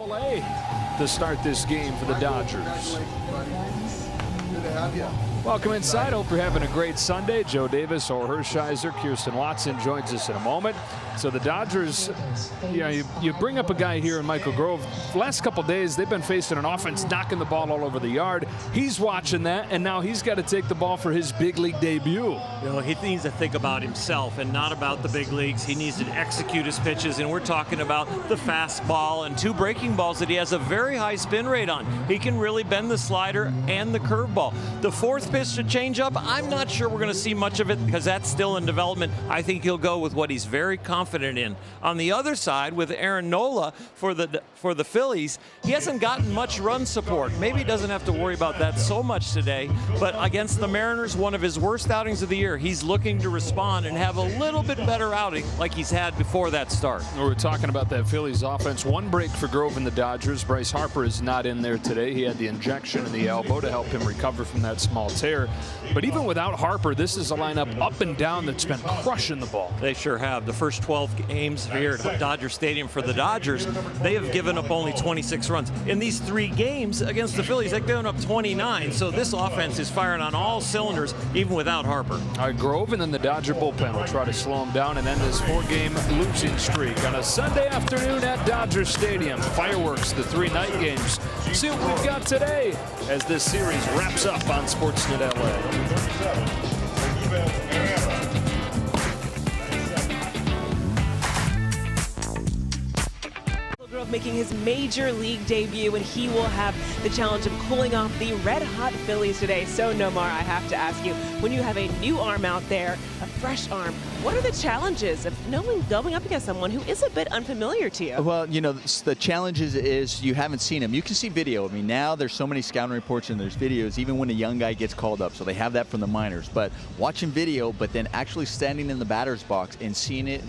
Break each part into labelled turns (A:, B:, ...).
A: Double-A to start this game for the Dodgers. Welcome inside. Hope you're having a great Sunday. Joe Davis, Or Hershiser, Kirsten Watson joins us in a moment. So the Dodgers, you bring up a guy here in Michael Grove. The last couple days, they've been facing an offense knocking the ball all over the yard. He's watching that, and now he's got to take the ball for his big league debut.
B: You know, he needs to think about himself and not about the big leagues. He needs to execute his pitches, and we're talking about the fastball and two breaking balls that he has a very high spin rate on. He can really bend the slider and the curveball. The fourth pitch to change up, I'm not sure we're going to see much of it because that's still in development. I think he'll go with what he's very confident in. On the other side, with Aaron Nola for the Phillies, he hasn't gotten much run support. Maybe he doesn't have to worry about that so much today, but against the Mariners, one of his worst outings of the year, he's looking to respond and have a little bit better outing like he's had before that start.
A: We're talking about that Phillies offense. One break for Grove and the Dodgers. Bryce Harper is not in there today. He had the injection in the elbow to help him recover from that small tear. But even without Harper, this is a lineup up and down that's been crushing the ball.
B: They sure have. The first 12 games here at Dodger Stadium for the Dodgers, they have given up only 26 runs. In these 3 games against the Phillies, they've given up 29. So this offense is firing on all cylinders, even without Harper.
A: All right, Grove and then the Dodger bullpen will try to slow him down and end this 4-game losing streak on a Sunday afternoon at Dodger Stadium. Fireworks, the 3 night games. See what we've got today as this series wraps up on Sportsnet LA.
C: Making his major league debut, and he will have the challenge of cooling off the red-hot Phillies today. So, Nomar, I have to ask you, when you have a new arm out there, a fresh arm, what are the challenges of going up against someone who is a bit unfamiliar to you?
D: Well, you know, the challenges is you haven't seen him. You can see video. I mean, now there's so many scouting reports and there's videos, even when a young guy gets called up. So they have that from the minors. But watching video, but then actually standing in the batter's box and seeing it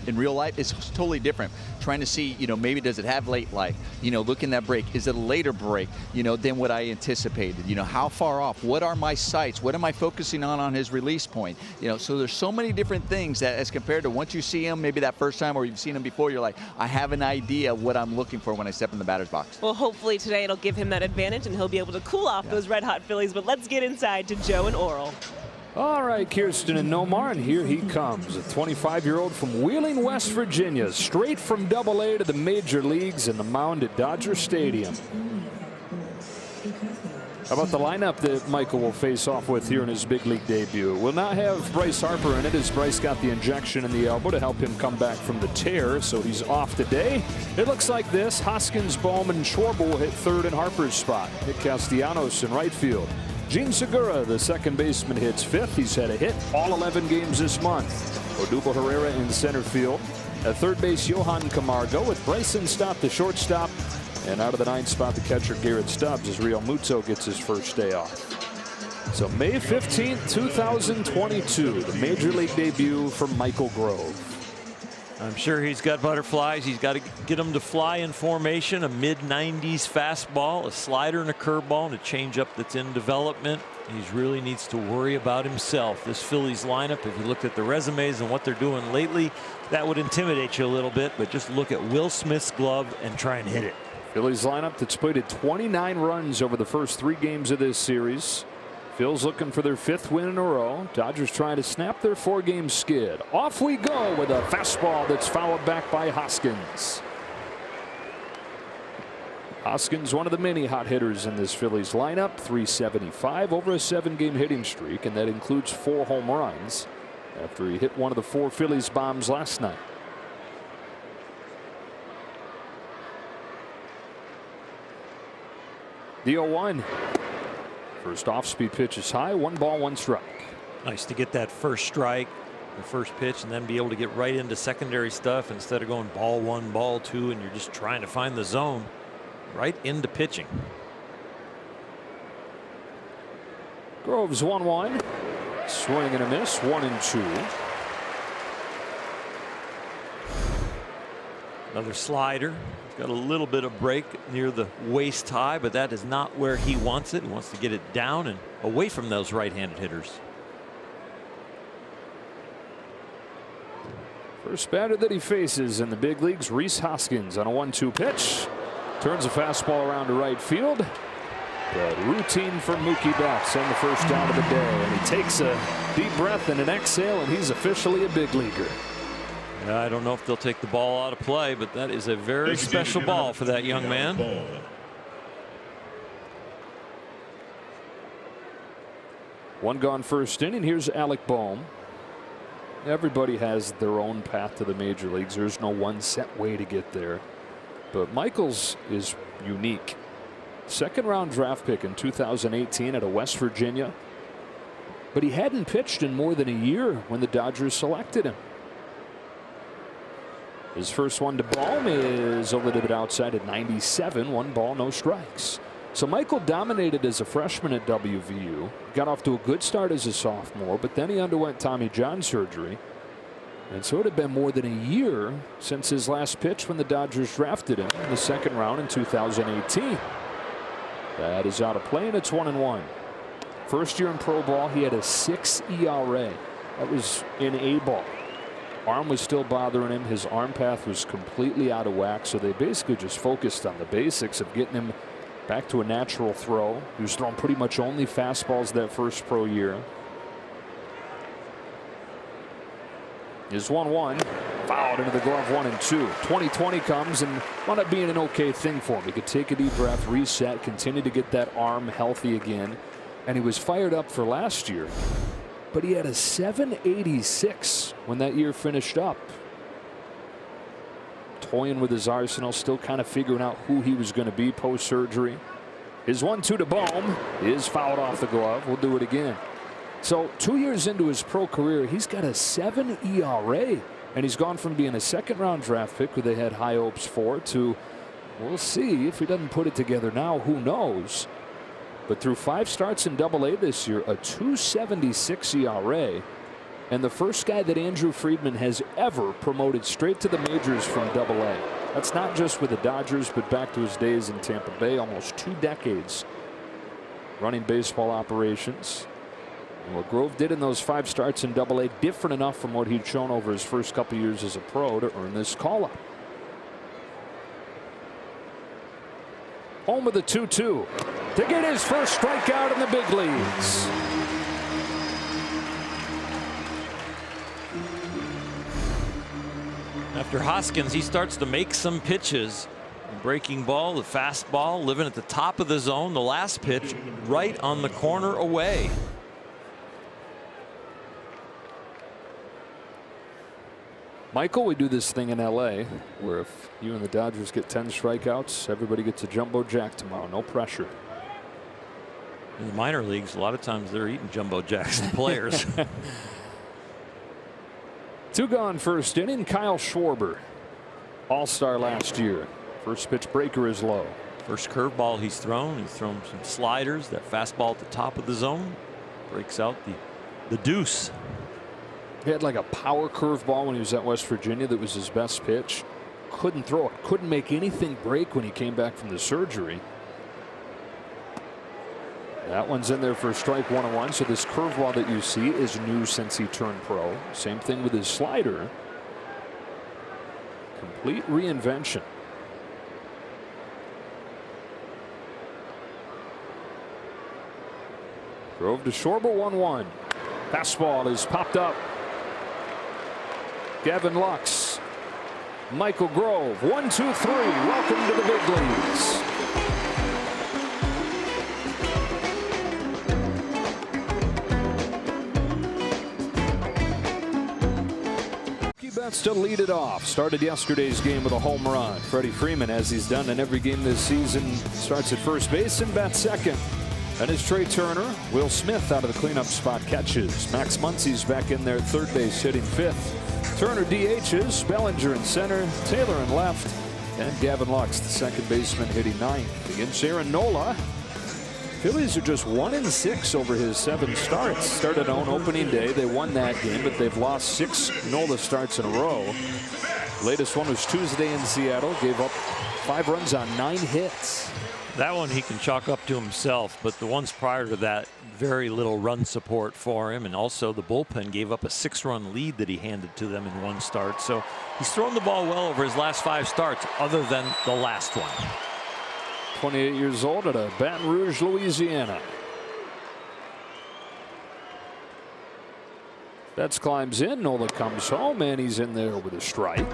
D: in real life is totally different. Trying to see, you know, maybe does it have late life? You know, look in that break. Is it a later break, you know, than what I anticipated? You know, how far off? What are my sights? What am I focusing on his release point? You know, so there's so many different things that as compared to once you see him, maybe that first time or you've seen him before, you're like, I have an idea what I'm looking for when I step in the batter's box.
C: Well, hopefully today it'll give him that advantage and he'll be able to cool off those red-hot Phillies. But let's get inside to Joe and Oral.
A: All right, Kirsten and Nomar, and here he comes, a 25-year-old from Wheeling, West Virginia, straight from Double-A to the major leagues in the mound at Dodger Stadium. How about the lineup that Michael will face off with here in his big league debut? Will not have Bryce Harper in it, as Bryce got the injection in the elbow to help him come back from the tear, so he's off today. It looks like this. Hoskins, Bowman, and Schwarber will hit third in Harper's spot. Nick Castellanos in right field. Gene Segura, the second baseman, hits 5th. He's had a hit all 11 games this month. Odubel Herrera in center field. At third base, Johan Camargo with Bryson Stott, the shortstop. And out of the 9th spot, the catcher Garrett Stubbs as Real Muto gets his first day off. So May 15th, 2022, the major league debut for Michael Grove.
B: I'm sure he's got butterflies. He's got to get them to fly in formation. A mid-90s fastball, a slider and a curveball, and a changeup that's in development. He really needs to worry about himself. This Phillies lineup, if you looked at the resumes and what they're doing lately, that would intimidate you a little bit. But just look at Will Smith's glove and try and hit it.
A: Phillies lineup that's plated 29 runs over the first 3 games of this series. Phil's looking for their 5th win in a row. Dodgers trying to snap their 4-game skid. Off we go with a fastball that's fouled back by Hoskins. Hoskins, one of the many hot hitters in this Phillies lineup. 375 over a 7-game hitting streak, and that includes 4 home runs after he hit one of the 4 Phillies bombs last night. The 0-1. First off-speed pitch is high. 1 ball, 1 strike.
B: Nice to get that first strike, the first pitch, and then be able to get right into secondary stuff instead of going ball 1, ball 2, and you're just trying to find the zone. Right into pitching.
A: Grove's 1-1. Swing and a miss. 1-2.
B: Another slider. He's got a little bit of break near the waist high, but that is not where he wants it. He wants to get it down and away from those right-handed hitters.
A: First batter that he faces in the big leagues, Rhys Hoskins on a 1-2 pitch. Turns a fastball around to right field. But routine for Mookie Betts and the first out of the day. And he takes a deep breath and an exhale, and he's officially a big leaguer.
B: Yeah, I don't know if they'll take the ball out of play, but that is a very special ball for that young man.
A: One gone first inning. Here's Alec Bohm. Everybody has their own path to the major leagues. There's no one set way to get there. But Michael's is unique. Second-round draft pick in 2018 out of West Virginia. But he hadn't pitched in more than a year when the Dodgers selected him. His first one to Bohm is a little bit outside at 97. 1 ball, no strikes. So Michael dominated as a freshman at WVU. Got off to a good start as a sophomore, but then he underwent Tommy John surgery. And so it had been more than a year since his last pitch when the Dodgers drafted him in the second round in 2018. That is out of play, and it's 1-1. First year in pro ball, he had a 6 ERA. That was in A ball. Arm was still bothering him. His arm path was completely out of whack, so they basically just focused on the basics of getting him back to a natural throw. He was throwing pretty much only fastballs that first pro year. Is 1-1. Fouled into the glove, 1-2. 2020 comes and wound up being an okay thing for him. He could take a deep breath, reset, continue to get that arm healthy again. And he was fired up for last year. But he had a 786 when that year finished up. Toying with his arsenal, still kind of figuring out who he was going to be post-surgery. His 1-2 to Bohm is fouled off the glove. We'll do it again. So 2 years into his pro career, he's got a 7 ERA. And he's gone from being a second-round draft pick who they had high hopes for to, we'll see if he doesn't put it together now, who knows. But through 5 starts in Double-A this year, a 2.76 ERA. And the first guy that Andrew Friedman has ever promoted straight to the majors from Double-A. That's not just with the Dodgers, but back to his days in Tampa Bay, almost 2 decades running baseball operations. And what Grove did in those 5 starts in Double-A, different enough from what he'd shown over his first couple years as a pro to earn this call-up. Home with the 2-2 to get his first strikeout in the big leagues.
B: After Hoskins, he starts to make some pitches. The breaking ball, the fastball, living at the top of the zone. The last pitch right on the corner away.
A: Michael, we do this thing in LA where if you and the Dodgers get 10 strikeouts, everybody gets a jumbo jack tomorrow. No pressure.
B: In the minor leagues, a lot of times they're eating jumbo jacks and players.
A: 2 gone first inning. Kyle Schwarber, all-star last year. First pitch breaker is low.
B: First curveball he's thrown some sliders. That fastball at the top of the zone breaks out the deuce.
A: He had like a power curveball when he was at West Virginia that was his best pitch. Couldn't throw it. Couldn't make anything break when he came back from the surgery. That one's in there for strike 1-1. So this curveball that you see is new since he turned pro. Same thing with his slider. Complete reinvention. Grove to Schwarber, 1-1. Fastball is popped up. Gavin Lux, Michael Grove, 1, 2, 3. Welcome to the big leagues. Mookie Betts to lead it off. Started yesterday's game with a home run. Freddie Freeman, as he's done in every game this season, starts at first base and bats second. And it's Trey Turner. Will Smith out of the cleanup spot catches. Max Muncy's back in there at third base hitting 5th. Turner DHs, Bellinger in center, Taylor in left, and Gavin Lux, the second baseman, hitting 9th. Against Aaron Nola. Phillies are just 1-6 over his 7 starts. Started on opening day. They won that game, but they've lost 6 Nola starts in a row. Latest one was Tuesday in Seattle. Gave up 5 runs on 9 hits.
B: That one he can chalk up to himself, but the ones prior to that, very little run support for him. And also the bullpen gave up a 6-run lead that he handed to them in 1 start. So he's thrown the ball well over his last 5 starts, other than the last one.
A: 28 years old, out of Baton Rouge, Louisiana. Betts climbs in. Nola comes home, and he's in there with a strike.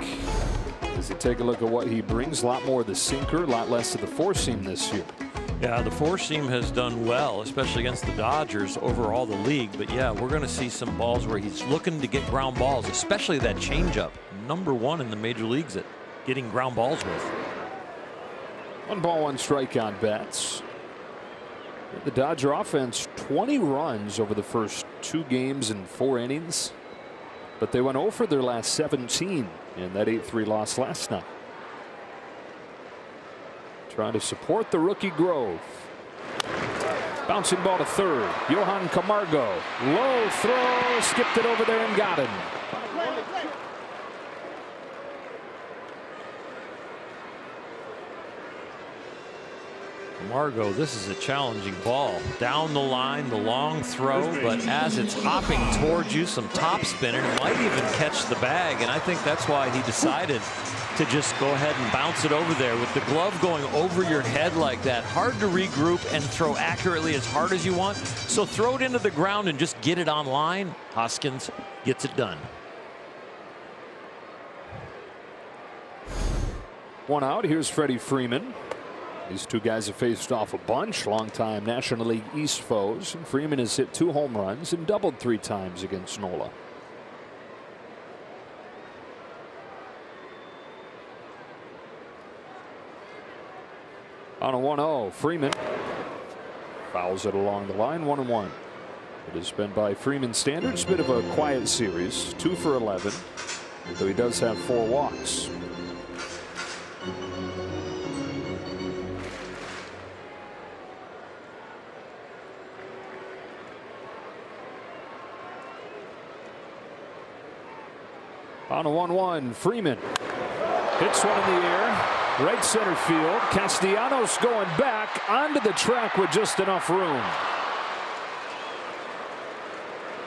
A: As you take a look at what he brings, a lot more of the sinker, a lot less of the four-seam this year.
B: Yeah, the four-seam has done well, especially against the Dodgers over all the league. But yeah, we're going to see some balls where he's looking to get ground balls, especially that changeup. #1 in the major leagues at getting ground balls with.
A: 1 ball, 1 strike on Betts. The Dodger offense, 20 runs over the first 2 games and 4 innings. But they went 0 for their last 17 in that 8-3 loss last night. Trying to support the rookie Grove. Bouncing ball to third. Johan Camargo. Low throw. Skipped it over there and got him.
B: Camargo, this is a challenging ball. Down the line, the long throw, but as it's hopping towards you, some top spin, and it might even catch the bag. And I think that's why he decided to just go ahead and bounce it over there. With the glove going over your head like that, hard to regroup and throw accurately as hard as you want. So throw it into the ground and just get it on line. Hoskins gets it done.
A: 1 out. Here's Freddie Freeman. These 2 guys have faced off a bunch, longtime National League East foes. And Freeman has hit 2 home runs and doubled 3 times against Nola. On a 1-0, Freeman fouls it along the line, 1-1. It has been, by Freeman standards, a bit of a quiet series, 2 for 11, though he does have 4 walks. On a 1-1, Freeman hits one in the air, right center field. Castellanos going back onto the track with just enough room.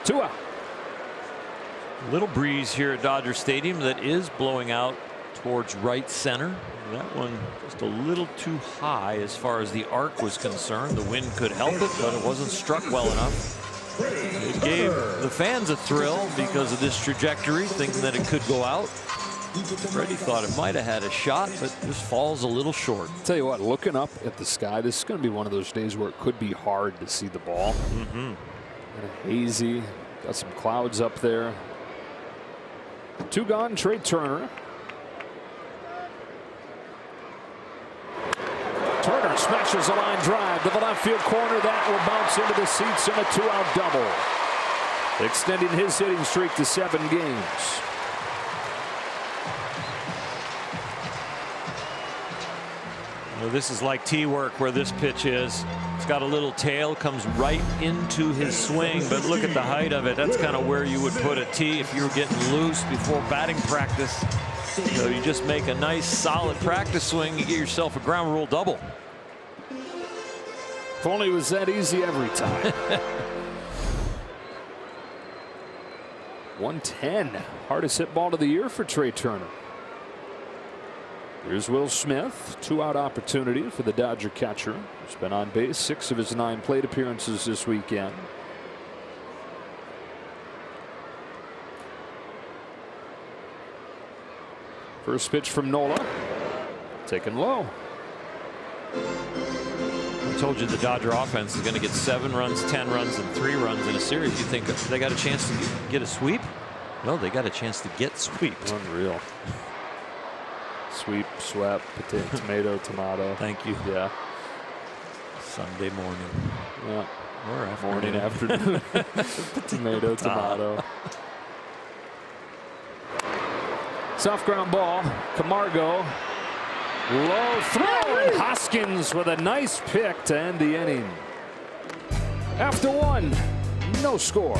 A: 2 out.
B: Little breeze here at Dodger Stadium that is blowing out towards right center. That one just a little too high as far as the arc was concerned. The wind could help it, but it wasn't struck well enough. It gave the fans a thrill because of this trajectory, thinking that it could go out. Freddie thought it might have had a shot, but just falls a little short.
A: Tell you what, looking up at the sky, this is going to be one of those days where it could be hard to see the ball. Kind of hazy. Got some clouds up there. 2 gone, Trey Turner. Turner smashes a line drive to the left field corner. That will bounce into the seats in a 2-out double, extending his hitting streak to 7 games.
B: Well, this is like T-work where this pitch is. It's got a little tail, comes right into his swing, but look at the height of it. That's kind of where you would put a T if you were getting loose before batting practice. So you just make a nice solid practice swing, you get yourself a ground rule double.
A: If only it was that easy every time. 110, hardest hit ball of the year for Trey Turner. Here's Will Smith, 2-out opportunity for the Dodger catcher. He's been on base 6 of his 9 plate appearances this weekend. First pitch from Nola, taken low.
B: I told you the Dodger offense is going to get 7 runs, 10 runs, and 3 runs in a series. You think they got a chance to get a sweep? No, they got a chance to get swept.
A: Unreal. Sweep, swept, potato, tomato, tomato.
B: Thank you.
A: Yeah.
B: Sunday morning.
A: Yeah.
B: Or afternoon.
A: Morning, afternoon. Tomato, tomato. Soft ground ball. Camargo. Low throw. And Hoskins with a nice pick to end the inning. After 1, no score.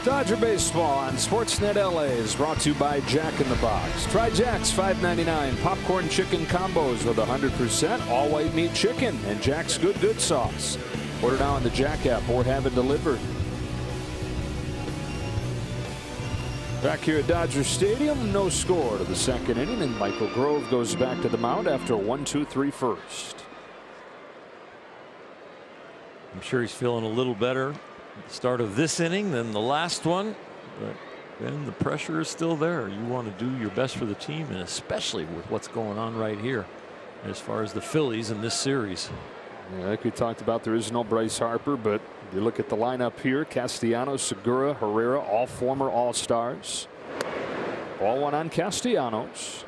A: Dodger Baseball on Sportsnet LA is brought to you by Jack in the Box. Try Jack's $5.99 popcorn chicken combos with 100% all white meat chicken and Jack's Good sauce. Order now on the Jack app or have it delivered. Back here at Dodger Stadium, no score to the second inning, and Michael Grove goes back to the mound after a 1-2-3 first.
B: I'm sure he's feeling a little better at the start of this inning than the last one, but then the pressure is still there. You want to do your best for the team, and especially with what's going on right here as far as the Phillies in this series.
A: Yeah, like we talked about, there is no Bryce Harper, but you look at the lineup here: Castellanos, Segura, Herrera, all former All-Stars. Ball one on Castellanos.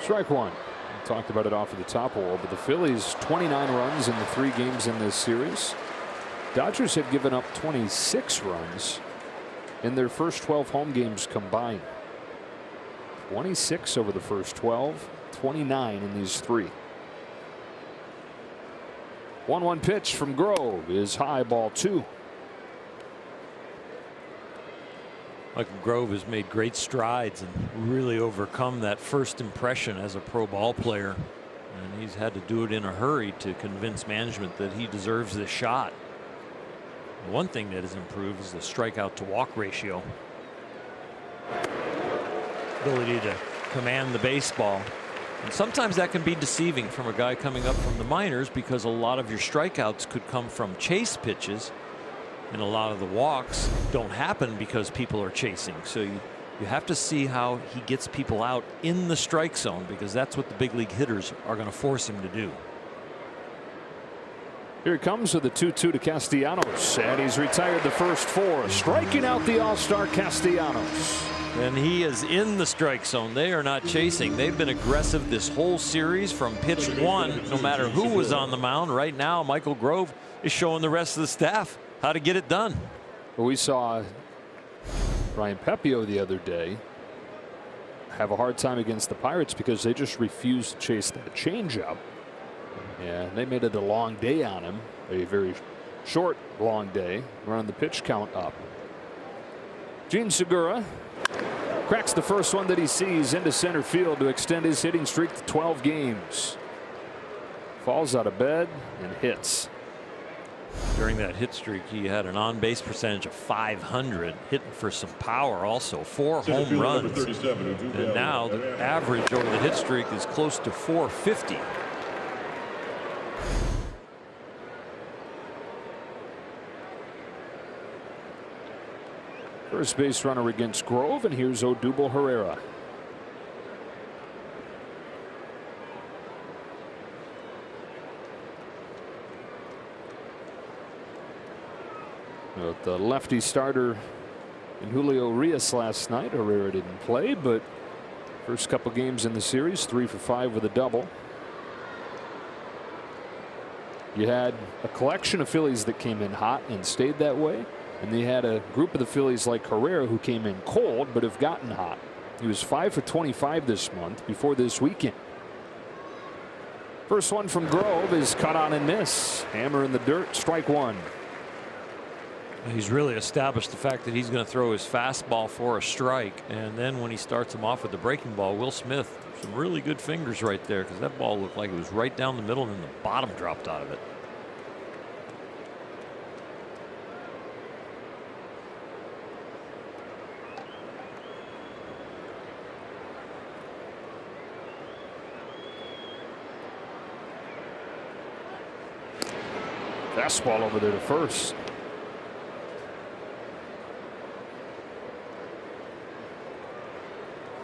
A: Strike one. We talked about it off of the top wall, but the Phillies 29 runs in the 3 games in this series. Dodgers have given up 26 runs in their first 12 home games combined. 26 over the first 12, 29 in these 3. 1-1 pitch from Grove is high, ball 2.
B: Michael Grove has made great strides and really overcome that first impression as a pro ball player. And he's had to do it in a hurry to convince management that he deserves this shot. One thing that has improved is the strikeout to walk ratio. Ability to command the baseball. And sometimes that can be deceiving from a guy coming up from the minors, because a lot of your strikeouts could come from chase pitches. And a lot of the walks don't happen because people are chasing. So you have to see how he gets people out in the strike zone, because that's what the big league hitters are going to force him to do.
A: Here it comes with the 2-2 to Castellanos, and he's retired the first 4, striking out the All-Star Castellanos.
B: And he is in the strike zone. They are not chasing. They've been aggressive this whole series from pitch 1, no matter who was on the mound. Right now, Michael Grove is showing the rest of the staff how to get it done.
A: We saw Ryan Pepio the other day have a hard time against the Pirates because they just refused to chase that changeup. Yeah, they made it a long day on him, a very short, long day, running the pitch count up. Gene Segura cracks the first one that he sees into center field to extend his hitting streak to 12 games. Falls out of bed and hits.
B: During that hit streak, he had an on-base percentage of .500, hitting for some power also, 4 home runs. And now the average over the hit streak is close to .450.
A: First base runner against Grove, and here's Odubel Herrera. The lefty starter in Julio Urias last night. Herrera didn't play, but first couple games in the series, 3 for 5 with a double. You had a collection of Phillies that came in hot and stayed that way, and they had a group of the Phillies like Herrera who came in cold but have gotten hot. He was 5 for 25 this month before this weekend. First one from Grove is cut on and miss. Hammer in the dirt, strike 1.
B: He's really established the fact that he's going to throw his fastball for a strike, and then when he starts him off with the breaking ball, Will Smith, some really good fingers right there, because that ball looked like it was right down the middle and then the bottom dropped out of it.
A: Fastball over there to first.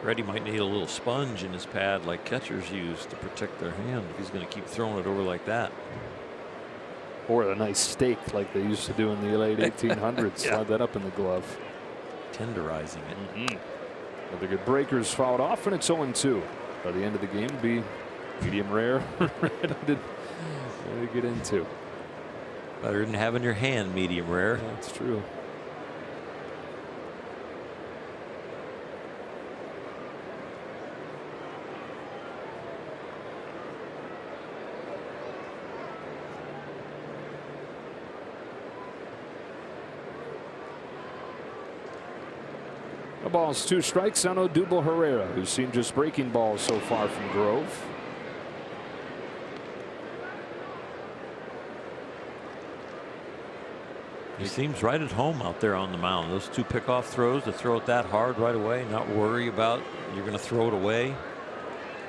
B: Reddy might need a little sponge in his pad like catchers use to protect their hand if he's going to keep throwing it over like that.
A: Or a nice steak like they used to do in the late 1800s.
B: Yeah.
A: Slide that up in the glove.
B: Tenderizing it.
A: But the good breakers fouled off, and it's 0-2. By the end of the game, be medium rare. Ready to get into.
B: Better than having your hand medium rare.
A: That's true. The ball's 2 strikes on Odubel Herrera, who's seen just breaking balls so far from Grove.
B: He seems right at home out there on the mound. Those 2 pickoff throws, to throw it that hard right away, not worry about you're going to throw it away.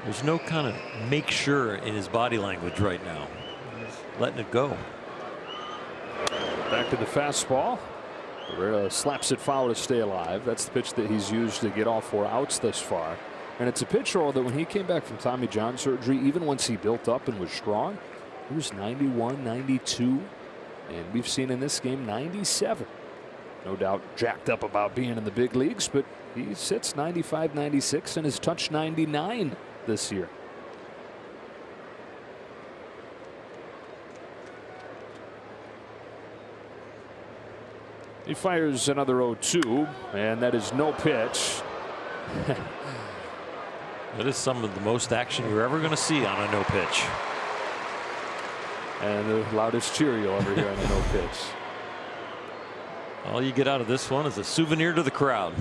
B: There's no kind of make sure in his body language right now. He's letting it go.
A: Back to the fastball. Herrera slaps it foul to stay alive. That's the pitch that he's used to get all 4 outs thus far. And it's a pitch roll that when he came back from Tommy John surgery, even once he built up and was strong, he was 91, 92. And we've seen in this game 97. No doubt jacked up about being in the big leagues, but he sits 95, 96 and has touched 99 this year. He fires another 0-2, and that is no pitch.
B: That is some of the most action you're ever going to see on a no pitch.
A: And the loudest cheer you'll ever hear on a no pitch.
B: All you get out of this one is a souvenir to the crowd.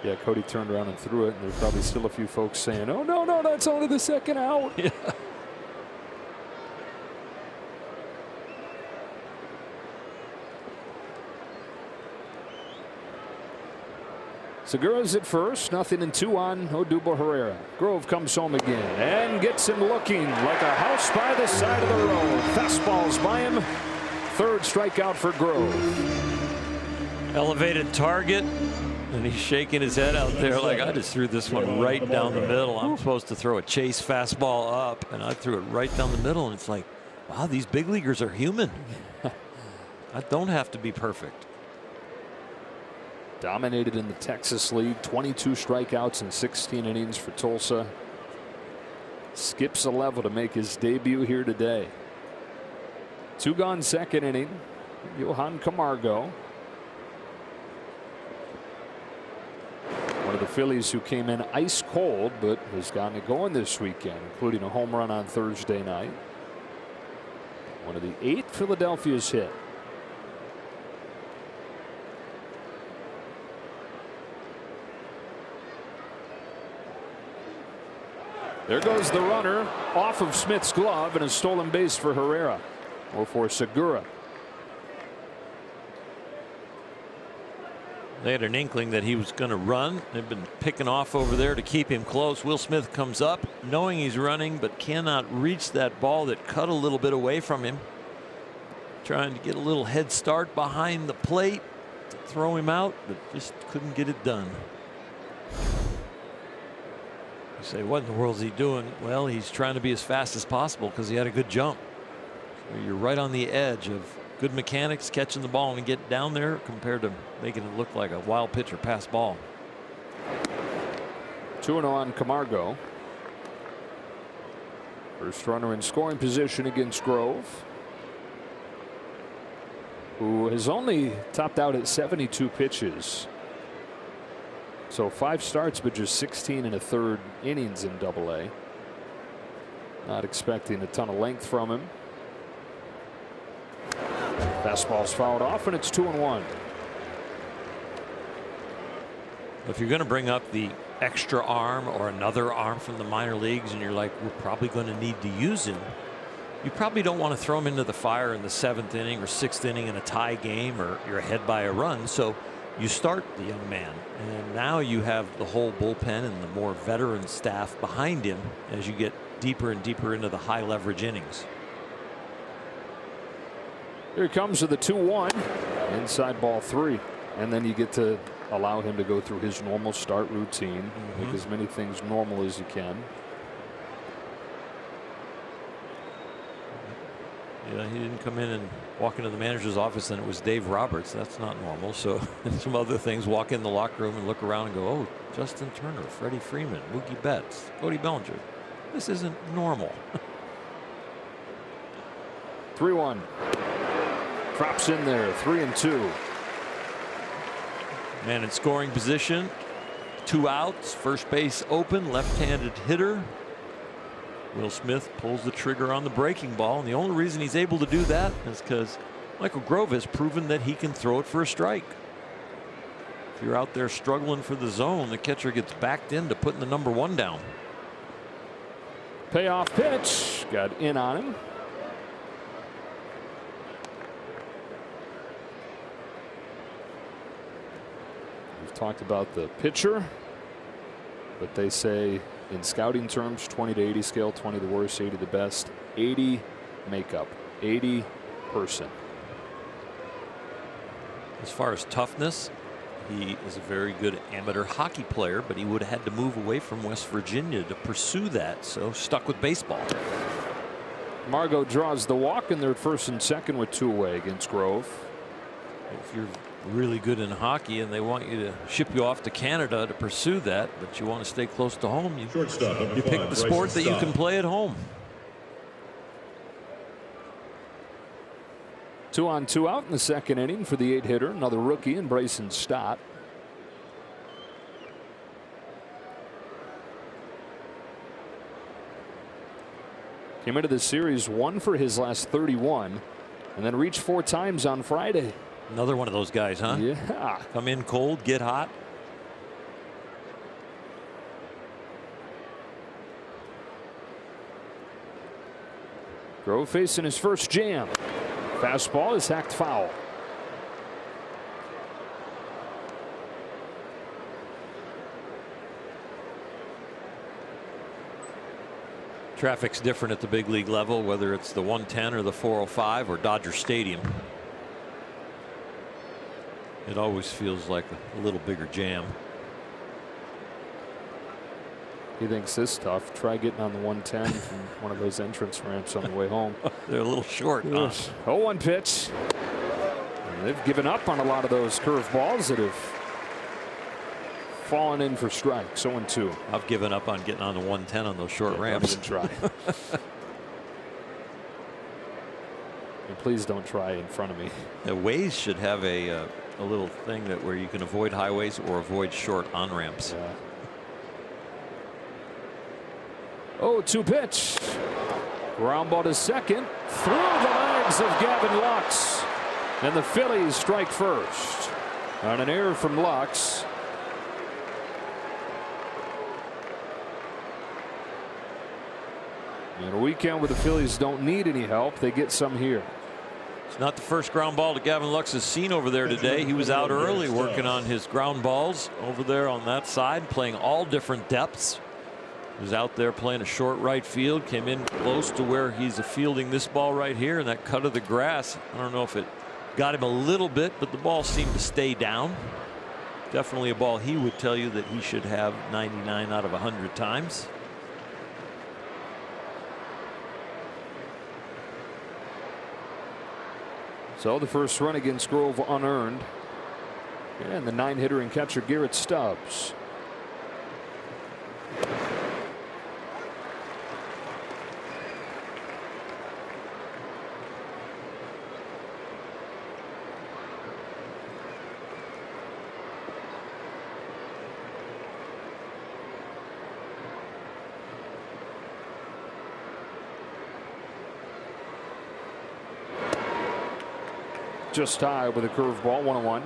A: Yeah, Cody turned around and threw it, and there's probably still a few folks saying, "Oh no, no, that's only the second out."
B: Yeah.
A: Segura's at first, 0-2 on Odubel Herrera. Grove comes home again and gets him looking like a house by the side of the road. Fastballs by him. 3rd strikeout for Grove.
B: Elevated target, and he's shaking his head out there like, I just threw this one right down the middle. I'm supposed to throw a chase fastball up, and I threw it right down the middle. And it's like, wow, these big leaguers are human. I don't have to be perfect.
A: Dominated in the Texas League, 22 strikeouts in 16 innings for Tulsa. Skips a level to make his debut here today. 2 gone 2nd inning. Johan Camargo. One of the Phillies who came in ice cold but has gotten it going this weekend, including a home run on Thursday night. One of the 8 Philadelphia's hit. There goes the runner off of Smith's glove, and a stolen base for Herrera or for Segura.
B: They had an inkling that he was going to run. They've been picking off over there to keep him close. Will Smith comes up knowing he's running, but cannot reach that ball that cut a little bit away from him. Trying to get a little head start behind the plate to throw him out, but just couldn't get it done. You say, what in the world is he doing? Well, he's trying to be as fast as possible because he had a good jump. So you're right on the edge of good mechanics, catching the ball and get down there compared to making it look like a wild pitch or pass ball.
A: 2-0 on Camargo. First runner in scoring position against Grove, who has only topped out at 72 pitches. So 5 starts, but just 16 1/3 innings in Double-A. Not expecting a ton of length from him. Fastball's fouled off, and it's 2-1.
B: If you're going to bring up the extra arm or another arm from the minor leagues, and you're like, we're probably going to need to use him, you probably don't want to throw him into the fire in the 7th inning or 6th inning in a tie game, or you're ahead by a run. So you start the young man, and now you have the whole bullpen and the more veteran staff behind him as you get deeper and deeper into the high leverage innings.
A: Here he comes with the 2-1, inside ball 3, and then you get to allow him to go through his normal start routine, make as many things normal as you can.
B: Yeah, he didn't come in and walk into the manager's office and it was Dave Roberts. That's not normal. So some other things, walk in the locker room and look around and go, oh, Justin Turner, Freddie Freeman, Mookie Betts, Cody Bellinger. This isn't normal.
A: 3-1. Drops in there, 3-2.
B: Man in scoring position, 2 outs, first base open, left-handed hitter. Will Smith pulls the trigger on the breaking ball, and the only reason he's able to do that is because Michael Grove has proven that he can throw it for a strike. you're out there struggling for the zone, the catcher gets backed into putting the number 1 down.
A: Payoff pitch got in on him. We've talked about the pitcher, but they say in scouting terms 20 to 80 scale, 20 the worst, 80 the best, 80 makeup, 80 person.
B: As far as toughness, he is a very good amateur hockey player, but he would have had to move away from West Virginia to pursue that, so stuck with baseball.
A: Margot draws the walk, and they're at first and second with 2 away against Grove.
B: If you're really good in hockey and they want you to ship you off to Canada to pursue that, but you want to stay close to home, you pick the sport that you can play at home.
A: 2 on 2 out in the second inning for the 8-hitter, another rookie in Bryson Stott. Came into the series 1 for his last 31 and then reached 4 times on Friday.
B: Another one of those guys, huh?
A: Yeah.
B: Come in cold, get hot.
A: Grove facing his first jam. Fastball is hacked foul.
B: Traffic's different at the big league level, whether it's the 110 or the 405 or Dodger Stadium. It always feels like a little bigger jam.
A: He thinks this tough. Try getting on the 110 from one of those entrance ramps on the way home.
B: They're a little short.
A: 0-1 pitch. And they've given up on a lot of those curve balls that have fallen in for strikes. 0-2.
B: I've given up on getting on the 110 on those short ramps.
A: Try. And please don't try in front of me.
B: The Ways should have a little thing that where you can avoid highways or avoid short on ramps.
A: Yeah. 0-2 pitch. Ground ball to second. Through the legs of Gavin Lux. And the Phillies strike first. On an error from Lux. In a weekend where the Phillies don't need any help, they get some here.
B: It's not the first ground ball that Gavin Lux has seen over there today. He was out early working on his ground balls over there on that side, playing all different depths. He was out there playing a short right field, came in close to where he's fielding this ball right here, and that cut of the grass, I don't know if it got him a little bit, but the ball seemed to stay down. Definitely a ball he would tell you that he should have 99 out of 100 times.
A: So the first run against Grove unearned. And the 9-hitter and catcher Garrett Stubbs. Just high with a curveball, 1-1.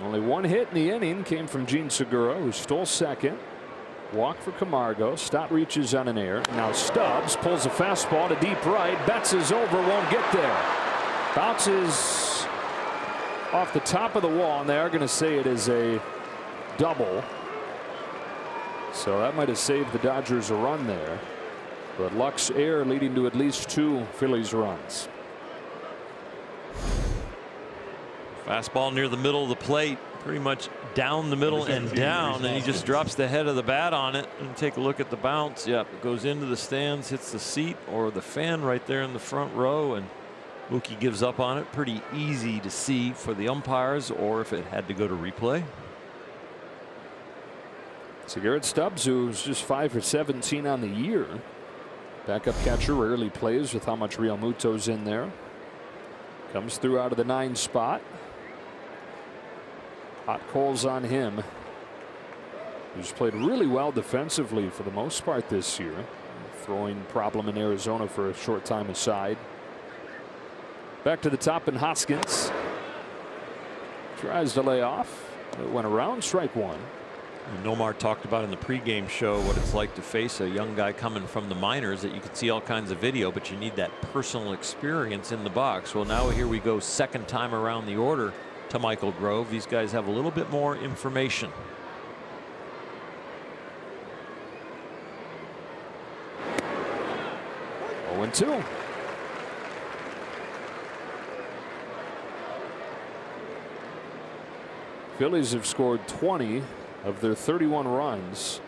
A: Only 1 hit in the inning came from Gene Segura, who stole second. Walk for Camargo. Stott reaches on an error. Now Stubbs pulls a fastball to deep right. Betts is over, won't get there. Bounces off the top of the wall, and they are going to say it is a double. So that might have saved the Dodgers a run there. But Lux error leading to at least 2 Phillies runs.
B: Fastball near the middle of the plate, pretty much down the middle and down, and he just drops the head of the bat on it. And take a look at the bounce. Yep, it goes into the stands, hits the seat or the fan right there in the front row, and Mookie gives up on it. Pretty easy to see for the umpires, or if it had to go to replay.
A: So Garrett Stubbs, who's just 5 for 17 on the year. Backup catcher, rarely plays with how much Real Muto's in there. Comes through out of the 9 spot. Hot coals on him. who's played really well defensively for the most part this year. Throwing problem in Arizona for a short time aside. Back to the top, and Hoskins tries to lay off. It went around, strike one.
B: And Nomar talked about in the pregame show what it's like to face a young guy coming from the minors, that you can see all kinds of video, but you need that personal experience in the box. Well, now here we go, second time around the order to Michael Grove. These guys have a little bit more information.
A: Oh, 0-2. Phillies have scored 20 of their 31 runs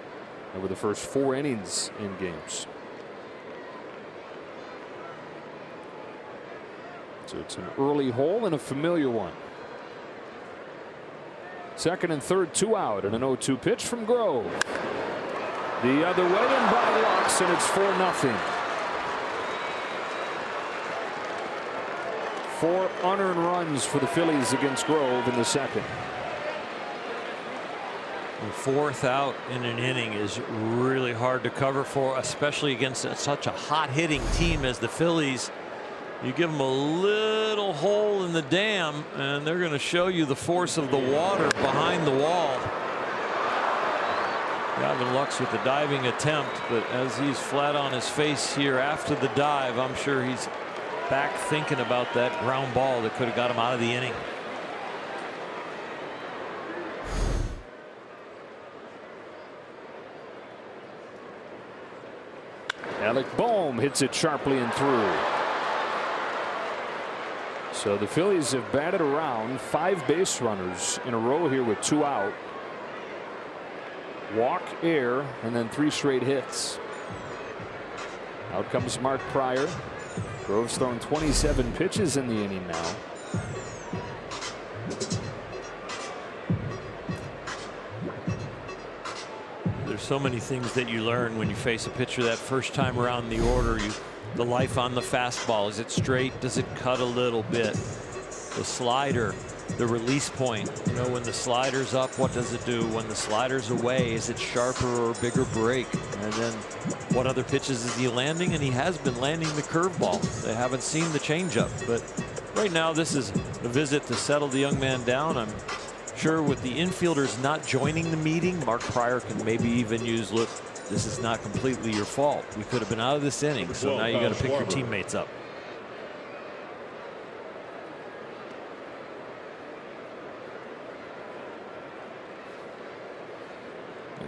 A: over the first 4 innings in games. So it's an early hole and a familiar one. Second and third, 2 out, and an 0-2 pitch from Grove. The other way and by Lux, and it's 4-0. 4 unearned runs for the Phillies against Grove in the second.
B: The 4th out in an inning is really hard to cover for, especially against such a hot hitting team as the Phillies. You give them a little hole in the dam and they're going to show you the force of the water behind the wall. Gavin Lux with the diving attempt, but as he's flat on his face here after the dive, I'm sure he's back thinking about that ground ball that could have got him out of the inning.
A: Alec Bohm hits it sharply and through. So the Phillies have batted around 5 base runners in a row here with 2 out. Walk, error, and then 3 straight hits. Out comes Mark Pryor. Grove's thrown 27 pitches in the inning now.
B: There's so many things that you learn when you face a pitcher that first time around the order. The life on the fastball. Is it straight? Does it cut a little bit? The slider, the release point. You know, when the slider's up, what does it do? When the slider's away, is it sharper or bigger break? And then what other pitches is he landing? And he has been landing the curveball. They haven't seen the changeup. But right now, this is a visit to settle the young man down. I'm sure with the infielders not joining the meeting, Mark Pryor can maybe even use, look, this is not completely your fault. We could have been out of this inning, so now you got to pick your teammates up.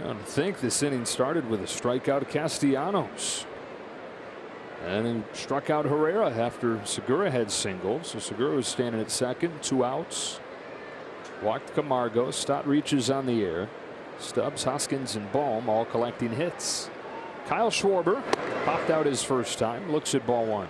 A: I think this inning started with a strikeout Castellanos. And then struck out Herrera after Segura had singled. So Segura was standing at second, 2 outs. Walked Camargo. Stott reaches on the air. Stubbs, Hoskins, and Bohm all collecting hits. Kyle Schwarber popped out his first time. Looks at ball 1.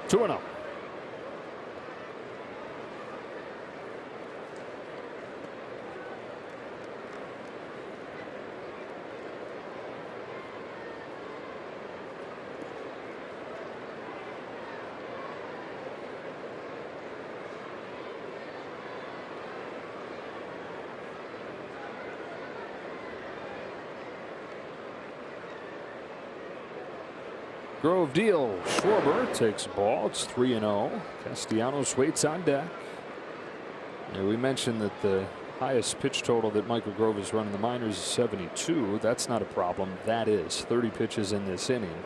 A: Two and up. Grove deal. Schwarber takes ball. It's 3-0. Castellanos waits on deck. And we mentioned that the highest pitch total that Michael Grove has run in the minors is 72. That's not a problem. That is 30 pitches in this inning.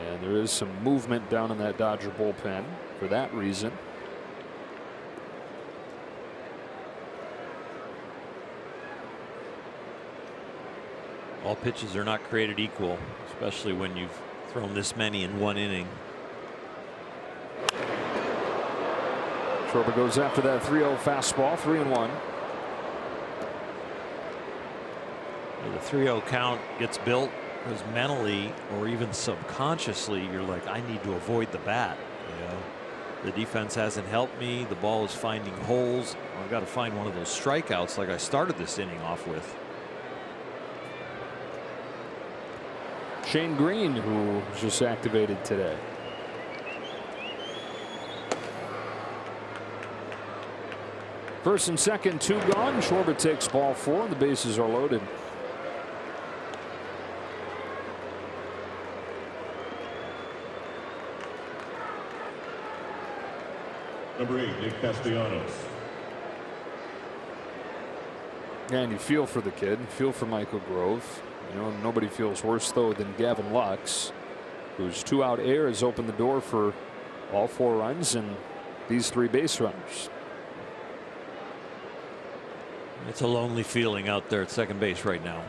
A: And there is some movement down in that Dodger bullpen for that reason.
B: All pitches are not created equal, especially when you've thrown this many in one inning.
A: Schwarber goes after that 3-0 fastball, 3-1.
B: The 3-0 count gets built Because mentally or even subconsciously, you're like, I need to avoid the bat. You know, the defense hasn't helped me. The ball is finding holes. I've got to find one of those strikeouts like I started this inning off with.
A: Shane Green, who was just activated today. First and second, 2 gone. Schwarber takes ball 4, and the bases are loaded.
E: Number 8, Nick Castellanos.
A: And you feel for the kid, feel for Michael Grove. You know, nobody feels worse though than Gavin Lux, whose 2-out error has opened the door for all 4 runs and these 3 base runners.
B: It's a lonely feeling out there at second base right now.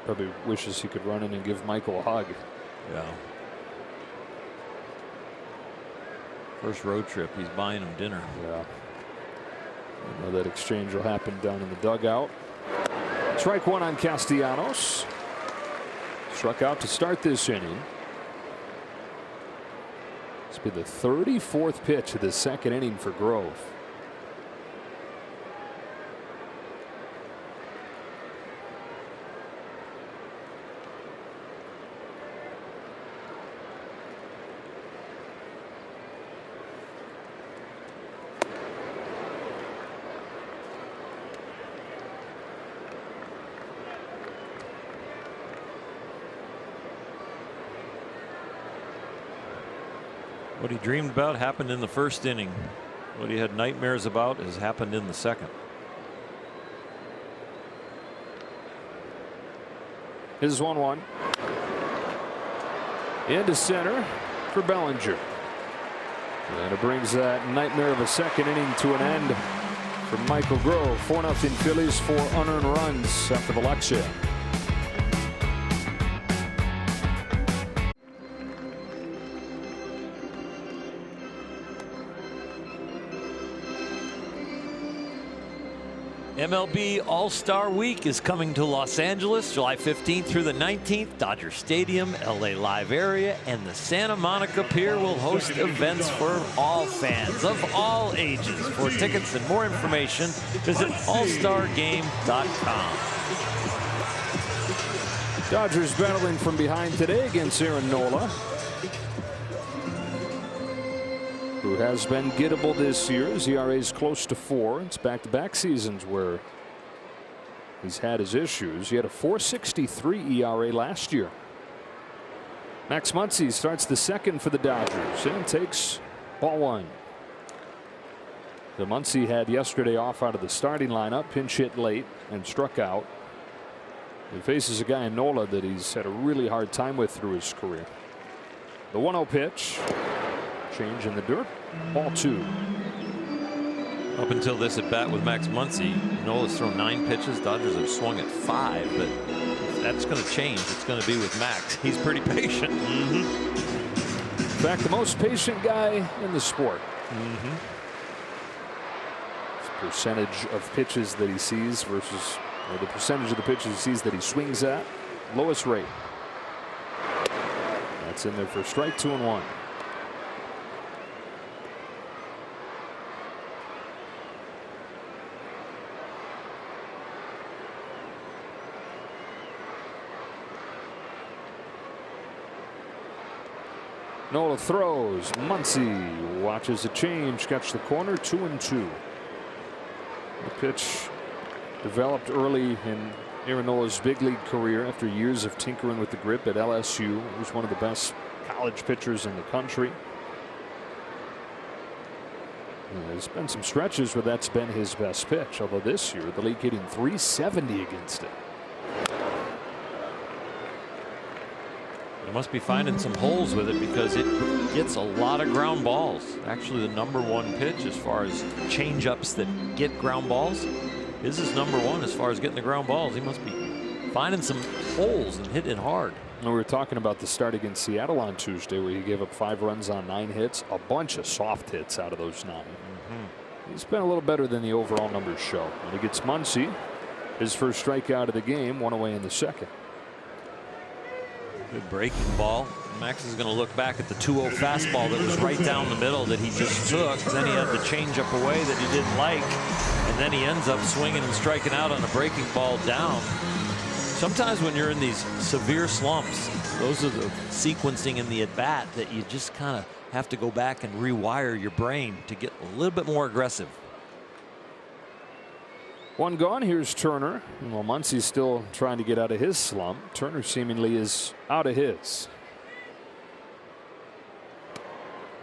A: Probably wishes he could run in and give Michael a hug.
B: Yeah. First road trip, he's buying him dinner.
A: Yeah. I know that exchange will happen down in the dugout. Strike 1 on Castellanos. Struck out to start this inning. It's been the 34th pitch of the second inning for Grove.
B: What he dreamed about happened in the first inning. What he had nightmares about has happened in the second.
A: Here's 1-1. Into center for Bellinger. And it brings that nightmare of a second inning to an end for Michael Grove. 4-0 Phillies, 4 unearned runs after the Lux hit.
B: MLB All-Star Week is coming to Los Angeles July 15th through the 19th. Dodger Stadium, LA Live Area, and the Santa Monica Pier will host events for all fans of all ages. For tickets and more information, visit allstargame.com.
A: Dodgers battling from behind today against Aaron Nola, who has been gettable this year. His ERA is close to 4. It's back-to-back seasons where he's had his issues. He had a 4.63 ERA last year. Max Muncy starts the second for the Dodgers and takes ball 1. The Muncy had yesterday off out of the starting lineup, pinch hit late and struck out. He faces a guy in Nola that he's had a really hard time with through his career. The 1-0 pitch. Change in the dirt. Ball 2.
B: Up until this at bat with Max Muncy, Nola's thrown 9 pitches. Dodgers have swung at 5, but that's going to change. It's going to be with Max. He's pretty patient.
A: In fact, the most patient guy in the sport. Percentage of pitches that he sees versus the percentage of the pitches he sees that he swings at. Lowest rate. That's in there for strike 2 and 1. Nola throws. Muncy watches a change. Catch the corner. 2-2. The pitch developed early in Aaron Nola's big league career after years of tinkering with the grip at LSU. He was one of the best college pitchers in the country. There's been some stretches where that's been his best pitch, although this year the league hitting .370 against it.
B: They must be finding some holes with it because it gets a lot of ground balls. Actually, the #1 pitch as far as change-ups that get ground balls. This is #1 as far as getting the ground balls. He must be finding some holes and hitting hard.
A: We were talking about the start against Seattle on Tuesday where he gave up 5 runs on 9 hits. A bunch of soft hits out of those 9. He's been a little better than the overall numbers show. And he gets Muncy, his first strikeout of the game, 1 away in the second.
B: Good breaking ball. Max is going to look back at the 2-0 fastball that was right down the middle that he just took. Then he had the changeup away that he didn't like. And then he ends up swinging and striking out on a breaking ball down. Sometimes when you're in these severe slumps, those are the sequencing in the at-bat that you just kind of have to go back and rewire your brain to get a little bit more aggressive.
A: One gone. Here's Turner. Well, Muncy's still trying to get out of his slump. Turner seemingly is out of his.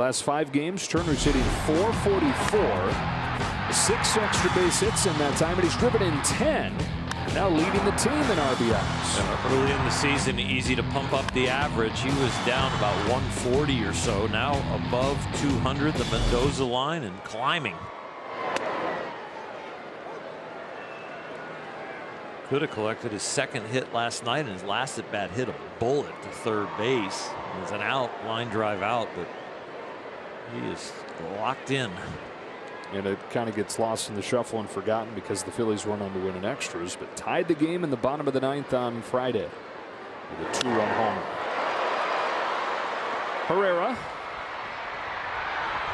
A: Last 5 games, Turner's hitting .444, 6 extra base hits in that time, and he's driven in 10. Now leading the team in RBIs.
B: Early in the season, easy to pump up the average. He was down about 140 or so. Now above 200, the Mendoza line, and climbing. Could have collected his second hit last night, and his last at bat hit a bullet to third base. It was an out, line drive out, but he is locked in.
A: And it kind of gets lost in the shuffle and forgotten because the Phillies went on to win in extras, but tied the game in the bottom of the 9th on Friday with a 2-run homer. Herrera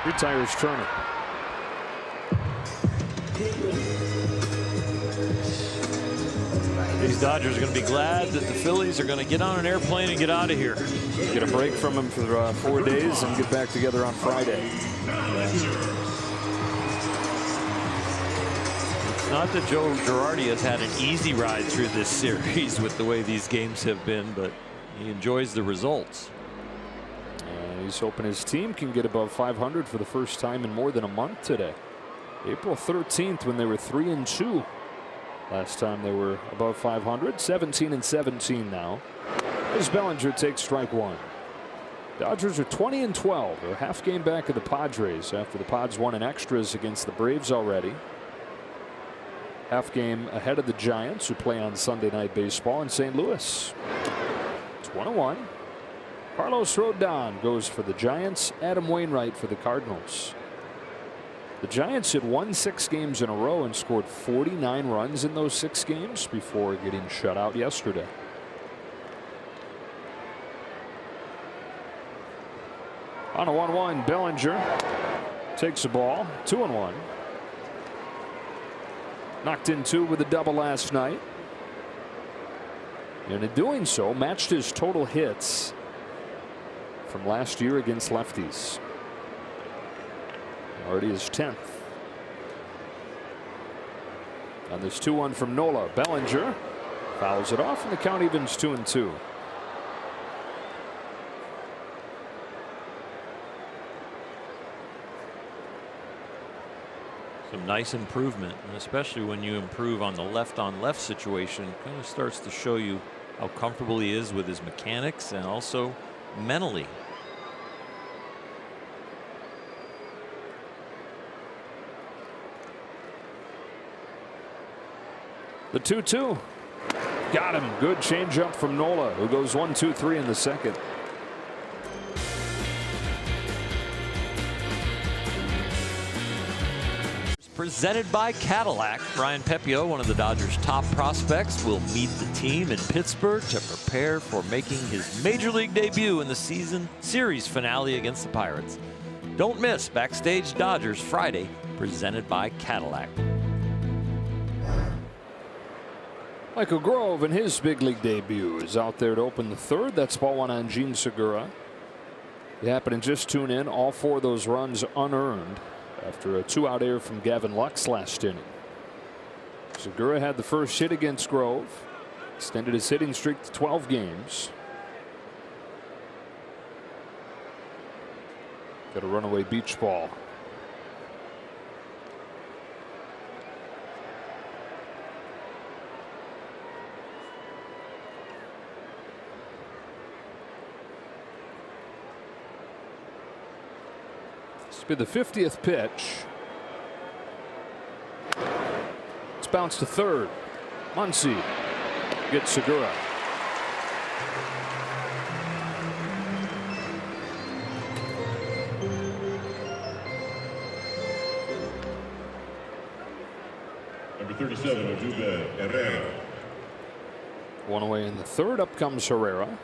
A: retires Turner.
B: These Dodgers are going to be glad that the Phillies are going to get on an airplane and get out of here.
A: Get a break from him for 4 days and get back together on Friday.
B: It's not that Joe Girardi has had an easy ride through this series with the way these games have been, but he enjoys the results.
A: He's hoping his team can get above 500 for the first time in more than a month today. April 13th, when they were 3-2. Last time they were above 500, 17-17 now. As Bellinger takes strike one. Dodgers are 20-12. They're a half game back of the Padres after the Pods won in extras against the Braves already. Half game ahead of the Giants, who play on Sunday Night Baseball in St. Louis. It's 1-1. Carlos Rodon goes for the Giants. Adam Wainwright for the Cardinals. The Giants had won 6 games in a row and scored 49 runs in those 6 games before getting shut out yesterday. On a 1-1, Bellinger takes the ball. 2-1. Knocked in 2 with a double last night. And in doing so, matched his total hits from last year against lefties. Already his 10th. On this 2-1 from Nola, Bellinger fouls it off, and the count evens 2-2.
B: Some nice improvement, and especially when you improve on the left-on-left situation, kind of starts to show you how comfortable he is with his mechanics and also mentally.
A: The 2-2. Got him. Good changeup from Nola, who goes 1-2-3 in the second.
B: Presented by Cadillac. Ryan Pepio, one of the Dodgers' top prospects, will meet the team in Pittsburgh to prepare for making his major league debut in the season series finale against the Pirates. Don't miss Backstage Dodgers Friday, presented by Cadillac.
A: Michael Grove in his big league debut is out there to open the 3rd. That's ball 1 on Gene Segura. You happen to just tune in. All 4 of those runs unearned after a 2-out error from Gavin Lux last inning. Segura had the first hit against Grove. Extended his hitting streak to 12 games. Got a runaway beach ball. Be the 50th pitch. It's bounced to 3rd. Muncy gets Segura.
E: Number 37, Odubel Herrera.
A: 1 away in the 3rd. Up comes Herrera.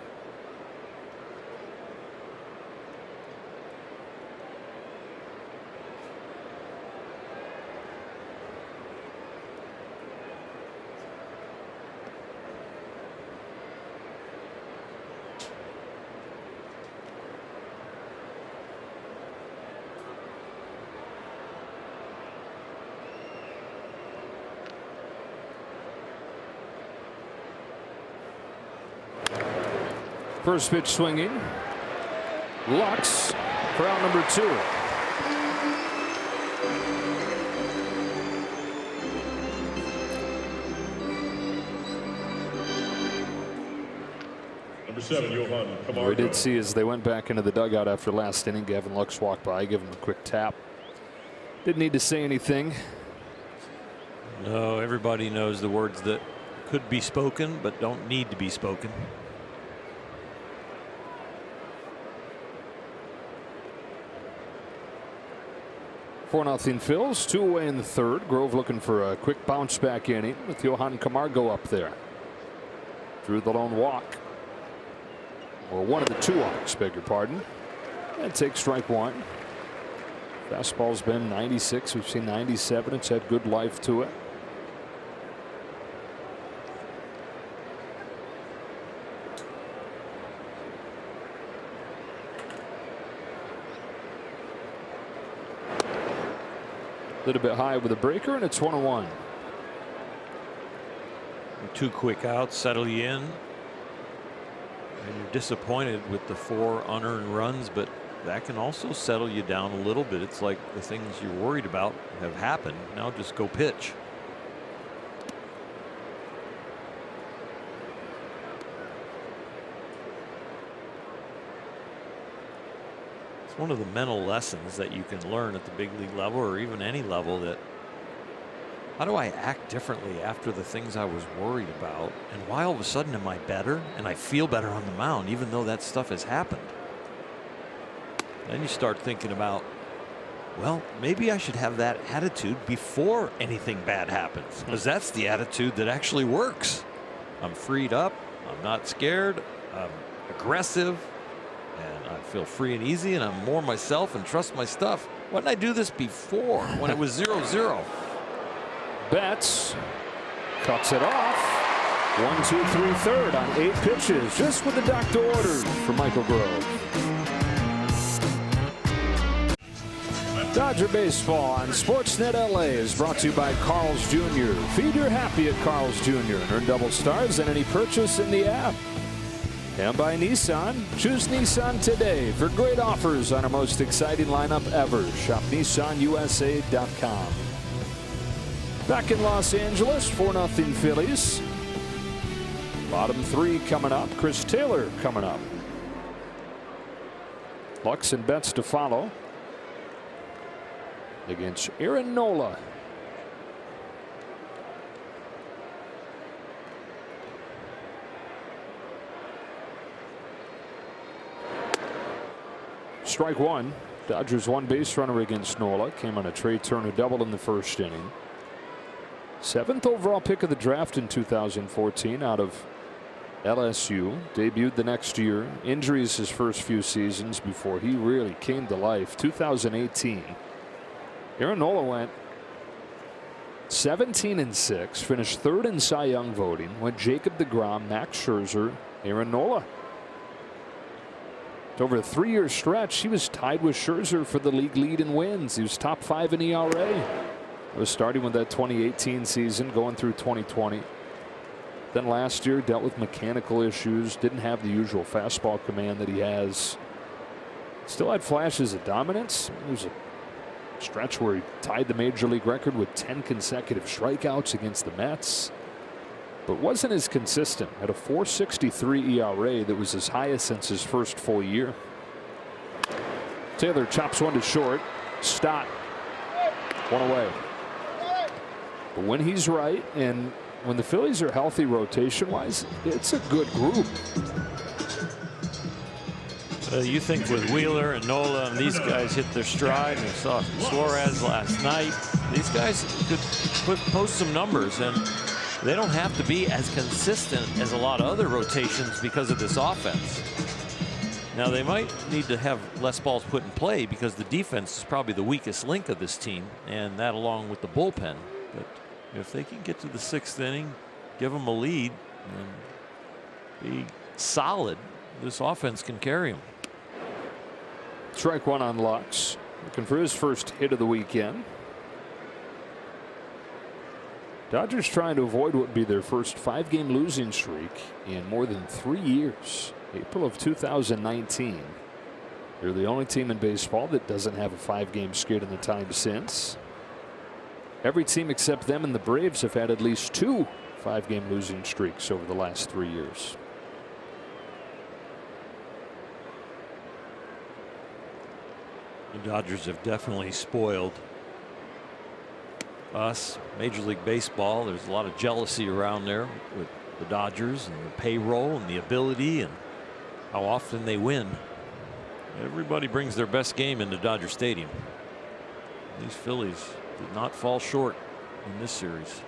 A: First pitch swinging. Lux for out number 2.
E: Number 7, Johan Camargo.
A: We did see as they went back into the dugout after last inning, Gavin Lux walked by, give him a quick tap. Didn't need to say anything.
B: No, everybody knows the words that could be spoken but don't need to be spoken.
A: For 4-0 Phils, 2 away in the third. Grove looking for a quick bounce back inning with Johan Camargo up there. Through the lone walk. Or one of the 2 walks, beg your pardon. And take strike 1. Fastball's been 96. We've seen 97. It's had good life to it. A little bit high with a breaker, and it's 1-1.
B: 2 quick outs settle you in. And you're disappointed with the 4 unearned runs, but that can also settle you down a little bit. It's like the things you're worried about have happened. Now just go pitch. It's one of the mental lessons that you can learn at the big league level, or even any level, that how do I act differently after the things I was worried about, and why all of a sudden am I better and I feel better on the mound even though that stuff has happened. Then you start thinking about, well, maybe I should have that attitude before anything bad happens, because that's the attitude that actually works. I'm freed up, I'm not scared, I'm aggressive, and I feel free and easy, and I'm more myself and trust my stuff. Why didn't I do this before when it was 0-0?
A: Betts cuts it off. 1, 2, 3, third on 8 pitches, just what the doctor ordered for Michael Grove. Dodger Baseball on Sportsnet LA is brought to you by Carl's Jr. Feed your happy at Carl's Jr. and earn double stars in any purchase in the app. And by Nissan. Choose Nissan today for great offers on our most exciting lineup ever. Shop NissanUSA.com. Back in Los Angeles, 4-0 Phillies. Bottom 3 coming up. Chris Taylor coming up. Lux and Betts to follow against Aaron Nola. Strike 1. Dodgers 1 base runner against Nola. Came on a Trey Turner double in the first inning. 7th overall pick of the draft in 2014 out of LSU. Debuted the next year. Injuries his first few seasons before he really came to life. 2018. Aaron Nola went 17-6, finished 3rd in Cy Young voting. Went Jacob deGrom, Max Scherzer, Aaron Nola. Over a 3-year stretch, he was tied with Scherzer for the league lead in wins. He was top 5 in ERA. It was starting with that 2018 season, going through 2020. Then last year, dealt with mechanical issues, didn't have the usual fastball command that he has. Still had flashes of dominance. It was a stretch where he tied the major league record with 10 consecutive strikeouts against the Mets, but wasn't as consistent. At a 4.63 ERA that was his highest since his first full year. Taylor chops one to short. Stott, 1 away. But when he's right, and when the Phillies are healthy rotation wise, it's a good group.
B: You think with Wheeler and Nola and these guys hit their stride, and we saw Suarez last night, these guys could post some numbers, and they don't have to be as consistent as a lot of other rotations because of this offense. Now they might need to have less balls put in play because the defense is probably the weakest link of this team, and that along with the bullpen. But if they can get to the 6th inning, give them a lead, and be solid, this offense can carry them.
A: Strike 1 on Lux. Looking for his first hit of the weekend. Dodgers trying to avoid what would be their first 5-game losing streak in more than 3 years. April of 2019. They're the only team in baseball that doesn't have a 5-game skid in the time since. Every team except them and the Braves have had at least 2 5-game losing streaks over the last 3 years.
B: The Dodgers have definitely spoiled us, Major League Baseball. There's a lot of jealousy around there with the Dodgers and the payroll and the ability and how often they win. Everybody brings their best game into Dodger Stadium. These Phillies did not fall short in this series.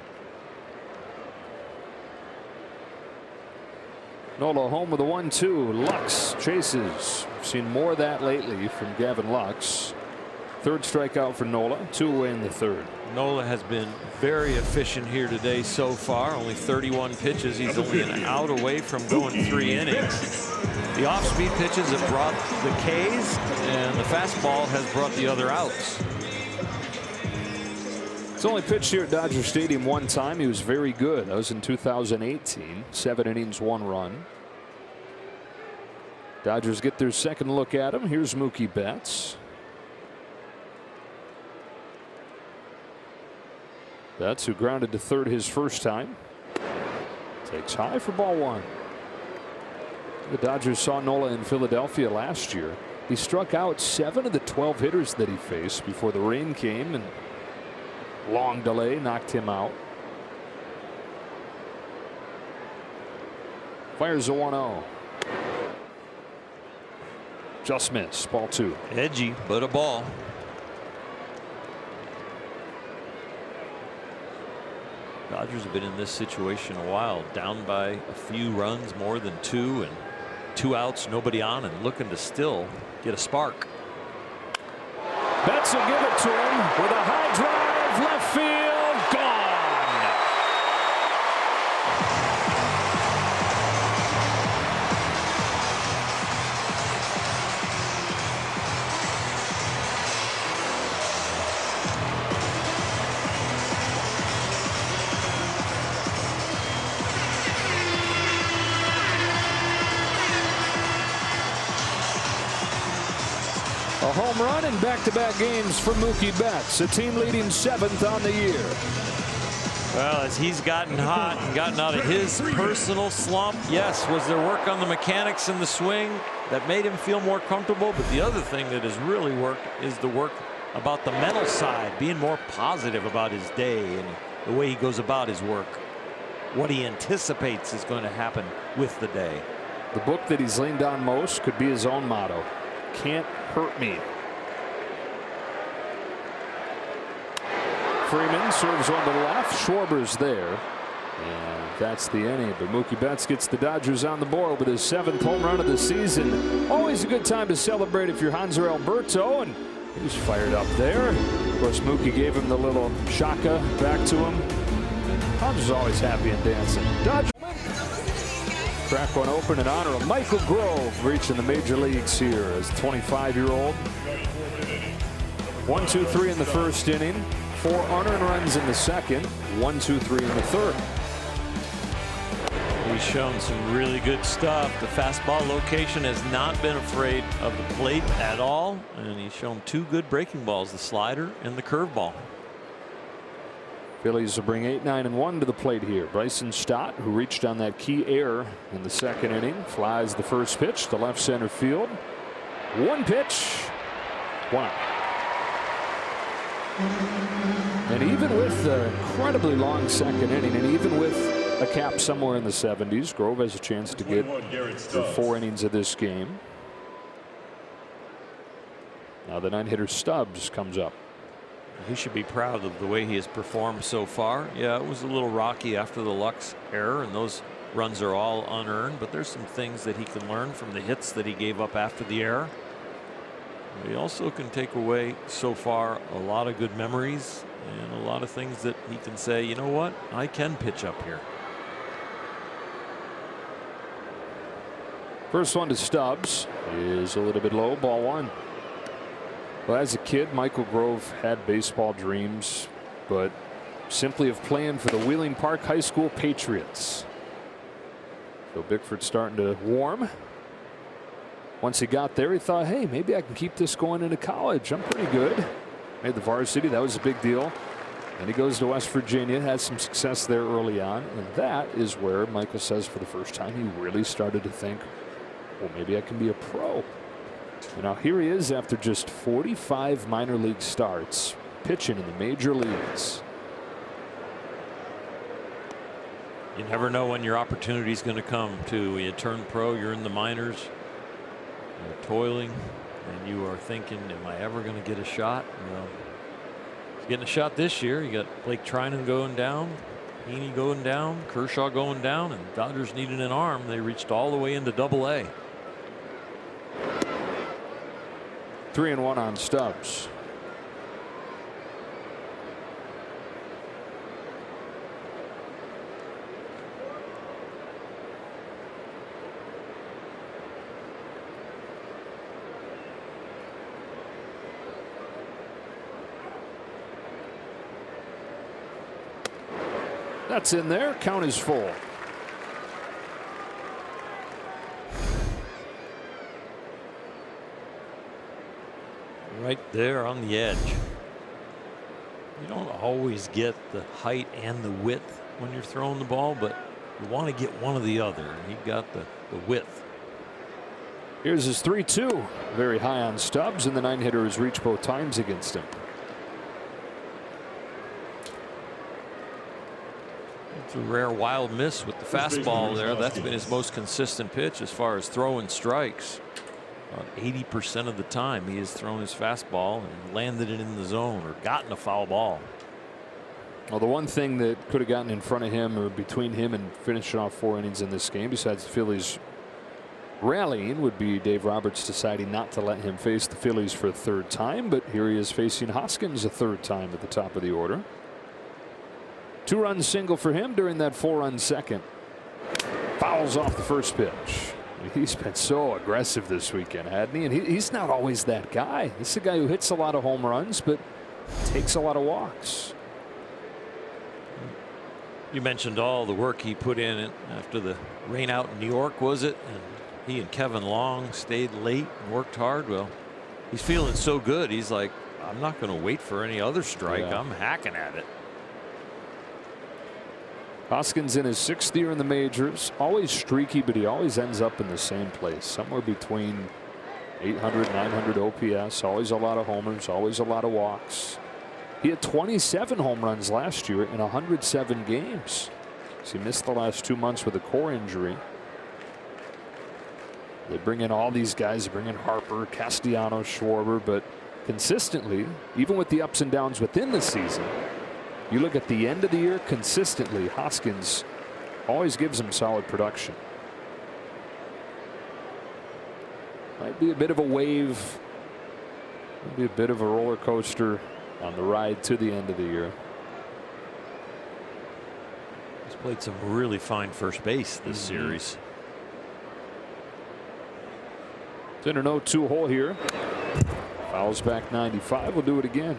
A: Nola home with a 1-2. Lux chases. We've seen more of that lately from Gavin Lux. Third strikeout for Nola. 2 away in the third.
B: Nola has been very efficient here today so far. Only 31 pitches. He's only an out away from going 3 innings. The off-speed pitches have brought the Ks, and the fastball has brought the other outs.
A: He's only pitched here at Dodger Stadium 1 time. He was very good. That was in 2018. 7 innings, 1 run. Dodgers get their second look at him. Here's Mookie Betts. Betts, who grounded to third his first time, takes high for ball 1. The Dodgers saw Nola in Philadelphia last year. He struck out 7 of the 12 hitters that he faced before the rain came, and long delay knocked him out. Fires a 1-0. Just missed. Ball 2.
B: Edgy, but a ball. Dodgers have been in this situation a while, down by a few runs, more than 2, and 2 outs, nobody on, and looking to still get a spark.
A: Betts will give it to him with a high drive, left field, gone. A home run in back-to-back games for Mookie Betts, a team leading 7th on the year.
B: Well, as he's gotten hot and gotten out of his personal slump, yes, was there work on the mechanics and the swing that made him feel more comfortable? But the other thing that has really worked is the work about the mental side, being more positive about his day and the way he goes about his work, what he anticipates is going to happen with the day.
A: The book that he's leaned on most could be his own motto. Can't hurt me. Freeman serves on the left. Schwarber's there. And that's the inning. But Mookie Betts gets the Dodgers on the board with his 7th home run of the season. Always a good time to celebrate if you're Hanser Alberto. And he's fired up there. Of course, Mookie gave him the little shaka back to him. Hanser's always happy and dancing. Dodgers crack one open in honor of Michael Grove, reaching the major leagues here as a 25-year-old. 1-2-3 in the first inning. 4 unearned runs in the second. 1-2-3 in the third.
B: He's shown some really good stuff. The fastball location has not been afraid of the plate at all, and he's shown 2 good breaking balls, the slider and the curveball.
A: Phillies will bring 8, 9, and 1 to the plate here. Bryson Stott, who reached on that key error in the second inning, flies the first pitch to left center field. 1 pitch, 1 out. And even with the incredibly long second inning, and even with a cap somewhere in the 70s, Grove has a chance to get through 4 innings of this game. Now the 9-hitter Stubbs comes up.
B: He should be proud of the way he has performed so far. Yeah, it was a little rocky after the Lux error, and those runs are all unearned, but there's some things that he can learn from the hits that he gave up after the error. He also can take away so far a lot of good memories and a lot of things that he can say, you know what, I can pitch up here.
A: First one to Stubbs is a little bit low, ball 1. Well, as a kid, Michael Grove had baseball dreams, but simply of playing for the Wheeling Park High School Patriots. So Bickford starting to warm. Once he got there, he thought, hey, maybe I can keep this going into college. I'm pretty good. Made the varsity. That was a big deal. And he goes to West Virginia, has some success there early on. And that is where Michael says for the first time he really started to think, well, maybe I can be a pro. And now here he is after just 45 minor league starts, pitching in the major leagues.
B: You never know when your opportunity is going to come, too. You turn pro, you're in the minors, you're toiling, and you are thinking, am I ever going to get a shot? Well, he's getting a shot this year. You got Blake Trinan going down, Heaney going down, Kershaw going down, and Dodgers needed an arm. They reached all the way into Double-A.
A: 3-1 on Stubbs. That's in there. Count is full.
B: Right there on the edge. You don't always get the height and the width when you're throwing the ball, but you want to get one or the other. And he got the width.
A: Here's his 3-2. Very high on Stubbs, and the 9-hitter has reached both times against him.
B: It's a rare wild miss with the fastball there. That's been his most consistent pitch as far as throwing strikes. About 80% of the time he has thrown his fastball and landed it in the zone or gotten a foul ball.
A: Well, the one thing that could have gotten in front of him or between him and finishing off 4 innings in this game, besides the Phillies rallying, would be Dave Roberts deciding not to let him face the Phillies for a 3rd time. But here he is facing Hoskins a 3rd time at the top of the order. 2-run single for him during that 4-run second. Fouls off the first pitch. He's been so aggressive this weekend, hadn't he? And he's not always that guy. He's a guy who hits a lot of home runs, but takes a lot of walks.
B: You mentioned all the work he put in after the rain out in New York, was it? And he and Kevin Long stayed late and worked hard. Well, he's feeling so good. He's like, I'm not going to wait for any other strike.
A: Yeah.
B: I'm hacking at it.
A: Hoskins in his 6th year in the majors, always streaky, but he always ends up in the same place, somewhere between 800, 900 OPS, always a lot of homers, always a lot of walks. He had 27 home runs last year in 107 games. So he missed the last 2 months with a core injury. They bring in all these guys, they bring in Harper, Castellanos, Schwarber, but consistently, even with the ups and downs within the season, you look at the end of the year, consistently, Hoskins always gives him solid production. Might be a bit of a wave, maybe a bit of a roller coaster on the ride to the end of the year.
B: He's played some really fine first base this series.
A: It's in an 0-2 hole here. Fouls back 95. We'll do it again.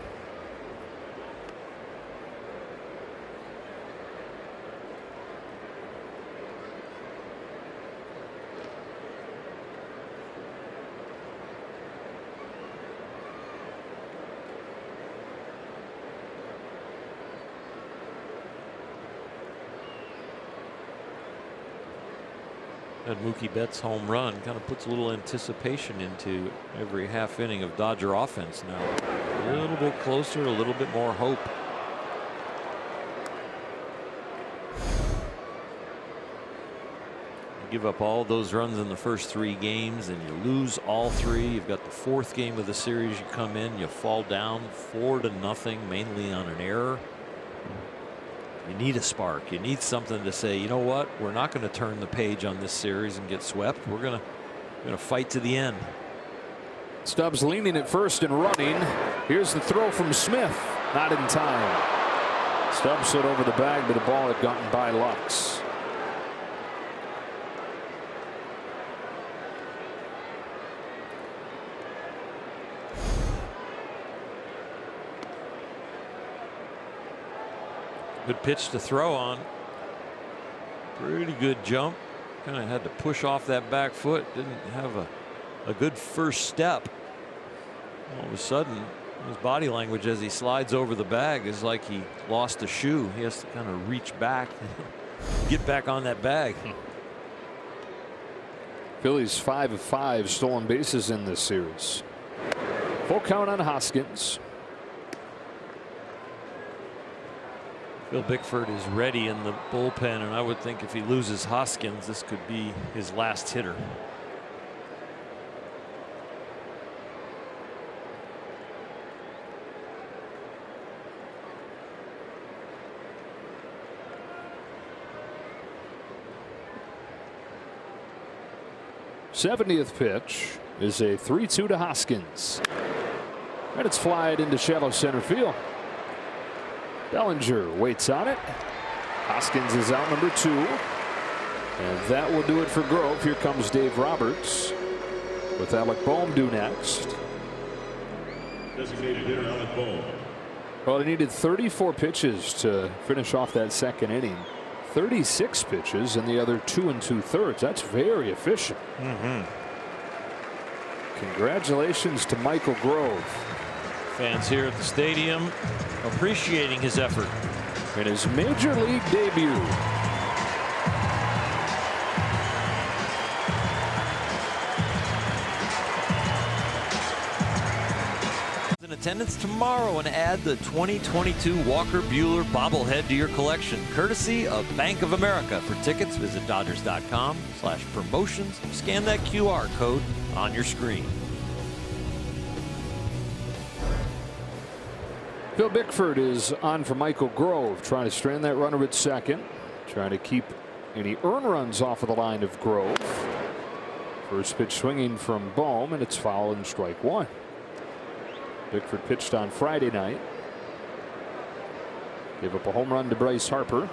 B: That Mookie Betts home run kind of puts a little anticipation into every half inning of Dodger offense now. A little bit closer, a little bit more hope. You give up all those runs in the first 3 games and you lose all 3. You've got the 4th game of the series. You come in, you fall down 4-0, mainly on an error. You need a spark. You need something to say, you know what, we're not going to turn the page on this series and get swept. We're going to fight to the end.
A: Stubbs leaning at first and running. Here's the throw from Smith. Not in time. Stubbs slid over the bag, but the ball had gotten by Lux.
B: Good pitch to throw on. Pretty good jump. Kind of had to push off that back foot. Didn't have a good first step. All of a sudden, his body language as he slides over the bag is like he lost a shoe. He has to kind of reach back, get back on that bag.
A: Phillies 5 of 5 stolen bases in this series. Full count on Hoskins.
B: Phil Bickford is ready in the bullpen, and I would think if he loses Hoskins, this could be his last hitter.
A: '70th pitch is a 3-2 to Hoskins, and it's flied into shallow center field. Bellinger waits on it. Hoskins is out number 2. And that will do it for Grove. Here comes Dave Roberts with Alec Boehm due next.
E: Designated hitter Alec Boehm.
A: Well, he needed 34 pitches to finish off that second inning. 36 pitches in the other 2 2/3. That's very efficient. Congratulations to Michael Grove.
B: Fans here at the stadium appreciating his effort
A: in his major league debut.
B: In attendance tomorrow and add the 2022 Walker Buehler bobblehead to your collection, courtesy of Bank of America. For tickets, visit Dodgers.com/promotions. Scan that QR code on your screen.
A: Phil Bickford is on for Michael Grove, trying to strand that runner at second, trying to keep any earned runs off of the line of Grove. First pitch swinging from Boehm, and it's foul and strike 1. Bickford pitched on Friday night. Gave up a home run to Bryce Harper.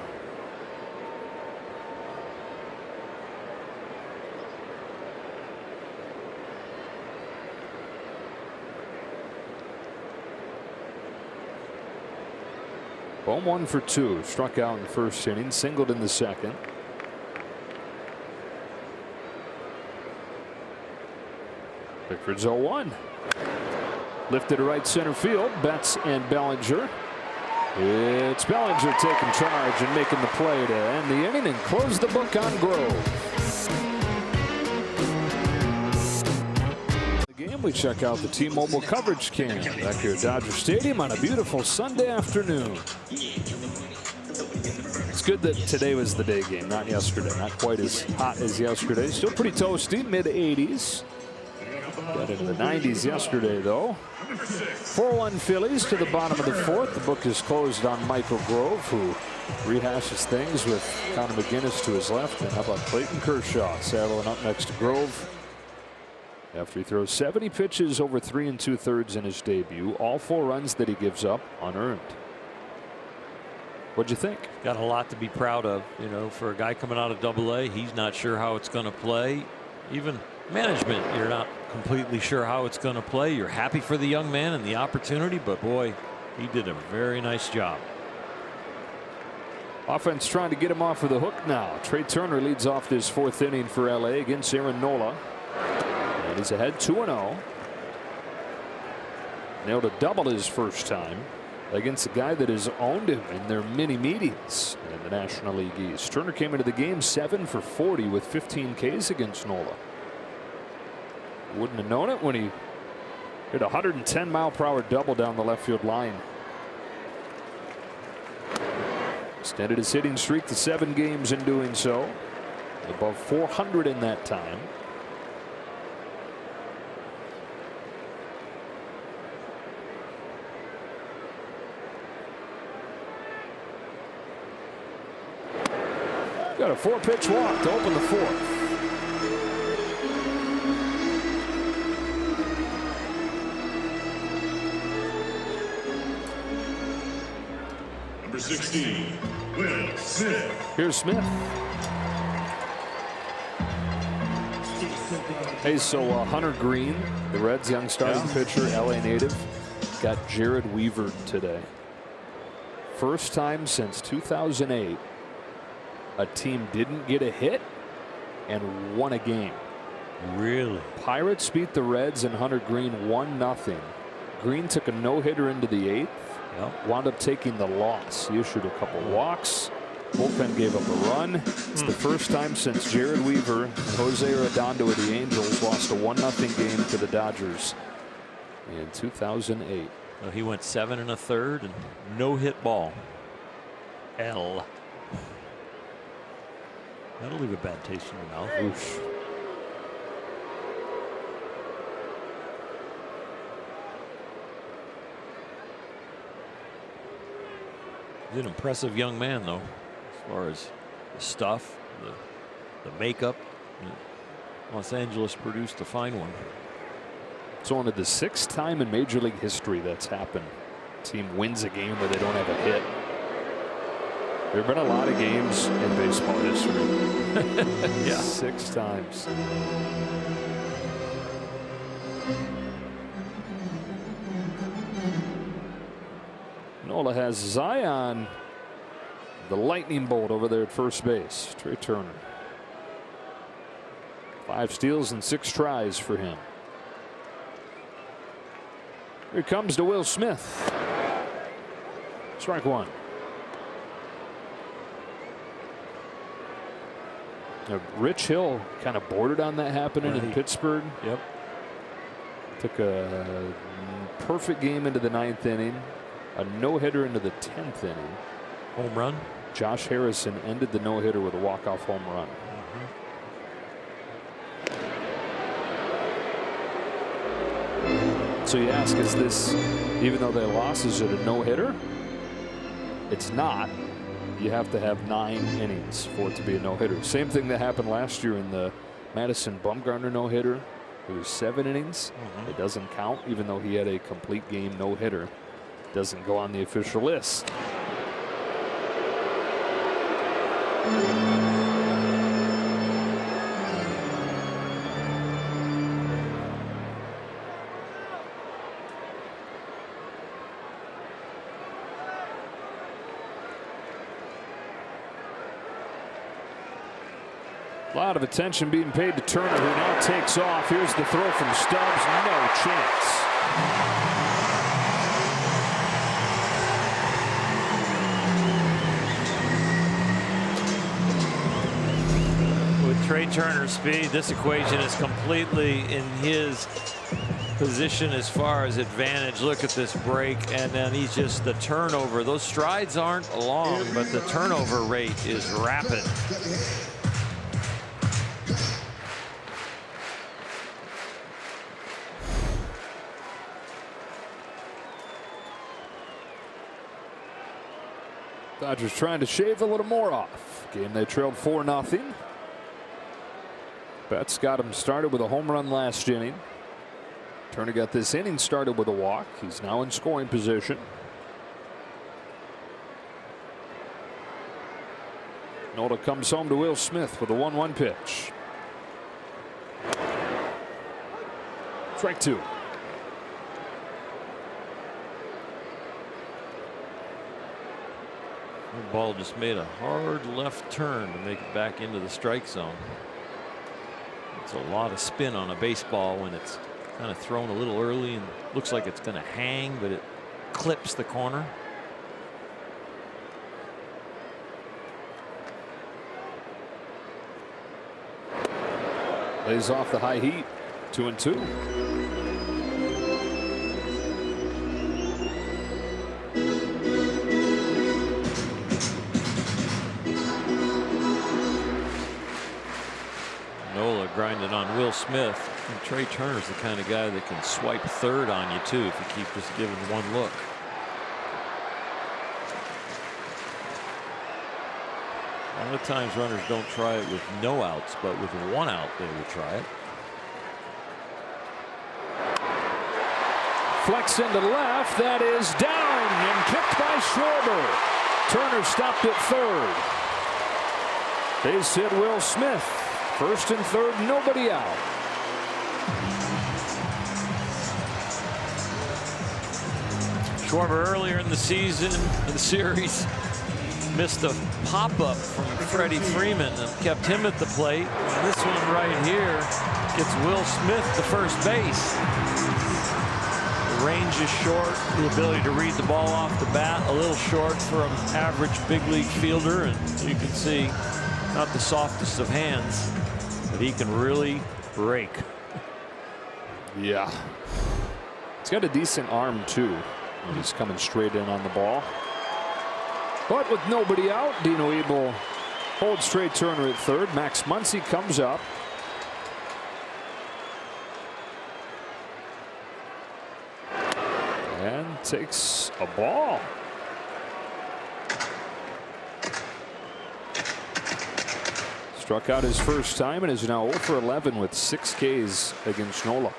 A: Boehm 1 for 2, struck out in the first inning, singled in the second. Bickford's 0-1. Lifted to right center field. Betts and Bellinger. It's Bellinger taking charge and making the play to end the inning and close the book on Grove. We check out the T-Mobile coverage cam back here at Dodger Stadium on a beautiful Sunday afternoon. It's good that today was the day game, not yesterday. Not quite as hot as yesterday. Still pretty toasty, mid-80s. Got into the 90s yesterday, though. 4-1 Phillies to the bottom of the 4th. The book is closed on Michael Grove, who rehashes things with Connor McGinnis to his left. And how about Clayton Kershaw saddling up next to Grove after he throws 70 pitches over 3 2/3 in his debut. All 4 runs that he gives up unearned. What'd you think?
B: Got a lot to be proud of, you know, for a guy coming out of Double-A. He's not sure how it's going to play. Even management, you're not completely sure how it's going to play. You're happy for the young man and the opportunity, but boy, he did a very nice job.
A: Offense trying to get him off of the hook now. Trey Turner leads off this 4th inning for LA against Aaron Nola. And he's ahead 2-0. Nailed a double his first time against a guy that has owned him in their mini meetings in the National League East. Turner came into the game 7 for 40 with 15 Ks against Nola. Wouldn't have known it when he hit a 110-mile-per-hour double down the left field line. Extended his hitting streak to 7 games in doing so. Above 400 in that time. Got a 4-pitch walk to open the 4th.
E: Number 16, Will Smith.
A: Here's Smith. Hey, so Hunter Green, the Reds' young starting pitcher, LA native, got Jared Weaver today. First time since 2008 a team didn't get a hit and won a game.
B: Really?
A: Pirates beat the Reds and Hunter Green 1-0. Green took a no-hitter into the 8th.
B: Yep.
A: Wound up taking the loss. He issued a couple walks. Bullpen gave up a run. It's the first time since Jared Weaver and Jose Redondo of the Angels lost a 1-0 game to the Dodgers in 2008.
B: Well, he went 7 1/3 and no hit ball. That'll leave a bad taste in your mouth.
A: Oof.
B: He's an impressive young man, though, as far as the stuff, the makeup. Los Angeles produced a fine one.
A: It's only the 6th time in Major League history that's happened. Team wins a game where they don't have a hit. There have been a lot of games in baseball history.
B: Yeah.
A: 6 times. Nola has Zion, the lightning bolt over there at first base. Trey Turner. 5 steals and 6 tries for him. Here comes to Will Smith. Strike 1. Now, Rich Hill kind of bordered on that happening in Pittsburgh.
B: Yep.
A: Took a perfect game into the 9th inning. A no-hitter into the 10th inning.
B: Home run.
A: Josh Harrison ended the no-hitter with a walk-off home run. So you ask, is this, even though they lost, is it a no-hitter? It's not. You have to have 9 innings for it to be a no-hitter. Same thing that happened last year in the Madison Bumgarner no-hitter. It was 7 innings. It doesn't count, even though he had a complete game no-hitter. Doesn't go on the official list. A lot of attention being paid to Turner, who now takes off. Here's the throw from Stubbs. No chance.
B: With Trey Turner's speed, this equation is completely in his position as far as advantage. Look at this break, and then he's just the turnover. Those strides aren't long, but the turnover rate is rapid.
A: Dodgers trying to shave a little more off. Game they trailed 4-0. Betts got him started with a home run last inning. Turner got this inning started with a walk. He's now in scoring position. Nola comes home to Will Smith with a 1-1 pitch. Strike 2.
B: The ball just made a hard left turn to make it back into the strike zone. It's a lot of spin on a baseball when it's kind of thrown a little early and looks like it's going to hang, but it clips the corner.
A: Lays off the high heat. 2-2.
B: Nola grinding on Will Smith. And Trey Turner's the kind of guy that can swipe third on you too if you keep just giving one look. A lot of times runners don't try it with no outs, but with 1 out they would try it.
A: Flex into left. That is down and kicked by Schwarber. Turner stopped at third. Base hit Will Smith. First and third, nobody out.
B: Schwarber earlier in the season, in the series, missed a pop-up from Freddie Freeman and kept him at the plate. And this one right here gets Will Smith to first base. The range is short, the ability to read the ball off the bat a little short for an average big league fielder, and you can see not the softest of hands, but he can really break.
A: Yeah. He's got a decent arm too. He's coming straight in on the ball. But with nobody out, Dino Ebel holds Trey Turner at third. Max Muncy comes up. And takes a ball. Struck out his first time and is now 0 for 11 with 6 Ks against Nola.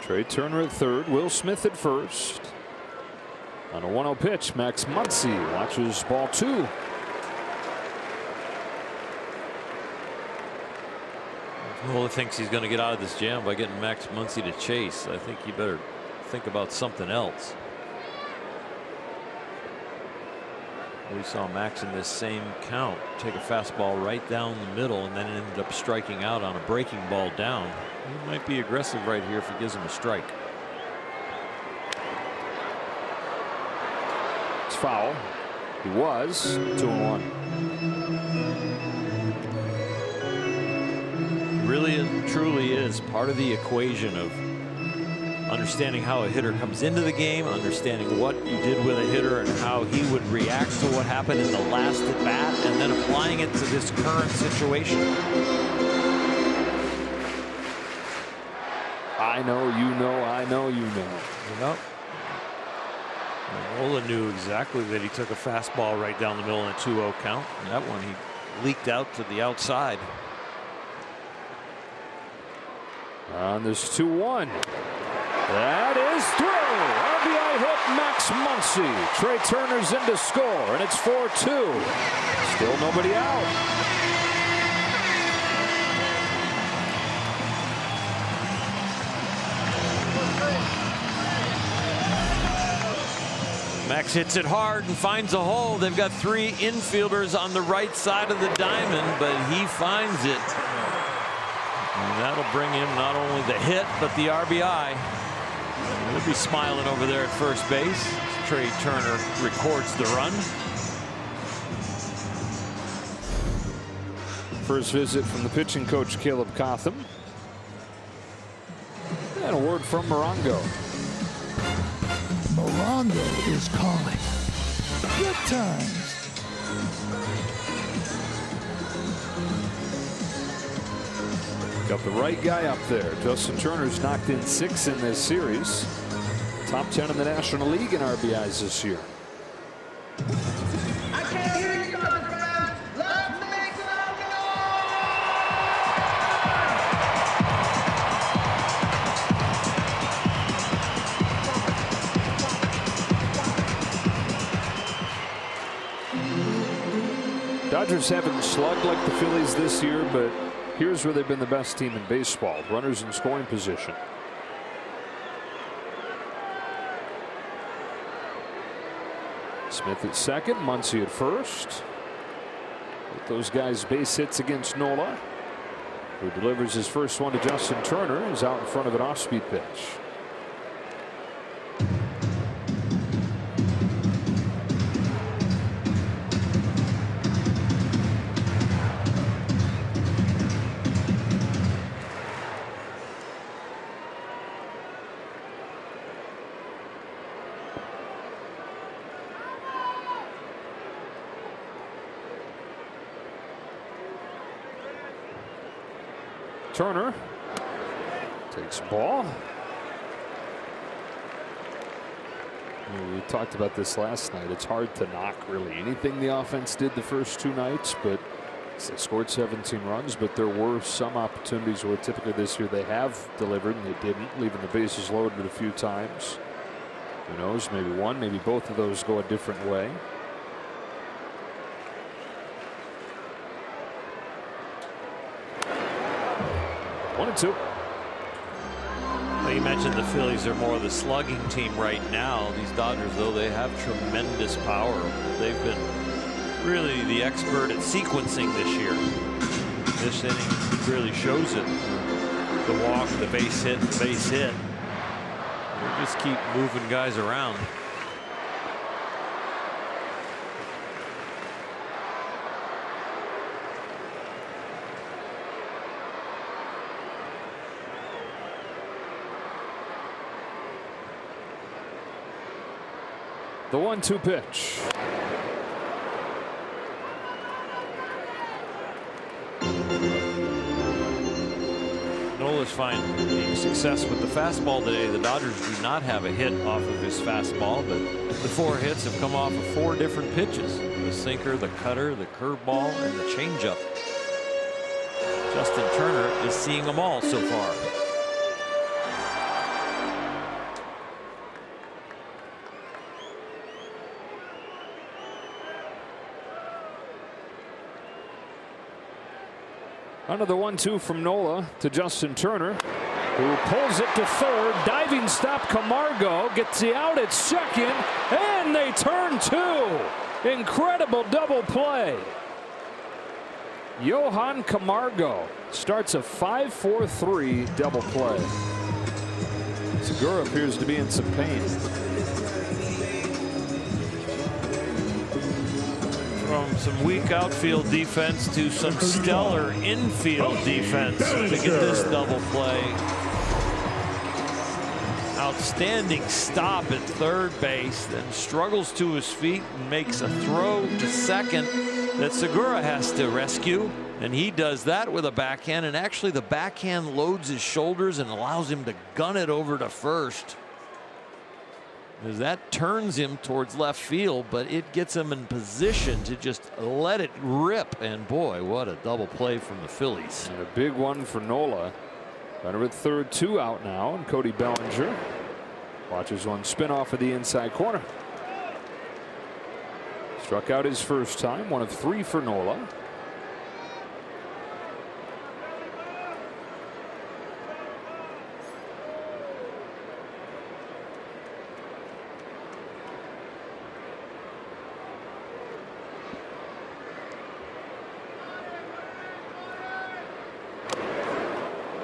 A: Trey Turner at third, Will Smith at first. On a 1-0 pitch, Max Muncy watches ball 2.
B: Nola thinks he's going to get out of this jam by getting Max Muncy to chase. I think he better think about something else. We saw Max in this same count take a fastball right down the middle and then ended up striking out on a breaking ball down. He might be aggressive right here if he gives him a strike.
A: It's foul. He was 2-1.
B: Really and truly is part of the equation of understanding how a hitter comes into the game, understanding what you did with a hitter and how he would react to what happened in the last at bat, and then applying it to this current situation.
A: I know, you know, I know, you know.
B: Yep. Nola knew exactly that he took a fastball right down the middle in a 2-0 count. And that one he leaked out to the outside.
A: And there's 2-1. That is through. RBI hit Max Muncy. Trey Turner's in to score, and it's 4-2. Still nobody out.
B: Max hits it hard and finds a hole. They've got 3 infielders on the right side of the diamond, but he finds it. And that'll bring him not only the hit, but the RBI. He'll be smiling over there at first base. Trey Turner records the run.
A: First visit from the pitching coach, Caleb Cotham. And a word from Morongo.
F: Morongo is calling. Good times.
A: Got the right guy up there. Justin Turner's knocked in 6 in this series. Top 10 in the National League in RBIs this year.
G: I can't hear you, Dodger fans. Let's make some
A: noise. Dodgers haven't slugged like the Phillies this year, but here's where they've been the best team in baseball. Runners in scoring position. Smith at second, Muncy at first. With those guys base hits against Nola, who delivers his first one to Justin Turner. He's out in front of an off-speed pitch. Turner takes ball. We talked about this last night. It's hard to knock really anything the offense did the first 2 nights, but they scored 17 runs. But there were some opportunities where typically this year they have delivered and they didn't, leaving the bases loaded a few times. Who knows? Maybe one, maybe both of those go a different way. 1-2.
B: Well, you mentioned the Phillies are more of the slugging team right now. These Dodgers, though, they have tremendous power. They've been really the expert at sequencing this year. This inning really shows it. The walk, the base hit, the base hit. They just keep moving guys around.
A: The 1-2 pitch.
B: Nola's finding success with the fastball today. The Dodgers do not have a hit off of his fastball, but the 4 hits have come off of 4 different pitches: the sinker, the cutter, the curveball, and the changeup. Justin Turner is seeing them all so far.
A: Another 1-2 from Nola to Justin Turner, who pulls it to third. Diving stop, Camargo gets the out at second, and they turn 2. Incredible double play. Johan Camargo starts a 5-4-3 double play. Segura appears to be in some pain.
B: From some weak outfield defense to some stellar infield defense to get this double play. Outstanding stop at third base, then struggles to his feet and makes a throw to second that Segura has to rescue, and he does that with a backhand, and actually the backhand loads his shoulders and allows him to gun it over to first. As that turns him towards left field, but it gets him in position to just let it rip. And boy, what a double play from the Phillies.
A: And a big one for Nola. Runner at third, 2 out now, and Cody Bellinger watches one spin off of the inside corner. Struck out his first time, 1 of 3 for Nola.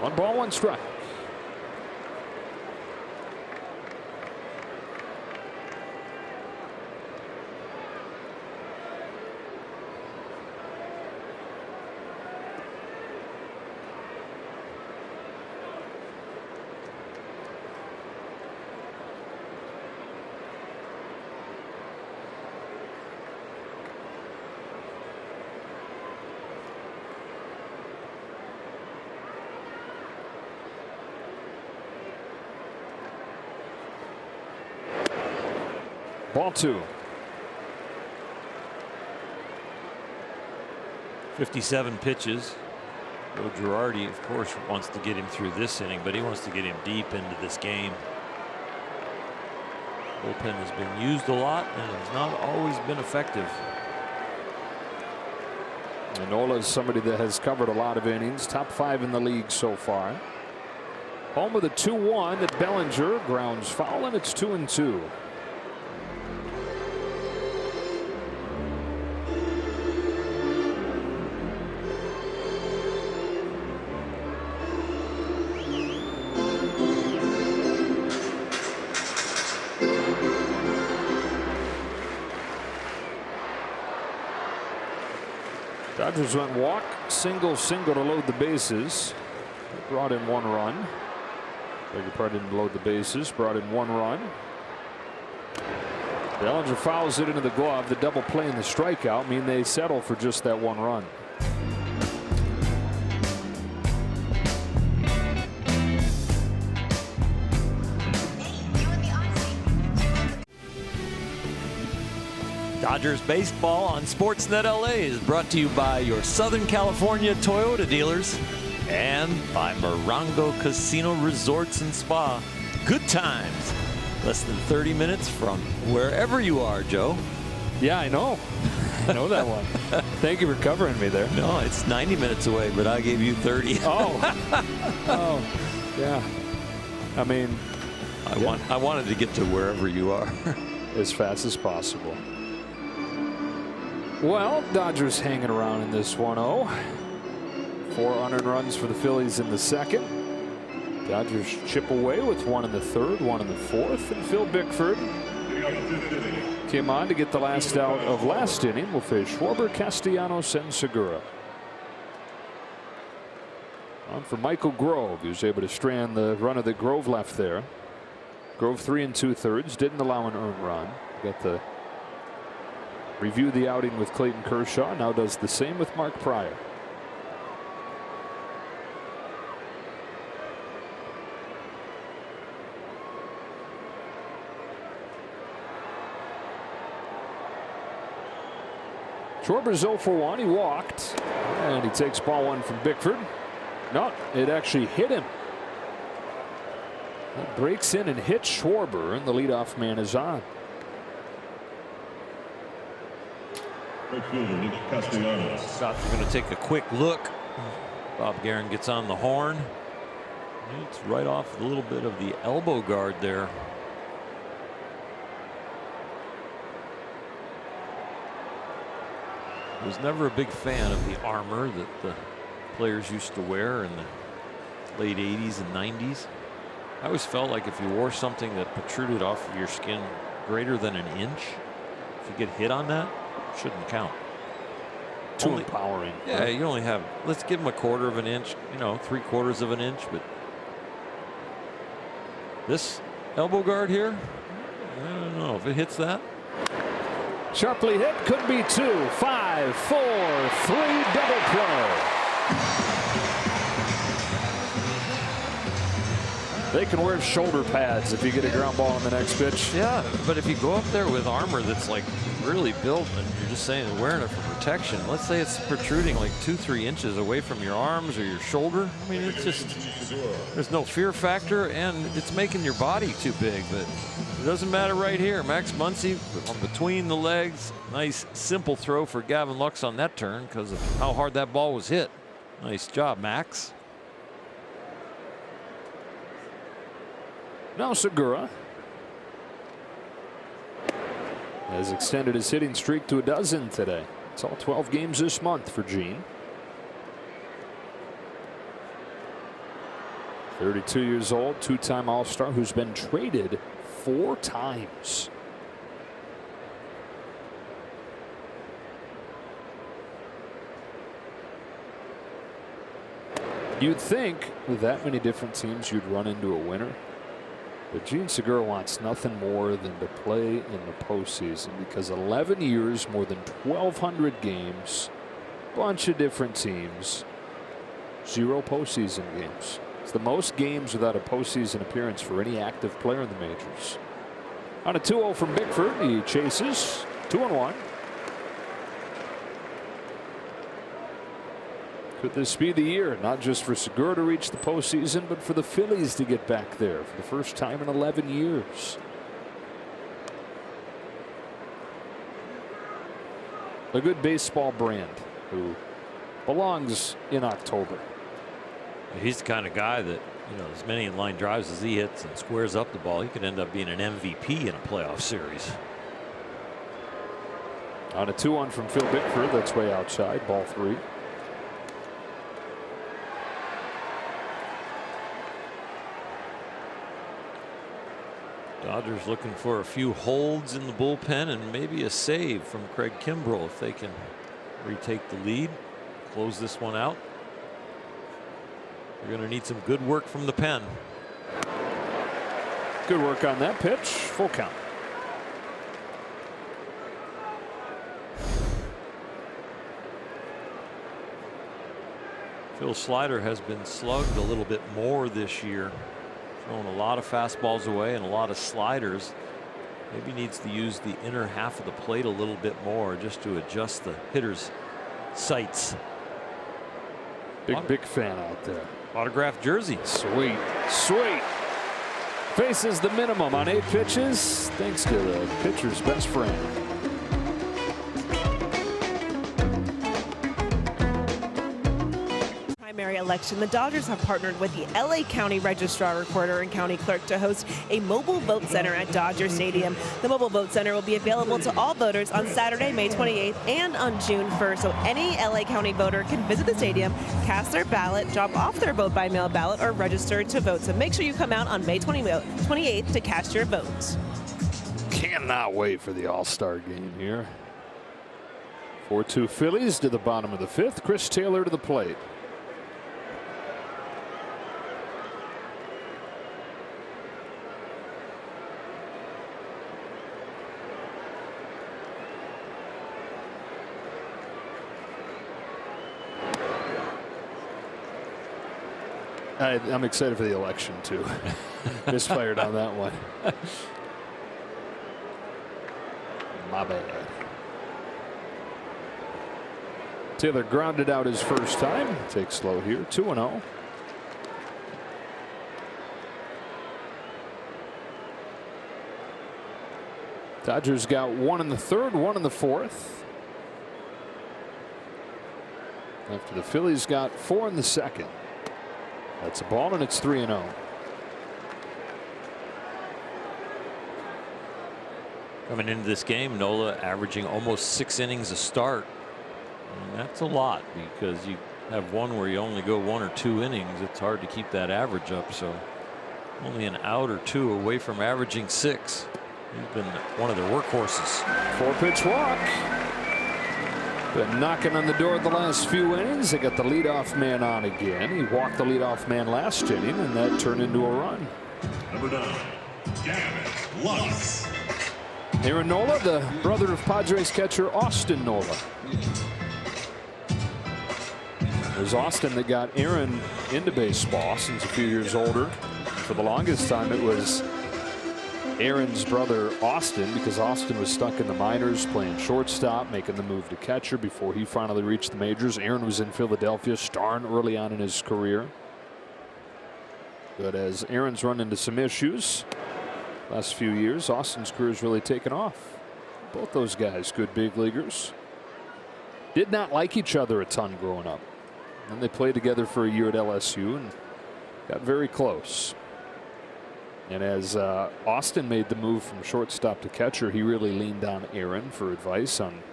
A: One ball, 1 strike. Ball 2.
B: 57 pitches. Joe Girardi, of course, wants to get him through this inning, but he wants to get him deep into this game. Bullpen has been used a lot and has not always been effective.
A: And Nola is somebody that has covered a lot of innings, top 5 in the league so far. Home with a 2-1 that Bellinger grounds foul, and it's 2-2. Dodgers went walk, single to load the bases. Brought in 1 run. Beg your pardon, didn't load the bases. Brought in 1 run. Bellinger fouls it into the glove. The double play and the strikeout mean they settle for just that 1 run.
B: Dodgers baseball on Sportsnet LA is brought to you by your Southern California Toyota dealers and by Morongo Casino Resorts and Spa. Good times. Less than 30 minutes from wherever you are, Joe.
A: Yeah, I know. I know that one. Thank you for covering me there.
B: No, it's 90 minutes away, but I gave you 30.
A: Oh, yeah. I mean,
B: I wanted to get to wherever you are
A: as fast as possible. Well, Dodgers hanging around in this 1-0. 4 unearned runs for the Phillies in the second. Dodgers chip away with 1 in the third, 1 in the fourth, and Phil Bickford came on to get the last out of last inning. Will face Schwarber, Castellanos, and Segura. On for Michael Grove. He was able to strand the runner that Grove left there. Grove 3 2/3, didn't allow an earned run. Got the review the outing with Clayton Kershaw. Now does the same with Mark Pryor. Schwarber's 0 for 1. He walked, and he takes ball 1 from Bickford. No, it actually hit him. It breaks in and hits Schwarber, and the leadoff man is on.
B: Dodgers going to take a quick look. Bob Guerin gets on the horn. It's right off a little bit of the elbow guard there. I was never a big fan of the armor that the players used to wear in the late 80s and 90s. I always felt like if you wore something that protruded off of your skin greater than an inch, if you get hit on that, it shouldn't count.
A: Too empowering.
B: Yeah, you only have, let's give them a 1/4 of an inch, you know, 3/4 of an inch, but this elbow guard here, I don't know if it hits that.
A: Sharply hit, could be 2, 5, 4, 3, double play. They can wear shoulder pads if you get a ground ball on the next pitch.
B: Yeah, but if you go up there with armor that's like really built and you're just saying wearing it for protection, let's say it's protruding like 2-3 inches away from your arms or your shoulder. I mean, it's just, there's no fear factor and it's making your body too big, but it doesn't matter right here. Max Muncy on between the legs. Nice simple throw for Gavin Lux on that turn because of how hard that ball was hit. Nice job, Max.
A: Now Segura has extended his hitting streak to 12 today. It's all 12 games this month for Gene. 32 years old, 2-time All-Star who's been traded 4 times. You'd think with that many different teams you'd run into a winner. But Gene Segura wants nothing more than to play in the postseason because 11 years, more than 1,200 games, bunch of different teams, 0 postseason games. It's the most games without a postseason appearance for any active player in the majors. On a 2-0 from Bickford, he chases 2-1. Could this be the year, not just for Segura to reach the postseason, but for the Phillies to get back there for the first time in 11 years? A good baseball brand who belongs in October.
B: He's the kind of guy that, you know, as many line drives as he hits and squares up the ball, he could end up being an MVP in a playoff series.
A: On a 2-1 from Phil Bickford, that's way outside, ball 3.
B: Dodgers looking for a few holds in the bullpen and maybe a save from Craig Kimbrell if they can retake the lead, close this one out. They're going to need some good work from the pen.
A: Good work on that pitch. Full count.
B: Phil Slider has been slugged a little bit more this year. Throwing a lot of fastballs away and a lot of sliders. Maybe needs to use the inner half of the plate a little bit more just to adjust the hitter's sights.
A: Big fan out there.
B: Autographed jersey.
A: Sweet. Sweet. Faces the minimum on 8 pitches thanks to the pitcher's best friend.
C: primary election, the Dodgers have partnered with the LA County Registrar, Recorder, and County Clerk to host a mobile vote center at Dodger Stadium. The mobile vote center will be available to all voters on Saturday, May 28th and on June 1st. So any LA County voter can visit the stadium, cast their ballot, drop off their vote by mail ballot, or register to vote. So make sure you come out on May 28th to cast your vote.
A: Cannot wait for the All-Star game here. 4-2 Phillies to the bottom of the 5th. Chris Taylor to the plate. I'm excited for the election too. Misfired on that one. My bad. Taylor grounded out his first time. Takes slow here. 2-0. Dodgers got 1 in the 3rd, 1 in the 4th. After the Phillies got 4 in the 2nd. That's a ball, and it's 3-0.
B: Coming into this game, Nola averaging almost 6 innings a start. And that's a lot, because you have one where you only go 1 or 2 innings. It's hard to keep that average up. So only an out or 2 away from averaging 6. He's been one of their workhorses.
A: 4-pitch walk. Been knocking on the door the last few innings. They got the leadoff man on again. He walked the leadoff man last inning, and that turned into a run.
E: Number 9, Gavin Lux.
A: Aaron Nola, the brother of Padres catcher Austin Nola. There's Austin that got Aaron into baseball. Austin's a few years older. For the longest time, it was Aaron's brother Austin, because Austin was stuck in the minors playing shortstop, making the move to catcher before he finally reached the majors. Aaron was in Philadelphia, starring early on in his career. But as Aaron's run into some issues last few years, Austin's career's really taken off. Both those guys, good big leaguers. Did not like each other a ton growing up. And they played together for a year at LSU and got very close. And as Austin made the move from shortstop to catcher, he really leaned on Aaron for advice on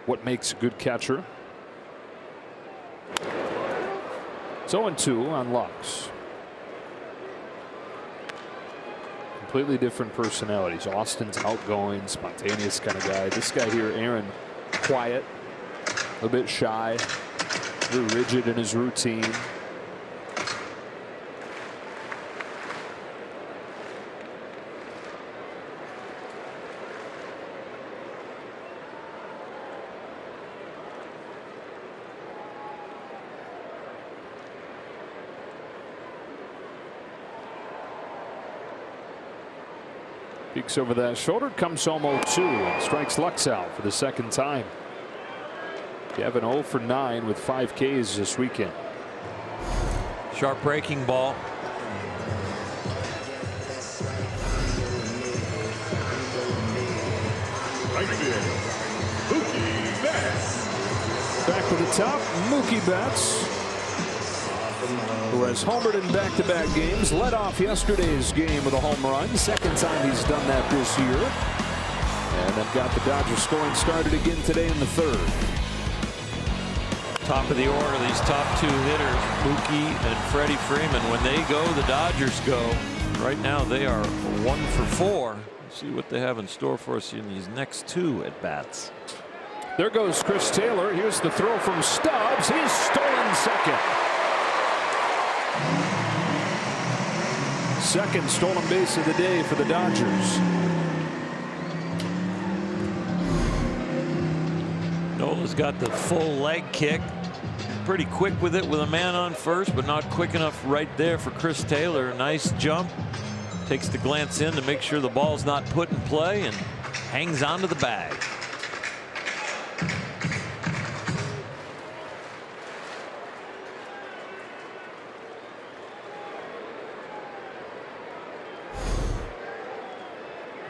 A: what makes a good catcher. It's 0-2 on Lux. Completely different personalities. Austin's outgoing, spontaneous kind of guy. This guy here, Aaron, quiet, a little bit shy, very rigid in his routine. Peeks over that shoulder, comes home 0-2 and strikes Lux out for the 2nd time. Gavin 0 for 9 with 5 Ks this weekend.
B: Sharp breaking ball.
E: Right field, Mookie Betts.
A: Back to the top, Mookie Betts, who has homered in back-to-back games, led off yesterday's game with a home run. 2nd time he's done that this year. And they've got the Dodgers scoring started again today in the 3rd.
B: Top of the order, these top 2 hitters, Mookie and Freddie Freeman. When they go, the Dodgers go. Right now they are 1 for 4. Let's see what they have in store for us in these next 2 at bats.
A: There goes Chris Taylor. Here's the throw from Stubbs. He's stolen second. 2nd stolen base of the day for the Dodgers.
B: Nola's got the full leg kick. Pretty quick with it with a man on first, but not quick enough right there for Chris Taylor. Nice jump. Takes the glance in to make sure the ball's not put in play and hangs onto the bag.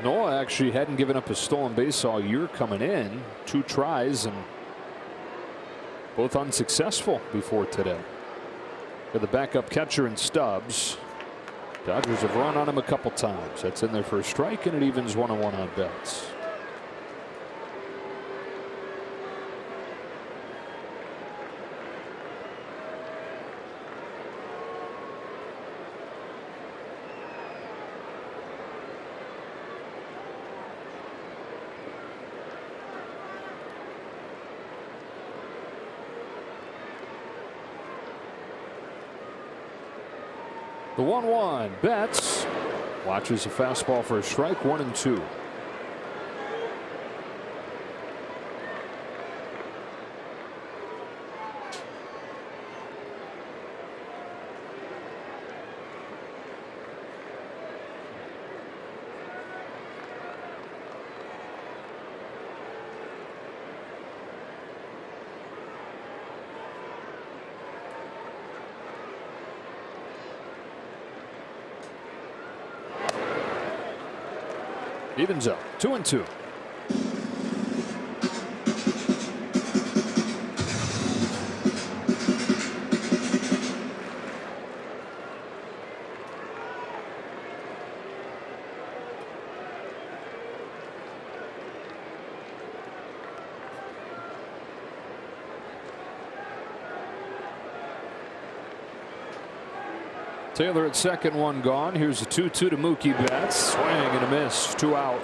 A: Nola actually hadn't given up a stolen base all year coming in. 2 tries and both unsuccessful before today. for the backup catcher in Stubbs. Dodgers have run on him a couple times. That's in there for a strike, and it evens 1-1 on Betts. The 1-1. Betts watches a fastball for a strike, 1-2. Evens up, 2-2. Taylor at second, one gone. Here's a 2-2 to Mookie Betts. Swing and a miss, 2 out.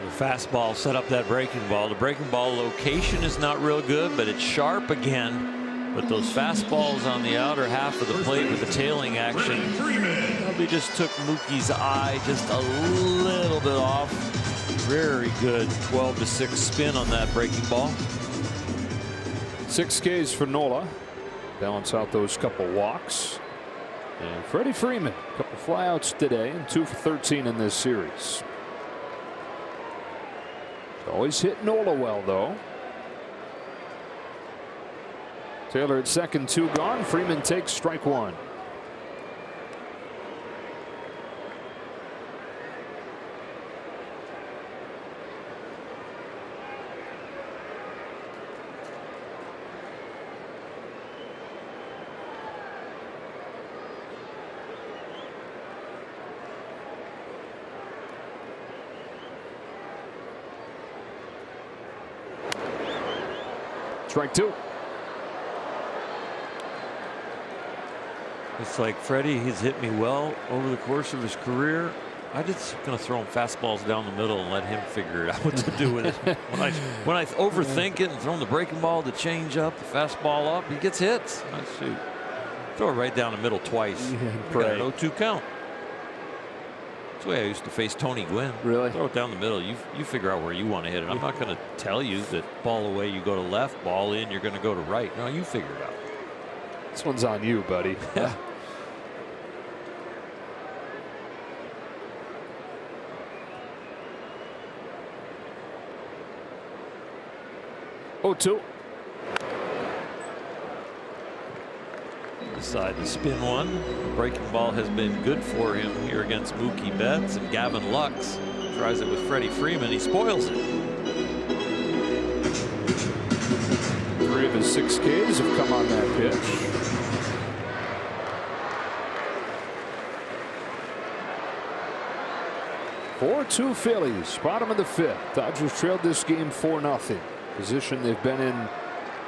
B: The fastball set up that breaking ball. The breaking ball location is not real good, but it's sharp again. But those fastballs on the outer half of the plate with the tailing action probably just took Mookie's eye just a little bit off. Very good 12-6 spin on that breaking ball.
A: 6 Ks for Nola. Balance out those couple walks. And Freddie Freeman, a couple flyouts today and 2 for 13 in this series. Always hit Nola well, though. Taylor at second, 2 gone. Freeman takes strike 1. Strike 2.
B: It's like Freddie, he's hit me well over the course of his career. I just going to throw him fastballs down the middle and let him figure it out what to do with it. When I overthink it and throw him the breaking ball, the change up, the fastball up, he gets hits. I shoot. Throw it right down the middle twice. You got an 0-2 count. That's the way I used to face Tony Gwynn.
A: Really?
B: Throw it down the middle. You figure out where you want to hit it. I'm not going to tell you that ball away you go to left, ball in you're going to go to right. No, you figure it out.
A: This one's on you, buddy.
B: Yeah.
A: Oh, 2.
B: Decide to spin one. The breaking ball has been good for him here against Mookie Betts, and Gavin Lux tries it with Freddie Freeman. He spoils it.
A: 3 of his 6 Ks have come on that pitch. (4-2) Phillies, bottom of the 5th. Dodgers trailed this game 4-0. Position they've been in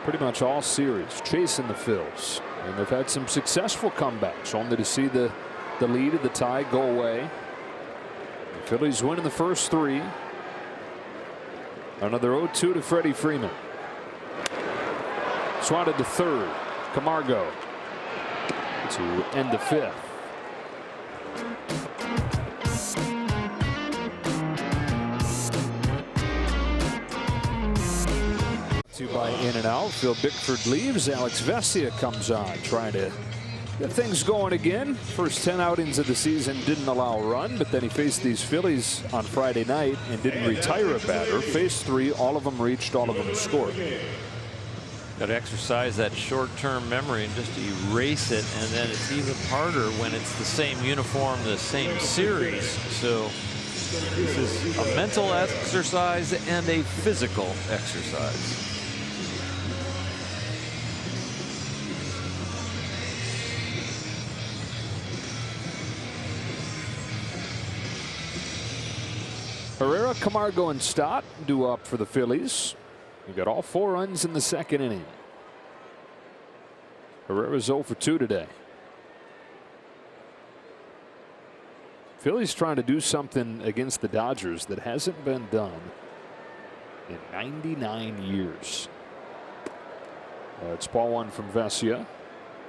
A: pretty much all series, chasing the Phils. And they've had some successful comebacks, only to see the lead of the tie go away. The Phillies win in the first 3. Another 0-2 to Freddie Freeman. Swatted to third. Camargo to end the 5th. 2 by in and out. Phil Bickford leaves. Alex Vesia comes on, trying to get things going again. First 10 outings of the season didn't allow a run, but then he faced these Phillies on Friday night and didn't retire a batter. Faced 3, all of them reached, all of them scored.
B: Got to exercise that short-term memory and just erase it, and then it's even harder when it's the same uniform, the same series. So this is a mental exercise and a physical exercise.
A: Herrera, Camargo, and Stott due up for the Phillies. We got all 4 runs in the second inning. Herrera's 0 for 2 today. Phillies trying to do something against the Dodgers that hasn't been done in 99 years. It's ball 1 from Vesia,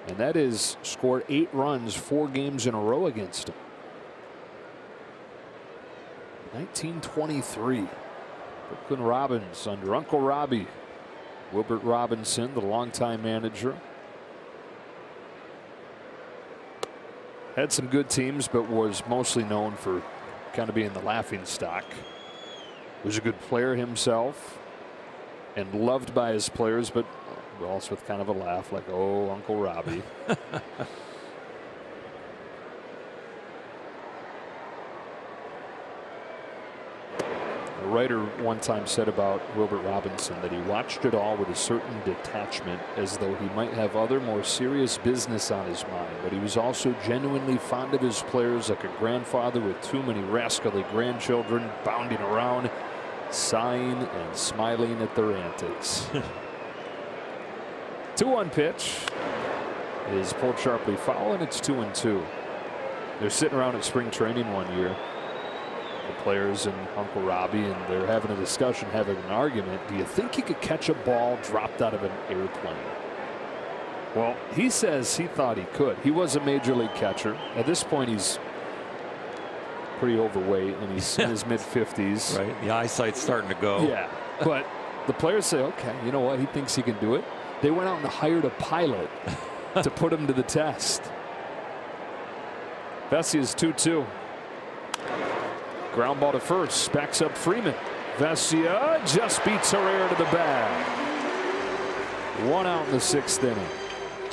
A: and that is scored 8 runs 4 games in a row against him. 1923. Brooklyn Robbins under Uncle Robbie. Wilbert Robinson, the longtime manager. Had some good teams, but was mostly known for kind of being the laughing stock. Was a good player himself and loved by his players, but also with kind of a laugh like, oh, Uncle Robbie. A writer one time said about Wilbert Robinson that he watched it all with a certain detachment, as though he might have other more serious business on his mind, but he was also genuinely fond of his players, like a grandfather with too many rascally grandchildren bounding around, sighing and smiling at their antics. 2-1 pitch is pulled sharply foul, and it's 2-2. They're sitting around at spring training one year, the players and Uncle Robbie, and they're having a discussion, having an argument. Do you think he could catch a ball dropped out of an airplane? Well, he says he thought he could. He was a major league catcher. At this point, he's pretty overweight, and he's in his mid-50s.
B: Right, the eyesight's starting to go.
A: Yeah, but the players say, okay, you know what? He thinks he can do it. They went out and hired a pilot to put him to the test. Vesia's 2-2. Ground ball to first. Backs up Freeman. Vesia just beats Herrera to the bag. 1 out in the 6th inning.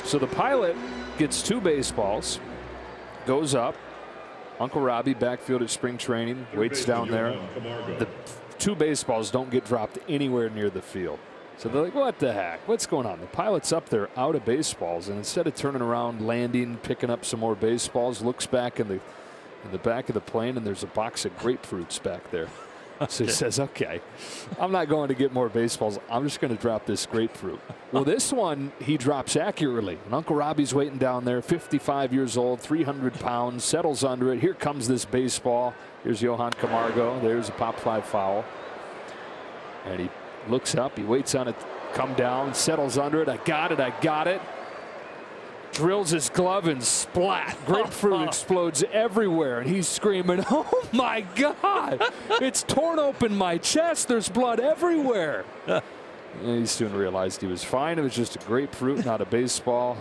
A: So the pilot gets 2 baseballs. Goes up. Uncle Robbie, backfield at spring training, waits down there. The 2 baseballs don't get dropped anywhere near the field. So they're like, what the heck? What's going on? The pilot's up there out of baseballs, and instead of turning around, landing, picking up some more baseballs, looks back in the back of the plane, and there's a box of grapefruits back there. So he says, okay, I'm not going to get more baseballs. I'm just going to drop this grapefruit. Well, this one he drops accurately. And Uncle Robbie's waiting down there, 55 years old, 300 pounds, settles under it. Here comes this baseball. Here's Johan Camargo. There's a pop fly foul. And he looks up. He waits on it to come down, settles under it. I got it. I got it. Drills his glove and splat. Grapefruit explodes everywhere, and he's screaming, oh my God, it's torn open my chest. There's blood everywhere. And he soon realized he was fine. It was just a grapefruit, not a baseball.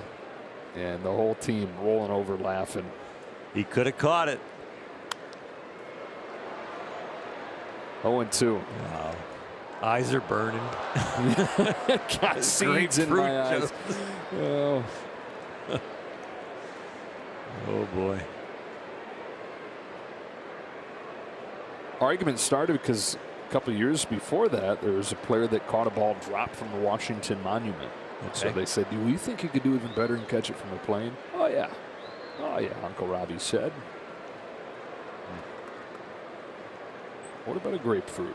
A: And the whole team rolling over laughing.
B: He could have caught it.
A: 0-2.
B: Wow. Eyes are burning.
A: Got seeds in my eyes. Oh.
B: Oh boy.
A: Argument started because a couple of years before that, there was a player that caught a ball dropped from the Washington Monument. Okay. So they said, do you think you could do even better and catch it from a plane? Oh yeah. Oh yeah, Uncle Robbie said. What about a grapefruit?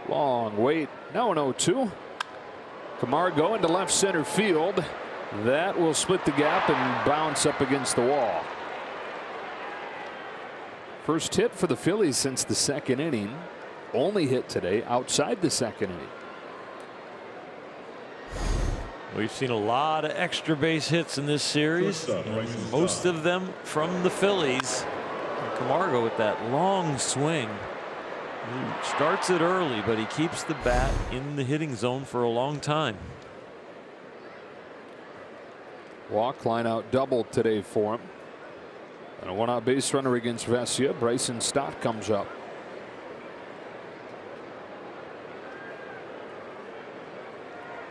A: Long wait. Now an 0-2. Camargo into left center field. That will split the gap and bounce up against the wall. First hit for the Phillies since the 2nd inning. Only hit today outside the 2nd inning.
B: We've seen a lot of extra base hits in this series, most of them from the Phillies. And Camargo with that long swing. He starts it early, but he keeps the bat in the hitting zone for a long time.
A: Walk, line out, doubled today for him. And a 1-out base runner against Vesia. Bryson Stott comes up.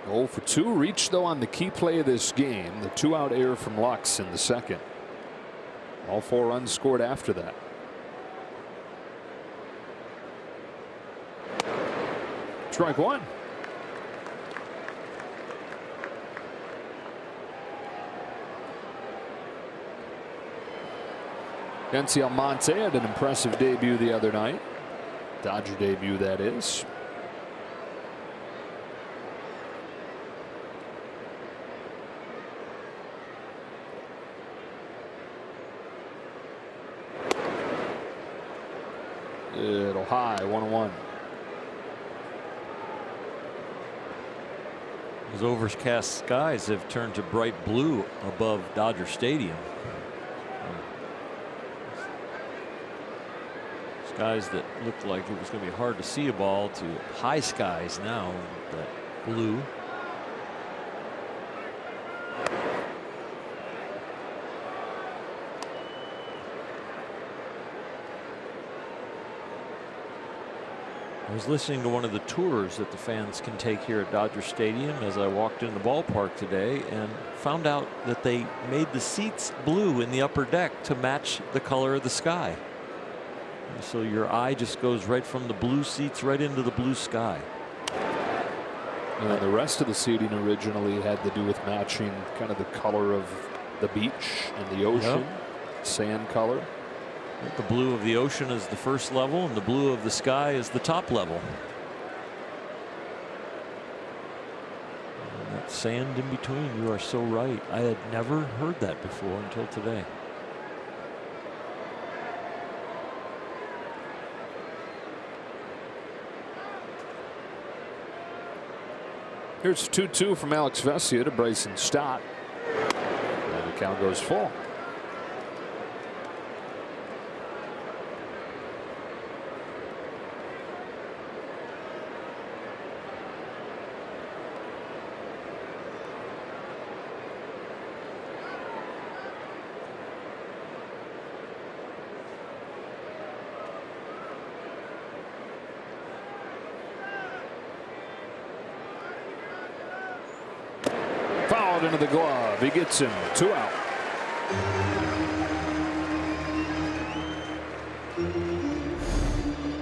A: Oh for 2. Reached though on the key play of this game, the 2-out error from Lux in the 2nd. All 4 runs scored after that. Strike one. Yancy Almonte had an impressive debut the other night. Dodger debut, that is. It'll high, 1-1.
B: Those overcast skies have turned to bright blue above Dodger Stadium. Skies that looked like it was going to be hard to see a ball to high skies now, that blue. I was listening to one of the tours that the fans can take here at Dodger Stadium as I walked in the ballpark today, and found out that they made the seats blue in the upper deck to match the color of the sky. And so your eye just goes right from the blue seats right into the blue sky.
A: And the rest of the seating originally had to do with matching kind of the color of the beach and the ocean, sand color.
B: The blue of the ocean is the first level, and the blue of the sky is the top level. And that sand in between, you are so right. I had never heard that before until today.
A: Here's 2-2 from Alex Vesia to Bryson Stott. And the count goes full. Into the glove. He gets him. 2 out.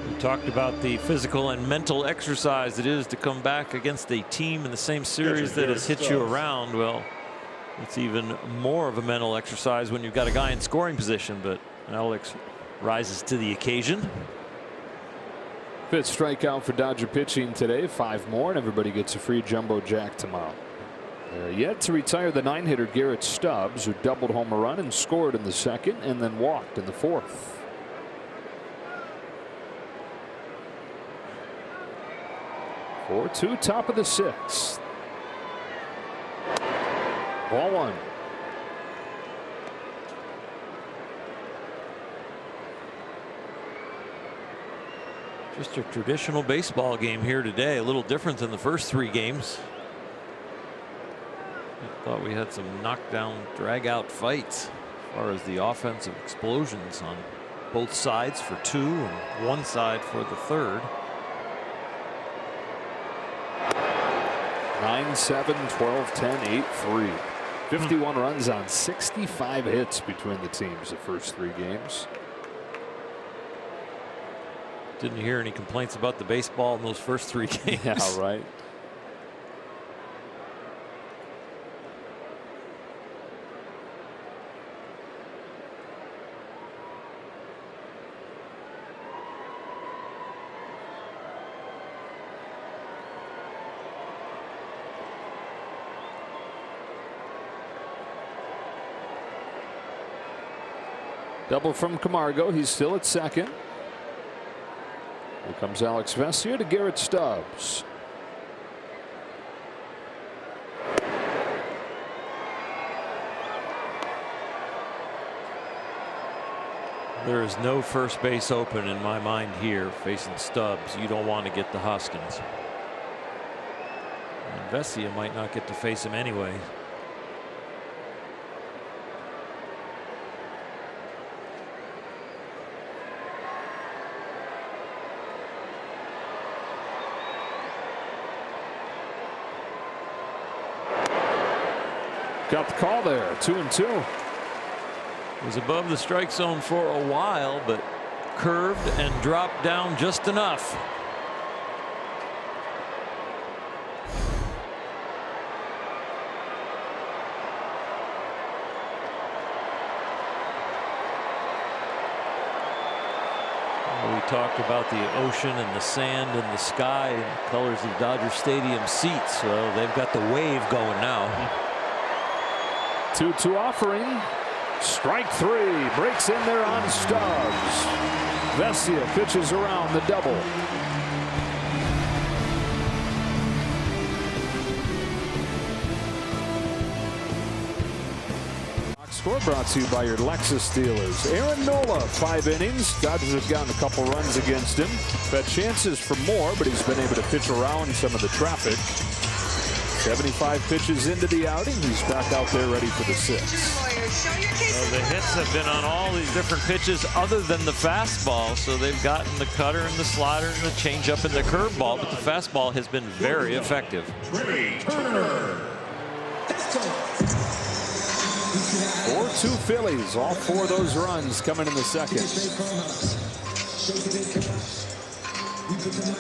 B: We talked about the physical and mental exercise it is to come back against a team in the same series that has hit you around. Well, it's even more of a mental exercise when you've got a guy in scoring position, but Alex rises to the occasion.
A: 5th strikeout for Dodger pitching today. 5 more, and everybody gets a free jumbo jack tomorrow. Yet to retire the 9-hitter Garrett Stubbs, who doubled home a run and scored in the 2nd and then walked in the 4th. Four 2, top of the 6th. Ball 1.
B: Just a traditional baseball game here today, a little different than the first 3 games. Thought we had some knockdown, drag-out fights as far as the offensive explosions on both sides for 2 and one side for the 3rd.
A: 9-7, 12-10, 8-3. 51 runs on 65 hits between the teams the first 3 games.
B: Didn't hear any complaints about the baseball in those first 3 games.
A: Yeah, right. Double from Camargo. He's still at 2nd. Here comes Alex Vesia to Garrett Stubbs.
B: There is no first base open in my mind here facing Stubbs. You don't want to get the Hoskins. And Vesia might not get to face him anyway.
A: Got the call there. 2-2.
B: Was above the strike zone for a while, but curved and dropped down just enough. talked about the ocean and the sand and the sky and the colors of Dodger Stadium seats. Well, they've got the wave going now.
A: 2-2 offering. Strike three. Breaks in there on Stubbs. Vesia pitches around the double. Score brought to you by your Lexus dealers. Aaron Nola, 5 innings. Dodgers have gotten a couple runs against him. Had chances for more, but he's been able to pitch around some of the traffic. 75 pitches into the outing. He's back out there ready for the 6th.
B: Well, the hits have been on all these different pitches other than the fastball. So they've gotten the cutter and the slider and the changeup and the curveball, but the fastball has been very effective.
E: Trey Turner.
A: 4-2 Phillies. All 4 of those runs coming in the second.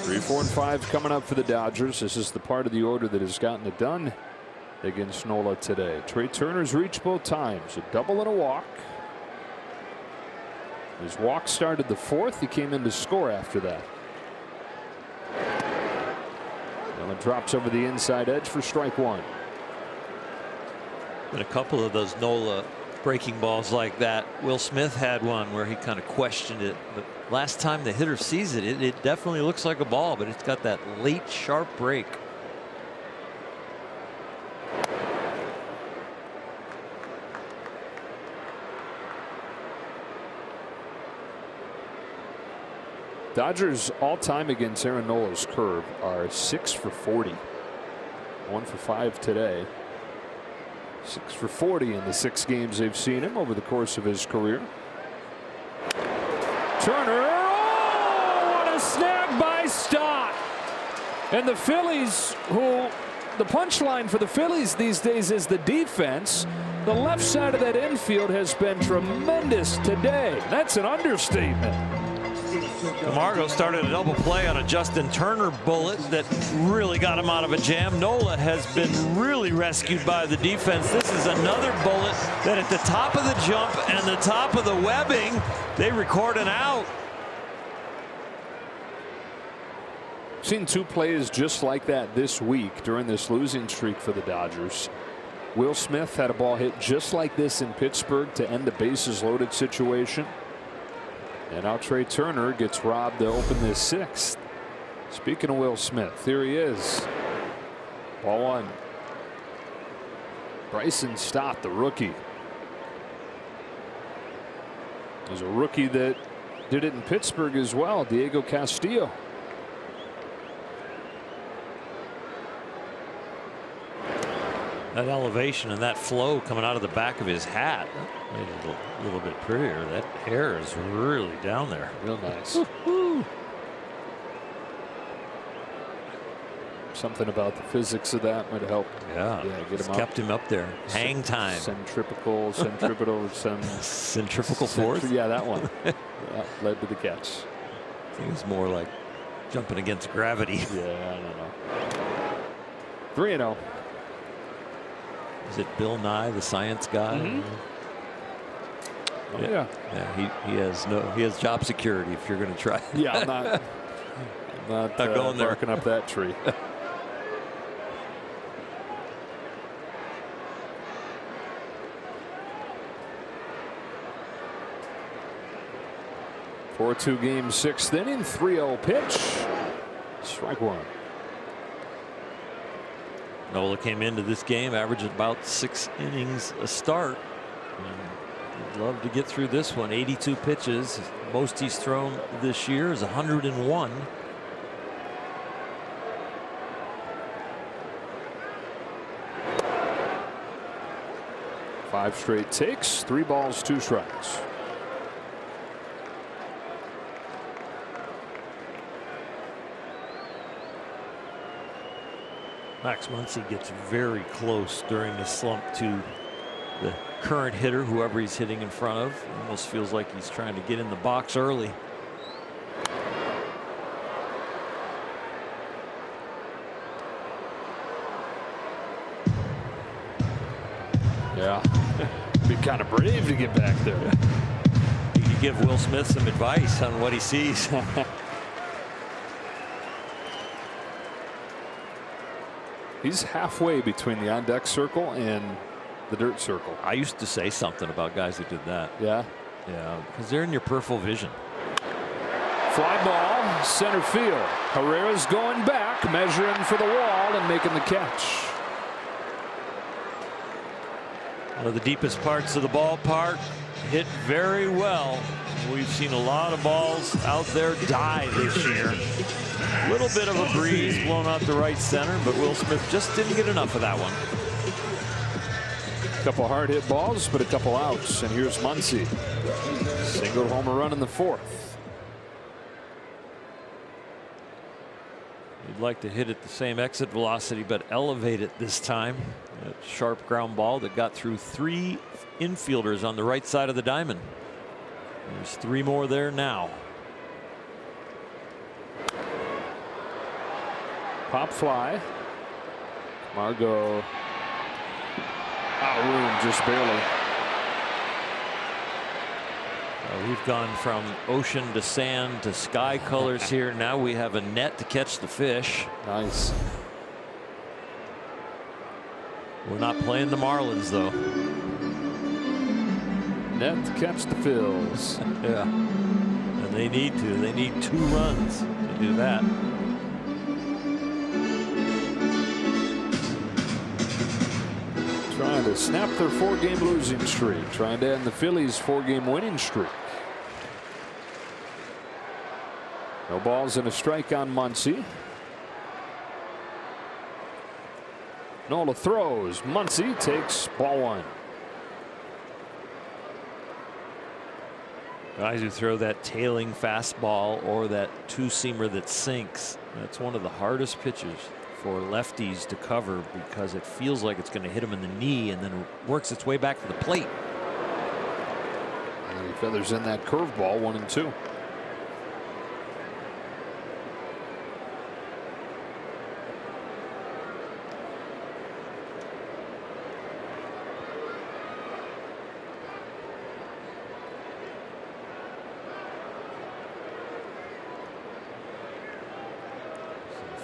A: 3, 4, and 5 coming up for the Dodgers. This is the part of the order that has gotten it done against Nola today. Trey Turner's reached both times. A double and a walk. His walk started the 4th. He came in to score after that. Now it drops over the inside edge for strike 1.
B: And a couple of those Nola breaking balls like that. Will Smith had one where he kind of questioned it, but last time the hitter sees it, it definitely looks like a ball, but it's got that late sharp break.
A: Dodgers all time against Aaron Nola's curve are 6 for 40. 1 for 5 today. 6 for 40 in the 6 games they've seen him over the course of his career. Turner, oh, what a snag by Stott. And the Phillies, who the punchline for the Phillies these days is the defense. The left side of that infield has been tremendous today. That's an understatement.
B: Camargo started a double play on a Justin Turner bullet that really got him out of a jam. Nola has been really rescued by the defense. This is another bullet that at the top of the jump and the top of the webbing, they record an out.
A: Seen 2 plays just like that this week during this losing streak for the Dodgers. Will Smith had a ball hit just like this in Pittsburgh to end a bases loaded situation. And now Trey Turner gets robbed to open this 6th. Speaking of Will Smith, here he is. Ball 1. Bryson Stott, the rookie. There's a rookie that did it in Pittsburgh as well, Diego Castillo.
B: That elevation and that flow coming out of the back of his hat made it a little bit prettier. That hair is really down there.
A: Real nice. Something about the physics of that might help.
B: Yeah,
A: get him
B: kept him up there. Hang time.
A: Centrifugal force. Yeah, that one. That led to the catch.
B: I think it's more like jumping against gravity.
A: Yeah, I don't know. 3-0.
B: Is it Bill Nye, the science guy?
A: Oh, yeah.
B: He has job security if you're going to try.
A: Yeah, I'm not
B: going there.
A: barking up that tree. Four-2 game, 6th inning, 3-0 pitch. Strike 1.
B: Nola came into this game averaging about 6 innings a start. He'd love to get through this one. 82 pitches. Most he's thrown this year is 101.
A: Five straight takes, 3 balls, 2 strikes.
B: Max Muncy gets very close during the slump to the current hitter, whoever he's hitting in front of. Almost feels like he's trying to get in the box early.
A: Yeah, be kind of brave to get back there.
B: You could give Will Smith some advice on what he sees.
A: He's halfway between the on-deck circle and the dirt circle.
B: I used to say something about guys who did that.
A: Yeah.
B: Yeah, because they're in your peripheral vision.
A: Fly ball, center field. Herrera's going back, measuring for the wall and making the catch.
B: One of the deepest parts of the ballpark, hit very well. We've seen a lot of balls out there die this year. A little bit of a breeze blown out to right center, but Will Smith just didn't get enough of that one.
A: A couple hard hit balls, but a couple outs. And here's Muncy. Single homer run in the fourth.
B: You'd like to hit it the same exit velocity, but elevate it this time. That sharp ground ball that got through 3 infielders on the right side of the diamond. There's 3 more there now.
A: Pop fly. Margot out of room just barely.
B: We've gone from ocean to sand to sky colors here. Now we have a net to catch the fish.
A: Nice.
B: We're not playing the Marlins though.
A: Net to catch the Phillies.
B: Yeah. And they need to. They need 2 runs to do that.
A: Trying to snap their 4-game losing streak. Trying to end the Phillies' 4-game winning streak. No balls and a strike on Muncy. Nola throws. Muncy takes ball 1.
B: Guys who throw that tailing fastball or that 2-seamer that sinks. That's one of the hardest pitches for lefties to cover because it feels like it's going to hit them in the knee and then works its way back to the plate.
A: And he feathers in that curveball, 1 and 2.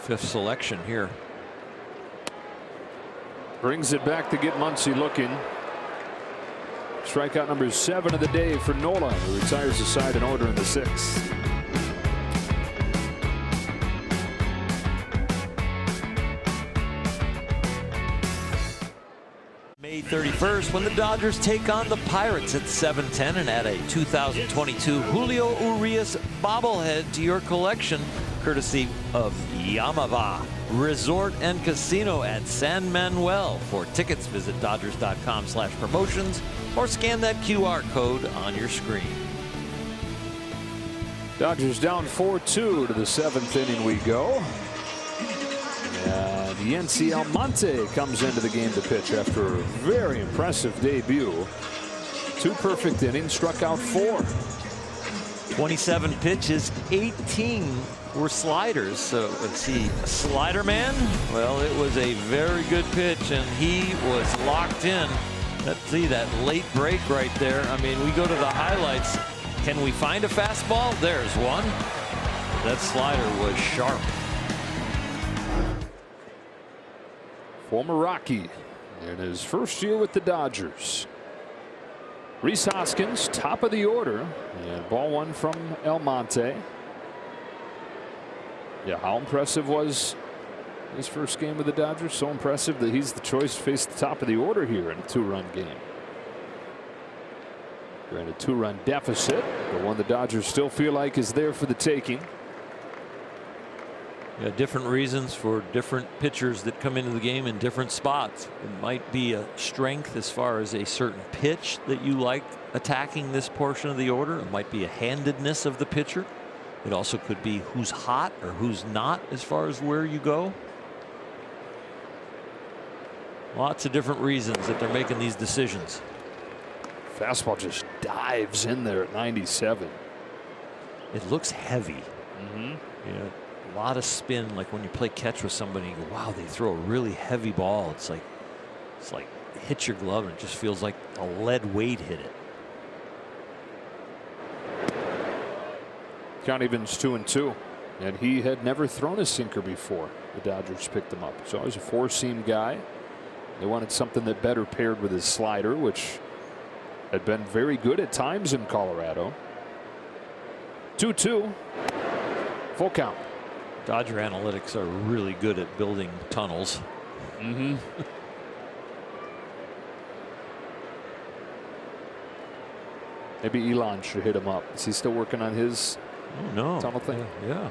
B: Fifth selection here.
A: Brings it back to get Muncy looking. Strikeout number 7 of the day for Nola, who retires the side in order in the 6th.
B: May 31st when the Dodgers take on the Pirates at 7:10 and add a 2022 Julio Urias bobblehead to your collection, courtesy of Yamava Resort and Casino at San Manuel. For tickets, visit Dodgers.com/promotions or scan that QR code on your screen.
A: Dodgers down 4-2 to the 7th inning we go. And Yency Almonte comes into the game to pitch after a very impressive debut. 2 perfect innings, struck out 4.
B: 27 pitches, 18 were sliders. So is he a slider man? Well, it was a very good pitch and he was locked in. Let's see that late break right there. I mean, we go to the highlights. Can we find a fastball? There's one. That slider was sharp.
A: Former Rocky in his first year with the Dodgers. Rhys Hoskins, top of the order, and ball 1 from Almonte. Yeah, how impressive was his first game with the Dodgers? So impressive that he's the choice to face the top of the order here in a 2-run game. Granted, 2-run deficit, but one the Dodgers still feel like is there for the taking.
B: Yeah, different reasons for different pitchers that come into the game in different spots. It might be a strength as far as a certain pitch that you like attacking this portion of the order. It might be a handedness of the pitcher. It also could be who's hot or who's not as far as where you go. Lots of different reasons that they're making these decisions.
A: Fastball just dives in there at 97.
B: It looks heavy. You know, a lot of spin, like when you play catch with somebody, you go, wow, they throw a really heavy ball. It's like it hits your glove and it just feels like a lead weight hit it.
A: Count evens 2-2. And he had never thrown a sinker before the Dodgers picked him up. So he's a four-seam guy. They wanted something that better paired with his slider, which had been very good at times in Colorado. 2-2. Full count.
B: Dodger analytics are really good at building tunnels.
A: Mm-hmm. Maybe Elon should hit him up. Is he still working on his tunnel thing?
B: Yeah.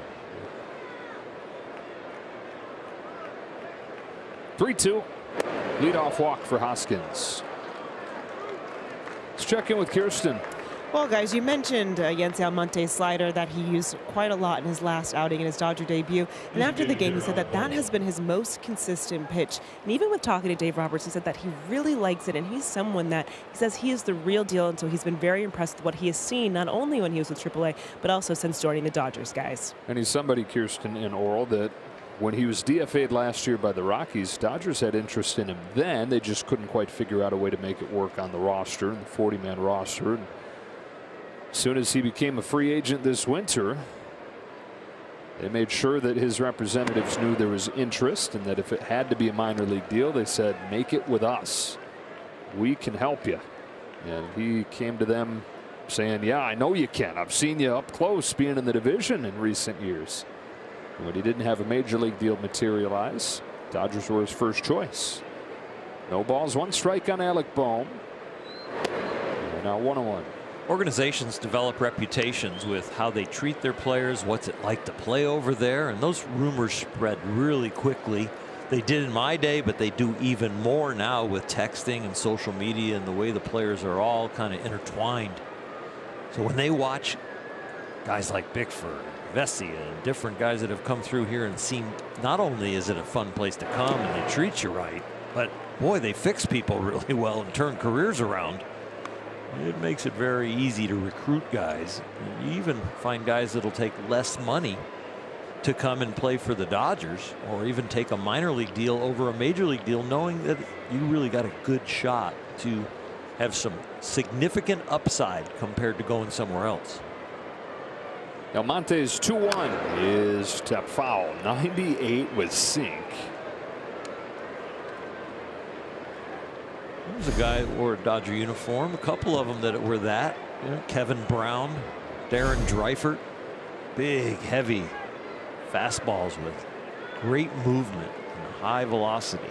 A: 3-2. Leadoff walk for Hoskins. Let's check in with Kirsten.
C: Well, guys, you mentioned Yency Almonte's slider that he used quite a lot in his last outing in his Dodger debut. And after the game, he said that that has been his most consistent pitch. And even with talking to Dave Roberts, he said that he really likes it. And he's someone that he says he is the real deal. And so he's been very impressed with what he has seen, not only when he was with AAA, but also since joining the Dodgers, guys.
A: And he's somebody, Kirsten and Oral, that when he was DFA'd last year by the Rockies, Dodgers had interest in him then. They just couldn't quite figure out a way to make it work on the roster, the 40-man roster. And as soon as he became a free agent this winter, they made sure that his representatives knew there was interest, and that if it had to be a minor league deal, they said, make it with us. We can help you. And he came to them saying, yeah, I know you can. I've seen you up close being in the division in recent years. And when he didn't have a major league deal materialize, Dodgers were his first choice. No balls, one strike on Alec Bohm. And now 1-1.
B: Organizations develop reputations with how they treat their players, what's it like to play over there, and those rumors spread really quickly. They did in my day, but they do even more now with texting and social media and the way the players are all kind of intertwined. So when they watch guys like Bickford, Vesia, and different guys that have come through here and seen, not only is it a fun place to come and they treat you right, but boy, they fix people really well and turn careers around. It makes it very easy to recruit guys. You even find guys that'll take less money to come and play for the Dodgers, or even take a minor league deal over a major league deal, knowing that you really got a good shot to have some significant upside compared to going somewhere else.
A: Almonte's 2-1 is tap foul. 98 with sink.
B: There's a guy that wore a Dodger uniform. A couple of them that were that. You know, Kevin Brown, Darren Dreifert. Big, heavy fastballs with great movement and high velocity.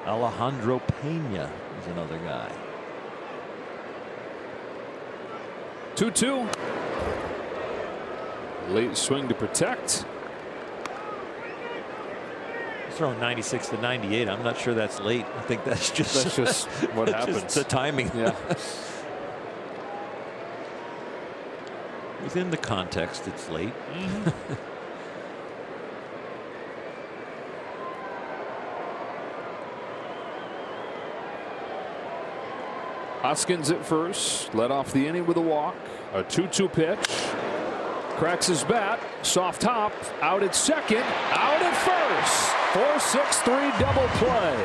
B: Alejandro Pena is another guy.
A: 2-2. Late swing to protect.
B: Throwing 96 to 98. I'm not sure that's late. I think that's just
A: what happens.
B: Just the timing.
A: Yeah.
B: Within the context, it's late.
A: Hoskins at first, led off the inning with a walk. A 2-2 pitch. Cracks his bat. Soft hop. Out at second. Out at first. 4-6-3 double play.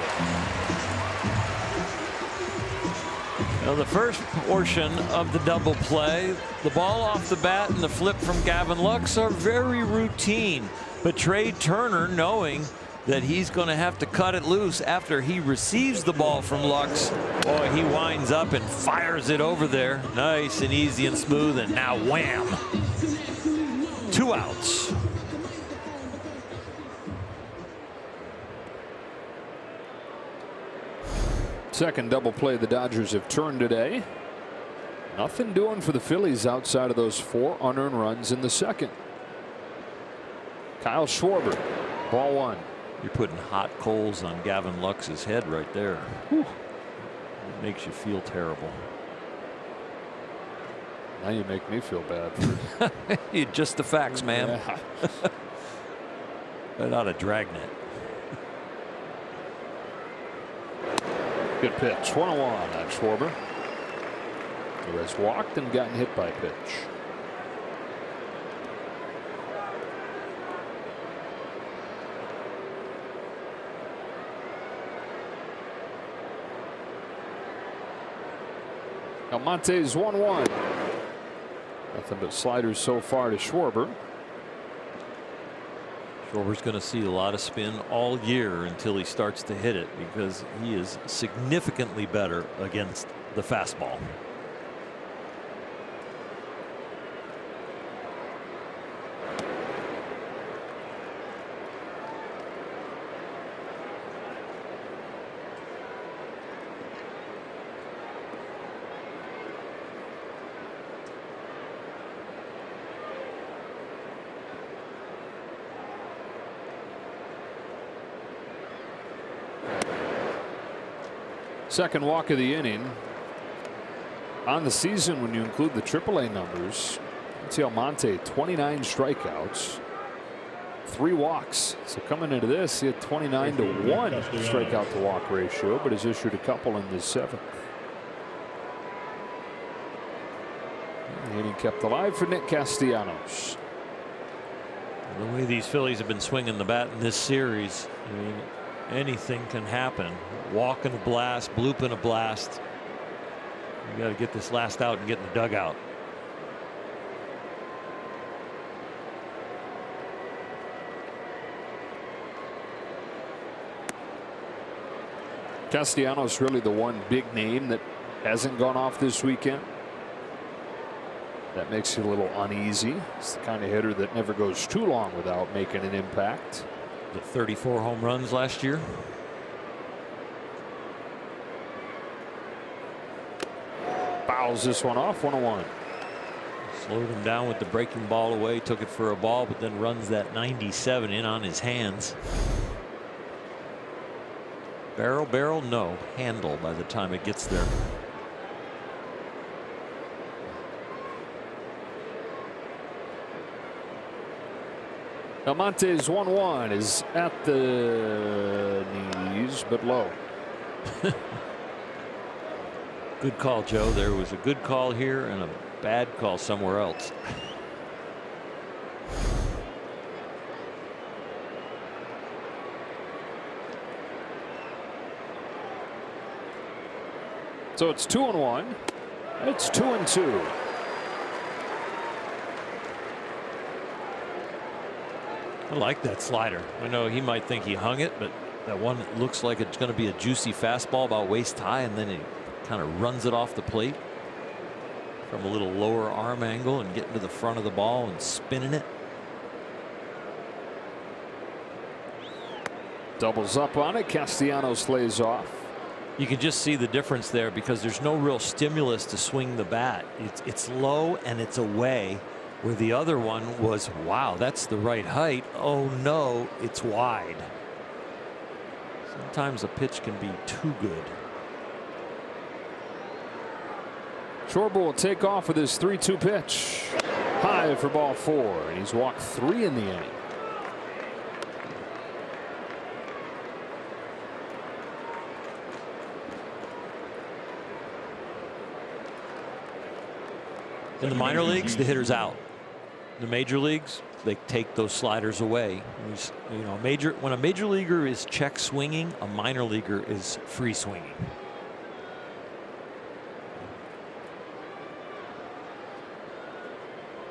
B: Well, the first portion of the double play, the ball off the bat and the flip from Gavin Lux are very routine. But Trey Turner, knowing that he's going to have to cut it loose after he receives the ball from Lux, boy, he winds up and fires it over there. Nice and easy and smooth, and now wham. 2 outs.
A: Second double play the Dodgers have turned today. Nothing doing for the Phillies outside of those 4 unearned runs in the second. Kyle Schwarber, ball 1.
B: You're putting hot coals on Gavin Lux's head right there. Whew. It makes you feel terrible.
A: Now you make me feel bad.
B: Just the facts, man.
A: Yeah.
B: Right out of Dragnet.
A: Good pitch. 1-1 on Schwarber, who has walked and gotten hit by a pitch. Almonte's 1-1. Nothing but sliders so far to Schwarber.
B: Schwarber's going to see a lot of spin all year until he starts to hit it, because he is significantly better against the fastball.
A: Second walk of the inning. On the season, when you include the AAA numbers, Almonte 29 strikeouts, 3 walks. So coming into this, he had 29 to 1 strikeout to walk ratio, but has issued a couple in the 7th. The inning kept alive for Nick Castellanos.
B: The way these Phillies have been swinging the bat in this series, I mean, anything can happen. Walk in a blast, bloop in a blast. You got to get this last out and get in the dugout.
A: Castellanos really the one big name that hasn't gone off this weekend. That makes you a little uneasy. It's the kind of hitter that never goes too long without making an impact.
B: The 34 home runs last year.
A: Fouls this one off, 1-1.
B: Slowed him down with the breaking ball away, took it for a ball, but then runs that 97 in on his hands. Barrel, no. Handle by the time it gets there.
A: Almonte's 1-1 is at the knees, but low.
B: Good call, Joe. There was a good call here and a bad call somewhere else.
A: So it's 2-1. It's 2-2.
B: I like that slider. I know he might think he hung it, but that one that looks like it's going to be a juicy fastball about waist high, and then he kind of runs it off the plate from a little lower arm angle and getting to the front of the ball and spinning it.
A: Doubles up on it. Castellanos lays off.
B: You can just see the difference there, because there's no real stimulus to swing the bat. It's low and it's away, where the other one was, wow, that's the right height. Oh no, it's wide. Sometimes a pitch can be too good.
A: Schwarber will take off with his 3-2 pitch. High for ball 4, and he's walked 3 in the inning.
B: In the minor leagues, the hitter's out. In the major leagues, they take those sliders away. You know, when a major leaguer is check swinging, a minor leaguer is free swinging.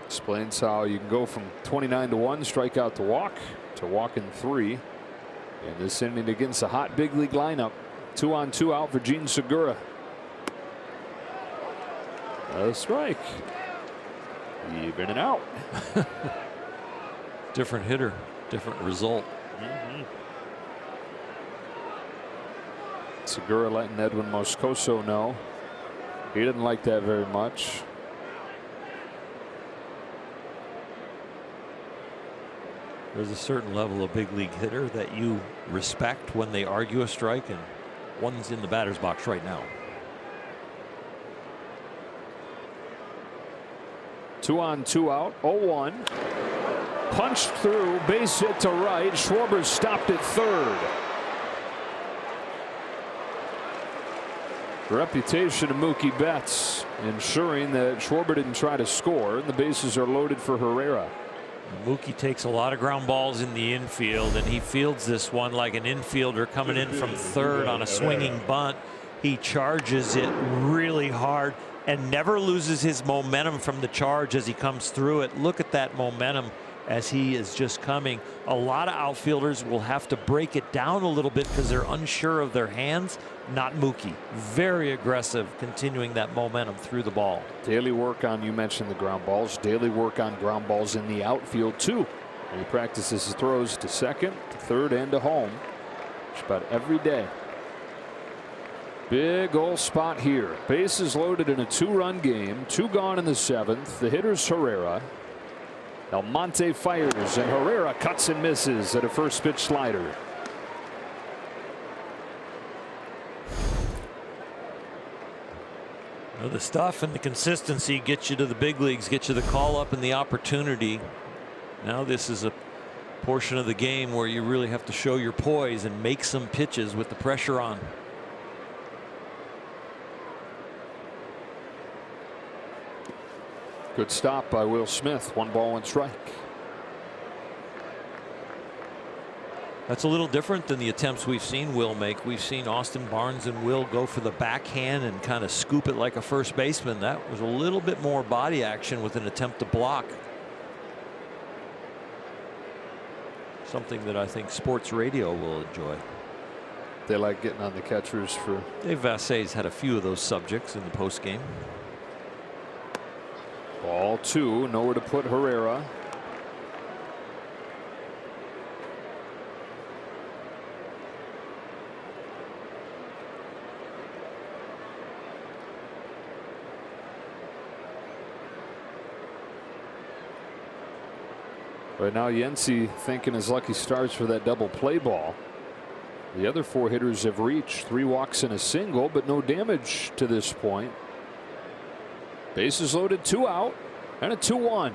A: Explains how you can go from 29 to 1 strikeout to walking 3 in this inning against a hot big league lineup. 2-on-2 out for Gene Segura. A strike. Even and out.
B: Different hitter, different result.
A: Segura letting Edwin Moscoso know he didn't like that very much.
B: There's a certain level of big league hitter that you respect when they argue a strike, and one's in the batter's box right now.
A: 2-on-2 out. 0-1. Punched through, base hit to right. Schwarber stopped at third. The reputation of Mookie Betts ensuring that Schwarber didn't try to score, and the bases are loaded for Herrera.
B: Mookie takes a lot of ground balls in the infield, and he fields this one like an infielder coming in from third on a swinging bunt. He charges it really hard, and never loses his momentum from the charge as he comes through it. Look at that momentum as he is just coming. A lot of outfielders will have to break it down a little bit because they're unsure of their hands. Not Mookie. Very aggressive, continuing that momentum through the ball.
A: Daily work on, you mentioned the ground balls, daily work on ground balls in the outfield too. And he practices his throws to second, to third, and to home just about every day. Big old spot here. Bases loaded in a 2-run game. 2 gone in the 7th. The hitter's Herrera. Almonte fires, and Herrera cuts and misses at a first pitch slider.
B: Well, the stuff and the consistency gets you to the big leagues, get you the call up and the opportunity. Now this is a portion of the game where you really have to show your poise and make some pitches with the pressure on.
A: Good stop by Will Smith. 1 ball, 1 strike.
B: That's a little different than the attempts we've seen Will make. We've seen Austin Barnes and Will go for the backhand and kind of scoop it like a first baseman. That was a little bit more body action with an attempt to block. Something that I think sports radio will enjoy.
A: They like getting on the catchers for.
B: Dave Vassay's had a few of those subjects in the postgame.
A: Ball 2, nowhere to put Herrera. Right now Yency thinking his lucky stars for that double play ball. The other 4 hitters have reached 3 walks and a single, but no damage to this point. Bases loaded, 2 out, and a 2-1.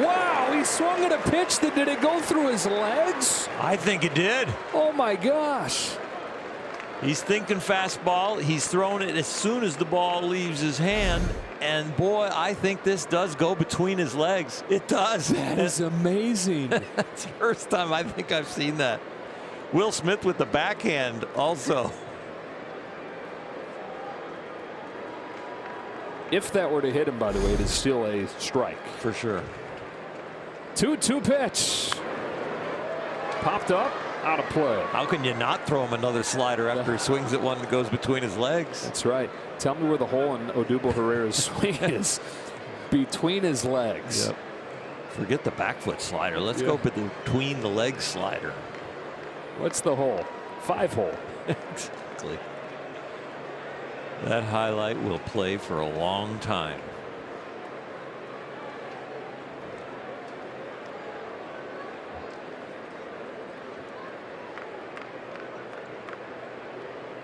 A: Wow, he swung at a pitch that did it go through his legs?
B: I think it did.
A: Oh my gosh.
B: He's thinking fastball. He's throwing it as soon as the ball leaves his hand. And boy, I think this does go between his legs. It does.
A: That is amazing.
B: That's the first time I think I've seen that. Will Smith with the backhand also.
A: If that were to hit him, by the way, it is still a strike.
B: For sure.
A: 2-2 pitch. Popped up, out of play.
B: How can you not throw him another slider after he swings at one that goes between his legs?
A: That's right. Tell me where the hole in Odubel Herrera's swing is. Between his legs.
B: Yep. Forget the back foot slider. Let's go between the legs slider.
A: What's the hole? 5 hole.
B: Exactly. That highlight will play for a long time.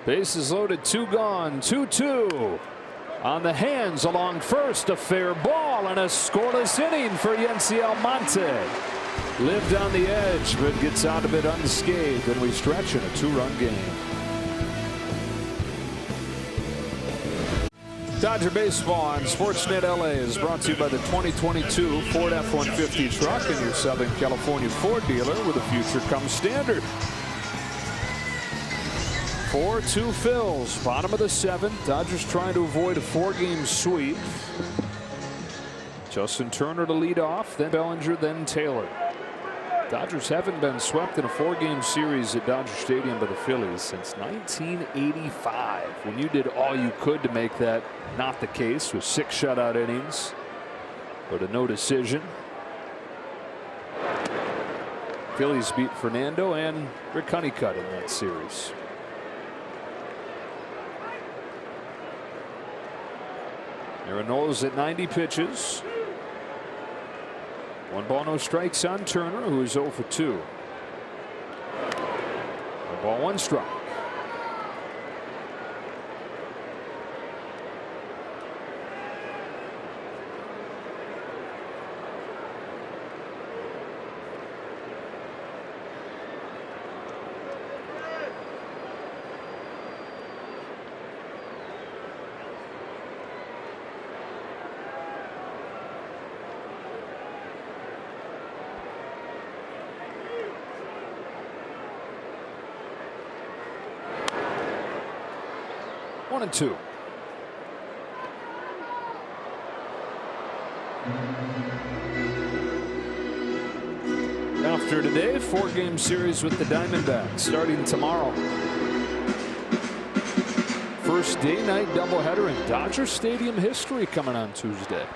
A: Bases loaded, 2 gone, 2-2. On the hands along first, a fair ball and a scoreless inning for Yency Almonte. Lived on the edge, but gets out of it unscathed, and we stretch in a 2-run game. Dodger Baseball on Sportsnet LA is brought to you by the 2022 Ford F-150 truck and your Southern California Ford dealer, where the future comes standard. 4-2 Phils, bottom of the 7th. Dodgers trying to avoid a 4-game sweep. Justin Turner to lead off, then Bellinger, then Taylor. Dodgers haven't been swept in a 4-game series at Dodger Stadium by the Phillies since 1985, when you did all you could to make that not the case with 6 shutout innings, but a no decision. Phillies beat Fernando and Rick Honeycutt in that series. Aaron Nola at 90 pitches. 1 ball, no strikes on Turner, who is 0 for 2. 1 ball, 1 strike. One and 2. after today. 4-game series with the Diamondbacks starting tomorrow. First day night doubleheader in Dodger Stadium history coming on Tuesday.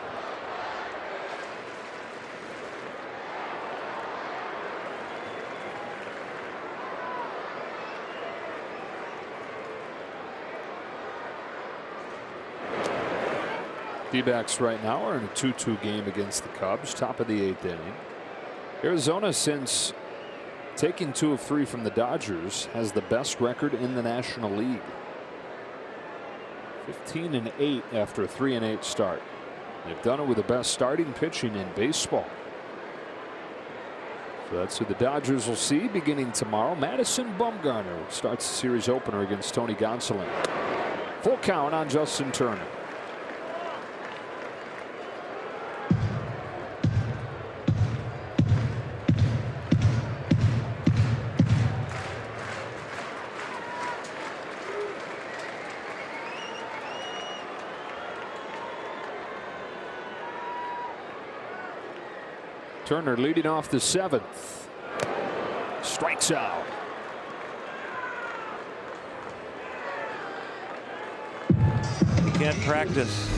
A: D-backs right now are in a 2-2 game against the Cubs, top of the 8th inning. Arizona, since taking 2 of 3 from the Dodgers, has the best record in the National League. 15-8 after a 3-8 start. They've done it with the best starting pitching in baseball. So that's who the Dodgers will see beginning tomorrow. Madison Bumgarner starts the series opener against Tony Gonsolin. Full count on Justin Turner. Turner leading off the 7th. Strikes out.
B: You can't practice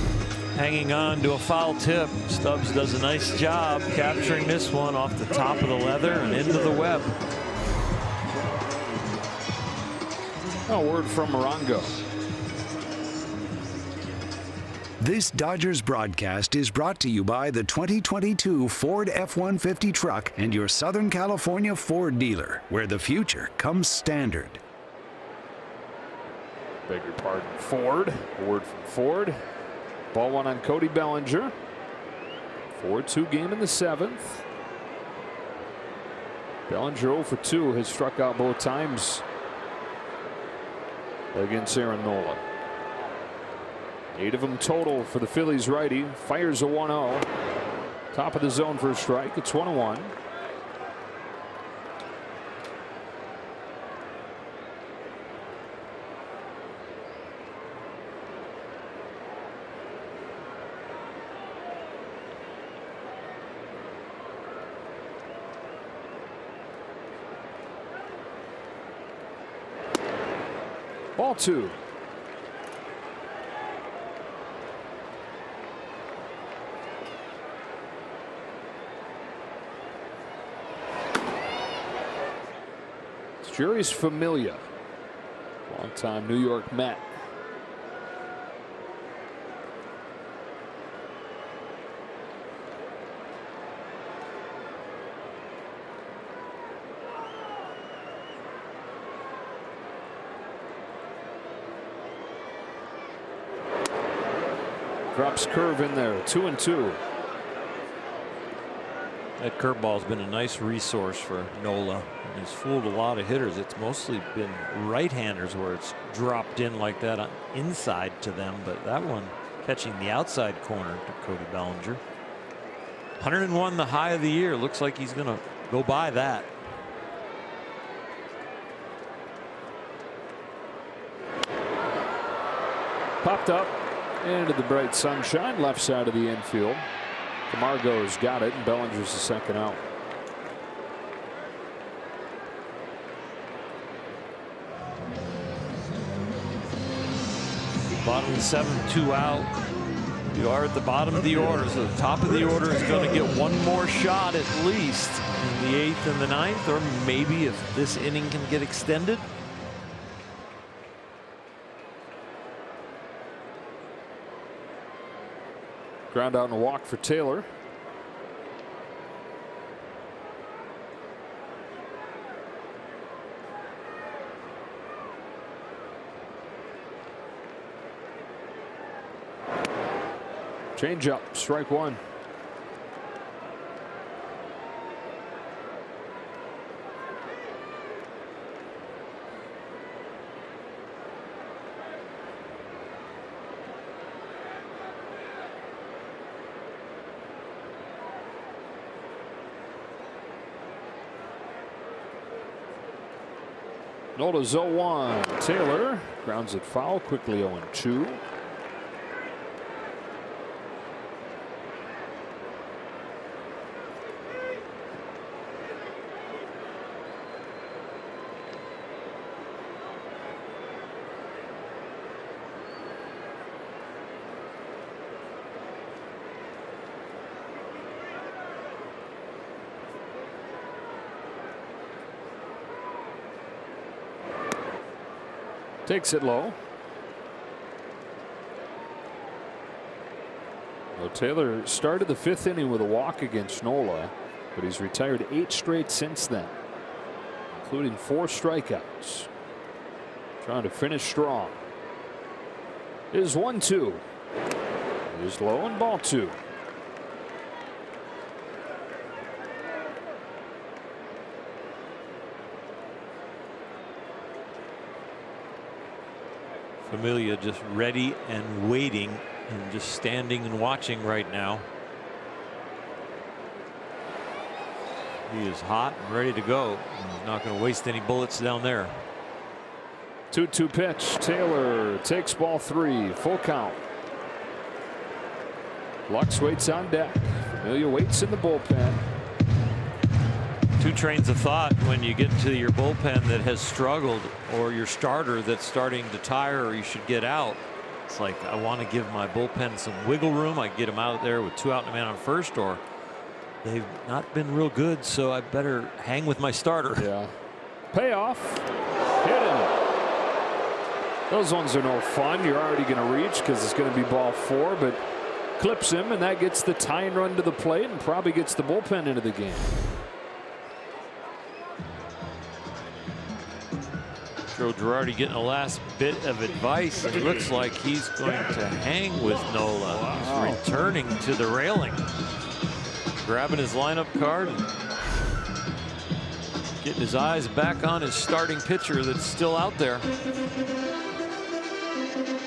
B: hanging on to a foul tip. Stubbs does a nice job capturing this one off the top of the leather and into the web.
A: A word from Morongo.
H: This Dodgers broadcast is brought to you by the 2022 Ford F-150 truck and your Southern California Ford dealer, where the future comes standard.
A: Beg your pardon, Ford. A word from Ford. Ball one on Cody Bellinger. 4-2 game in the 7th. Bellinger 0 for 2 has struck out both times against Aaron Nola. 8 of them total for the Phillies righty. Fires a 1-0. Top of the zone for a strike. It's 1-1. Ball 2. Jeurys Familia, longtime New York Met. Drops curve in there, 2-2.
B: That curveball's been a nice resource for Nola. He's fooled a lot of hitters. It's mostly been right-handers where it's dropped in like that inside to them, but that one catching the outside corner to Cody Bellinger. 101 the high of the year. Looks like he's going to go by that.
A: Popped up into the bright sunshine, left side of the infield. Camargo's got it, and Bellinger's the second out.
B: Bottom of the 7th, 2 out. You are at the bottom of the order, so the top of the order is going to get one more shot at least in the 8th and the 9th, or maybe if this inning can get extended.
A: Ground out and a walk for Taylor. Change up, strike 1. Nola's 0-1. Taylor grounds it foul, quickly 0-2. Takes it low. Well, Taylor started the 5th inning with a walk against Nola, but he's retired 8 straight since then, including 4 strikeouts. Trying to finish strong. Is 1-2. It is low and ball 2.
B: Familia just ready and waiting and just standing and watching right now. He is hot and ready to go. He's not going to waste any bullets down there.
A: 2-2 pitch. Taylor takes ball 3. Full count. Lux waits on deck. Familia waits in the bullpen.
B: 2 trains of thought when you get to your bullpen that has struggled, or your starter that's starting to tire, or you should get out. It's like, I want to give my bullpen some wiggle room. I get them out there with 2 out and a man on first, or they've not been real good, so I better hang with my starter.
A: Yeah. Payoff. Hit him. Those ones are no fun. You're already going to reach because it's going to be ball 4, but clips him, and that gets the tying run to the plate and probably gets the bullpen into the game.
B: Joe Girardi getting the last bit of advice, and it looks like he's going to hang with Nola. Wow. He's returning to the railing, grabbing his lineup card and getting his eyes back on his starting pitcher that's still out there.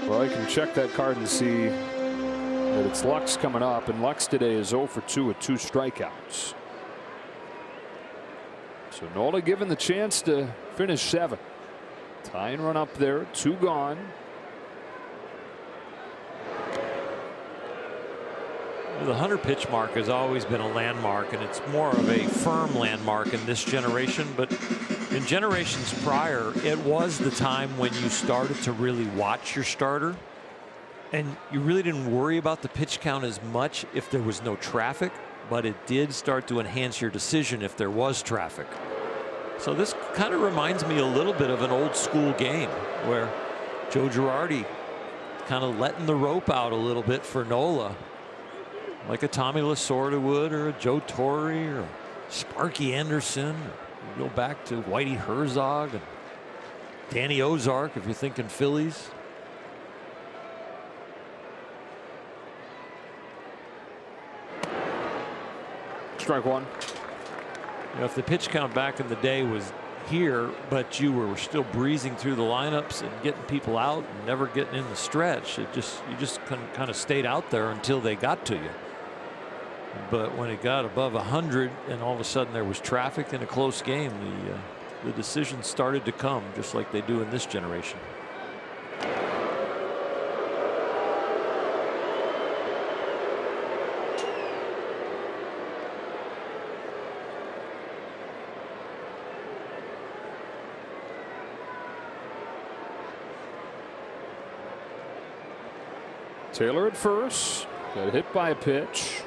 A: Well, I can check that card and see that it's Lux coming up, and Lux today is 0 for 2 with 2 strikeouts. So Nola given the chance to finish 7th. Tying run up there, 2 gone.
B: The 100 pitch mark has always been a landmark, and it's more of a firm landmark in this generation. But in generations prior, it was the time when you started to really watch your starter, and you really didn't worry about the pitch count as much if there was no traffic, but it did start to enhance your decision if there was traffic. So this kind of reminds me a little bit of an old school game where Joe Girardi kind of letting the rope out a little bit for Nola, like a Tommy Lasorda would, or a Joe Torre, or Sparky Anderson. You go back to Whitey Herzog and Danny Ozark if you're thinking Phillies.
A: Strike 1.
B: You know, if the pitch count back in the day was here, but you were still breezing through the lineups and getting people out and never getting in the stretch, you just kind of stayed out there until they got to you. But when it got above 100 and all of a sudden there was traffic in a close game, the decisions started to come, just like they do in this generation.
A: Taylor at first. Got hit by a pitch.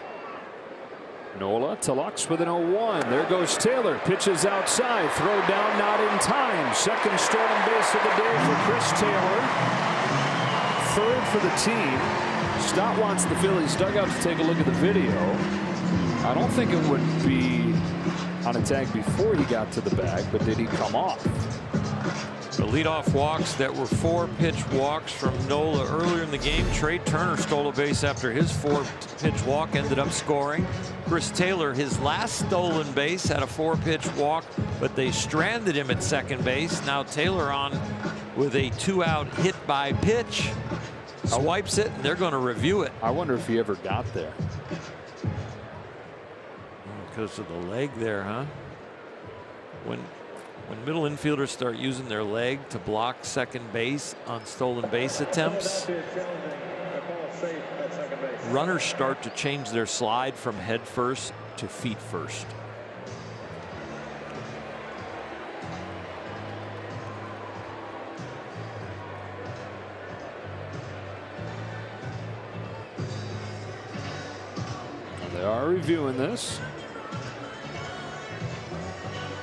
A: Nola to Lux with an 0-1. There goes Taylor. Pitches outside. Throw down, not in time. Second stolen base of the day for Chris Taylor. 3rd for the team. Stott wants the Phillies dugout to take a look at the video. I don't think it would be on a tag before he got to the bag, but did he come off?
B: The leadoff walks that were 4-pitch walks from Nola earlier in the game. Trey Turner stole a base after his 4-pitch walk, ended up scoring. Chris Taylor, his last stolen base, had a 4-pitch walk, but they stranded him at second base. Now Taylor on with a 2-out hit by pitch. Swipes it, and they're going to review it.
A: I wonder if he ever got there.
B: Because of the leg there, huh? When middle infielders start using their leg to block second base on stolen base attempts, runners start to change their slide from head first to feet first.
A: They are reviewing this.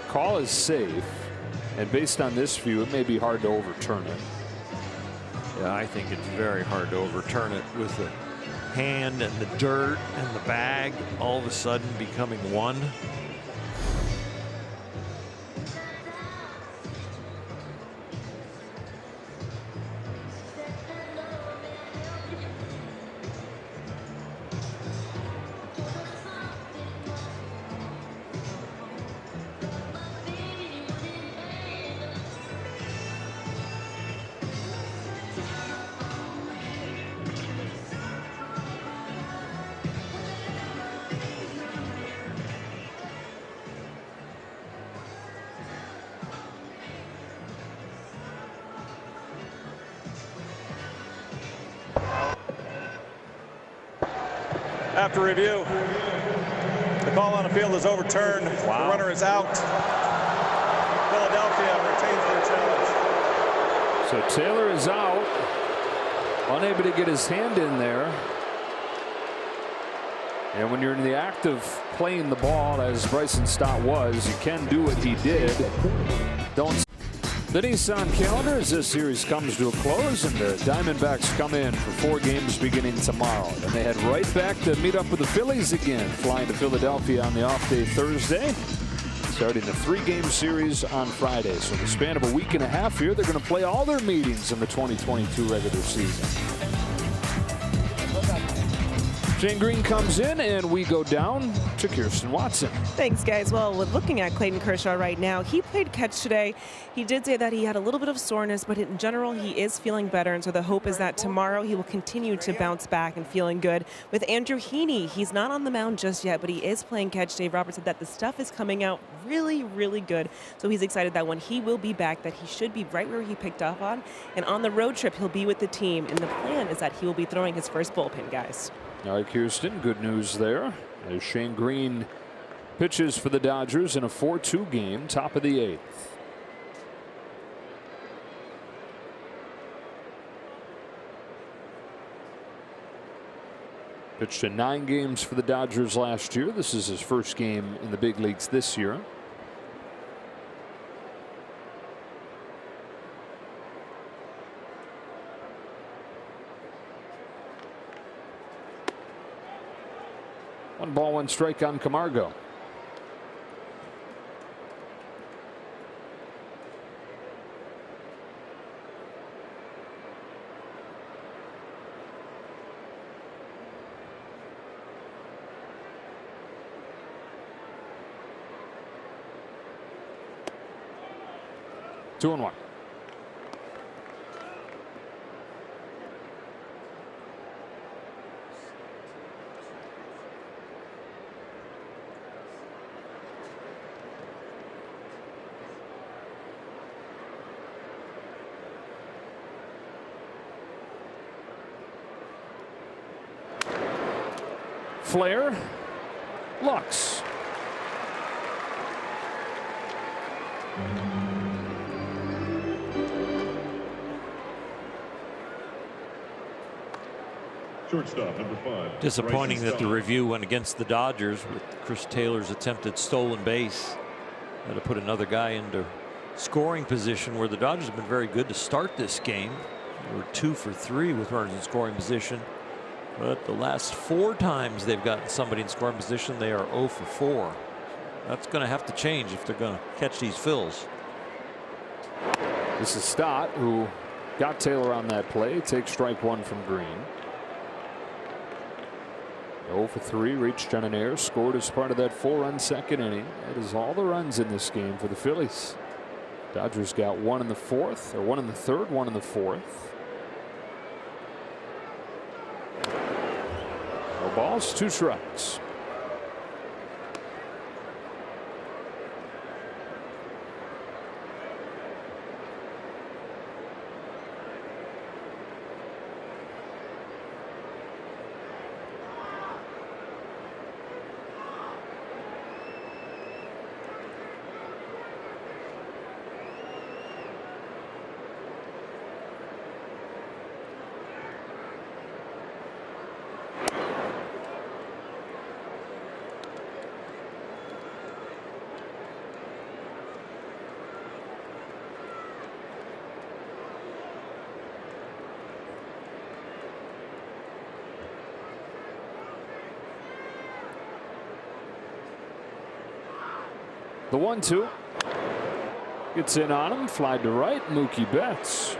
A: Call is safe, and based on this view, it may be hard to overturn it.
B: Yeah, I think it's very hard to overturn it with the hand and the dirt and the bag all of a sudden becoming one.
I: After review, the call on the field is overturned.
B: Wow.
I: The runner is out. Philadelphia retains their challenge.
A: So Taylor is out, unable to get his hand in there. And when you're in the act of playing the ball, as Bryson Stott was, you can do what he did. Don't. The Nissan calendar as this series comes to a close, and the Diamondbacks come in for 4 games beginning tomorrow. Then they head right back to meet up with the Phillies again, flying to Philadelphia on the off day Thursday, starting a 3-game series on Friday. So in the span of a week and a half here, they're going to play all their meetings in the 2022 regular season. Shane Green comes in, and we go down to Kirsten Watson.
C: Thanks, guys. Well, looking at Clayton Kershaw right now, he played catch today. He did say that he had a little bit of soreness, but in general, he is feeling better. And so the hope is that tomorrow he will continue to bounce back and feeling good. With Andrew Heaney, he's not on the mound just yet, but he is playing catch. Dave Roberts said that the stuff is coming out really, really good. So he's excited that when he will be back, that he should be right where he picked up on. And on the road trip, he'll be with the team. And the plan is that he will be throwing his first bullpen, guys.
A: All right, Kirsten, good news there. As Shane Green pitches for the Dodgers in a 4-2 game, top of the 8th. Pitched in 9 games for the Dodgers last year. This is his first game in the big leagues this year. One ball, one strike on Camargo. Two and one. Flair, Lux.
E: Shortstop, number 5.
B: Disappointing that the review went against the Dodgers with Chris Taylor's attempted stolen base. Had to put another guy into scoring position, where the Dodgers have been very good to start this game. They were 2 for 3 with runners in scoring position. But the last 4 times they've gotten somebody in scoring position, they are 0 for 4. That's going to have to change if they're going to catch these Phils.
A: This is Stott, who got Taylor on that play. Takes strike 1 from Green. 0 for 3, reached on an error, scored as part of that 4-run second inning. That is all the runs in this game for the Phillies. Dodgers got 1 in the 4th, or 1 in the 3rd, 1 in the 4th. No balls, 2 strikes. The 1-2 gets in on him, fly to right. Mookie Betts.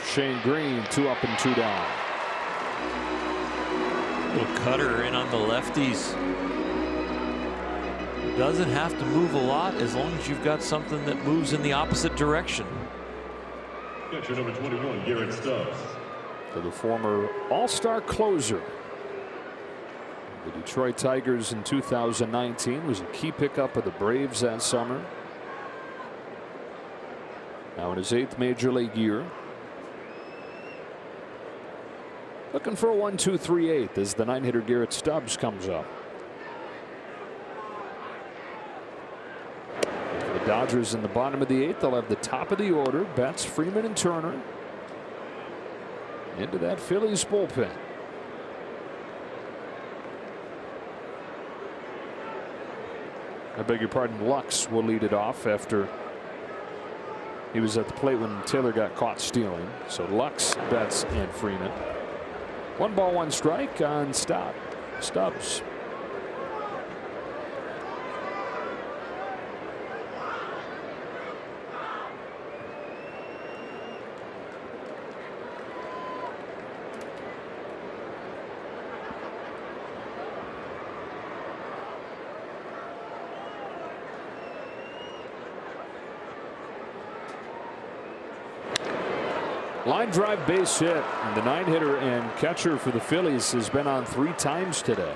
A: Shane Green, 2 up and 2 down.
B: Little cutter in on the lefties. Doesn't have to move a lot as long as you've got something that moves in the opposite direction.
E: Catcher number 21, Garrett Stubbs.
A: For the former all-star closer. The Detroit Tigers in 2019 was a key pickup of the Braves that summer. Now in his 8th major league year. Looking for a 1-2-3-8 as the 9-hitter Garrett Stubbs comes up. For the Dodgers in the bottom of the 8th, they'll have the top of the order. Betts, Freeman, and Turner. Into that Phillies bullpen. I beg your pardon, Lux will lead it off after he was at the plate when Taylor got caught stealing. So Lux, Betts, and Freeman. 1 ball, 1 strike on Stubbs. Line drive base hit, and the 9-hitter and catcher for the Phillies has been on 3 times today.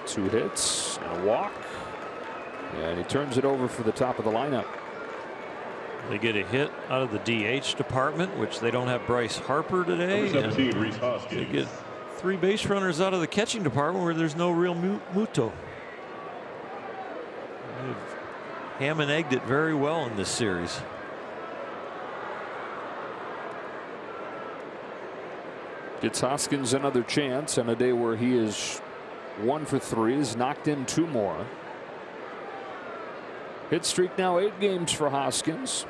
A: 2 hits and a walk, and he turns it over for the top of the lineup.
B: They get a hit out of the DH department, which they don't have Bryce Harper today.
E: Number 17, Rhys Hoskins.
B: They get 3 base runners out of the catching department where there's no real Muto. They've ham and egged it very well in this series.
A: Gets Hoskins another chance on a day where he is 1 for 3, has knocked in 2 more. Hit streak now 8 games for Hoskins.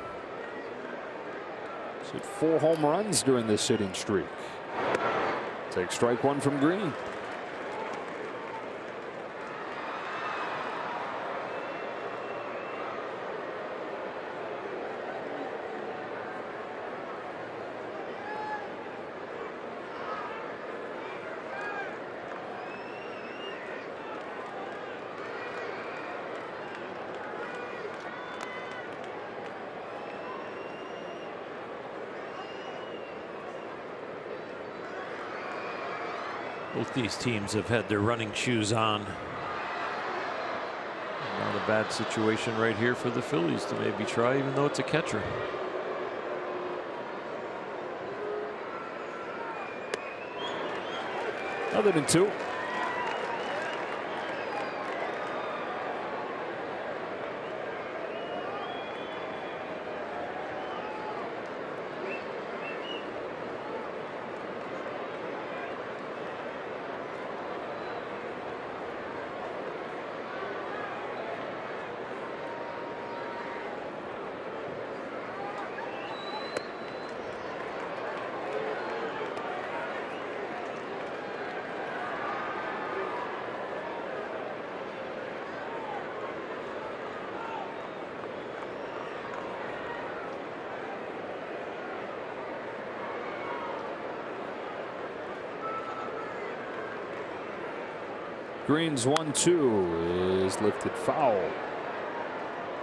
A: He's hit 4 home runs during this hitting streak. Take strike 1 from Green.
B: Both these teams have had their running shoes on. Not a bad situation right here for the Phillies to maybe try, even though it's a catcher.
A: Other than 2. Green's 1-2 is lifted foul.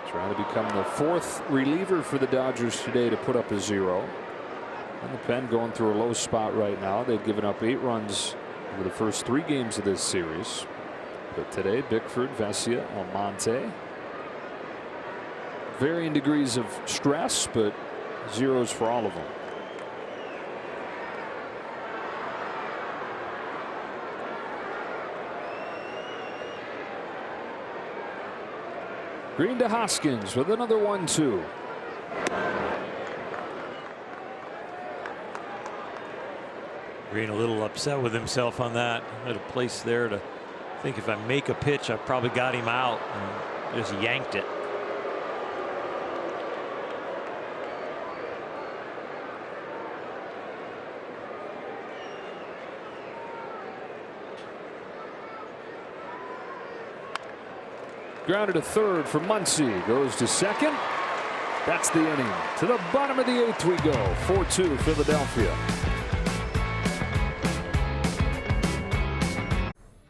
A: Trying to become the 4th reliever for the Dodgers today to put up a 0. And the pen going through a low spot right now. They've given up 8 runs over the first 3 games of this series. But today, Bickford, Vesia, Almonte. Varying degrees of stress, but 0s for all of them. Green to Hoskins with another 1-2.
B: Green a little upset with himself on that. Had a place there to think if I make a pitch, I probably got him out and just yanked it.
A: Grounded to third for Muncy. Goes to second. That's the inning. To the bottom of the 8th we go. 4-2 Philadelphia.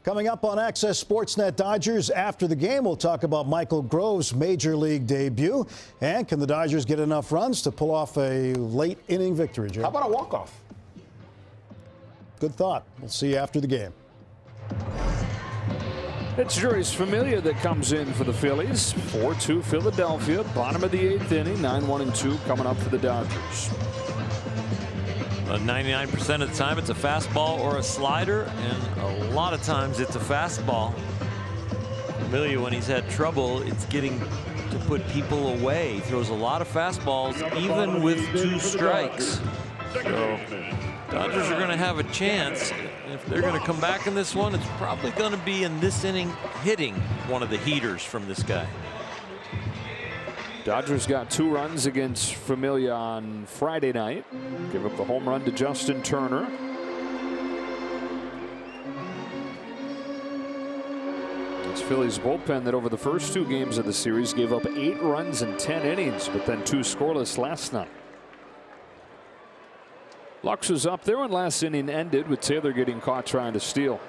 J: Coming up on Access Sportsnet Dodgers after the game, we'll talk about Michael Grove's Major League debut. And can the Dodgers get enough runs to pull off a late inning victory, Jim?
K: How about a walk-off?
J: Good thought. We'll see you after the game.
A: It's Joyce Familia that comes in for the Phillies. 4-2 Philadelphia. Bottom of the 8th inning. 9-1-2 coming up for the Dodgers.
B: 99% of the time it's a fastball or a slider, and a lot of times it's a fastball. Familia, when he's had trouble, it's getting to put people away. He throws a lot of fastballs even with 2 strikes. So Dodgers are going to have a chance. If they're going to come back in this one, it's probably going to be in this inning hitting one of the heaters from this guy.
A: Dodgers got 2 runs against Familia on Friday night. Give up the home run to Justin Turner. It's Phillies bullpen that over the first 2 games of the series gave up 8 runs in 10 innings, but then 2 scoreless last night. Lux was up there when last inning ended with Taylor getting caught trying to steal.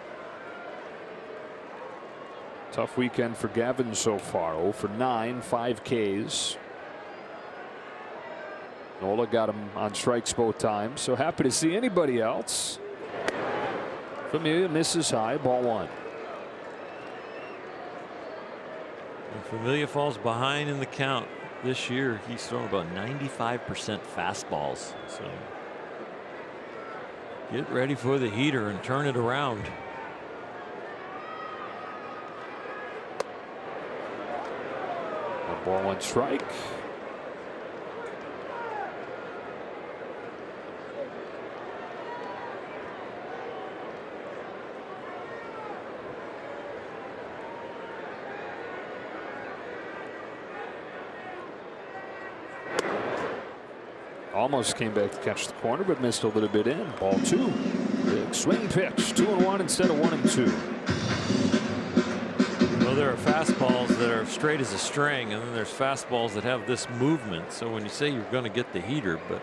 A: Tough weekend for Gavin so far. 0 for 9, 5 Ks. Nola got him on strikes both times. So happy to see anybody else. Familia misses high, ball 1.
B: When Familia falls behind in the count this year, he's thrown about 95% fastballs. So get ready for the heater and turn it around.
A: Ball 1 strike. Almost came back to catch the corner, but missed a little bit in. Ball 2. Big swing pitch. 2-1 instead of 1-2.
B: Well, there are fastballs that are straight as a string, and then there's fastballs that have this movement. So when you say you're going to get the heater, but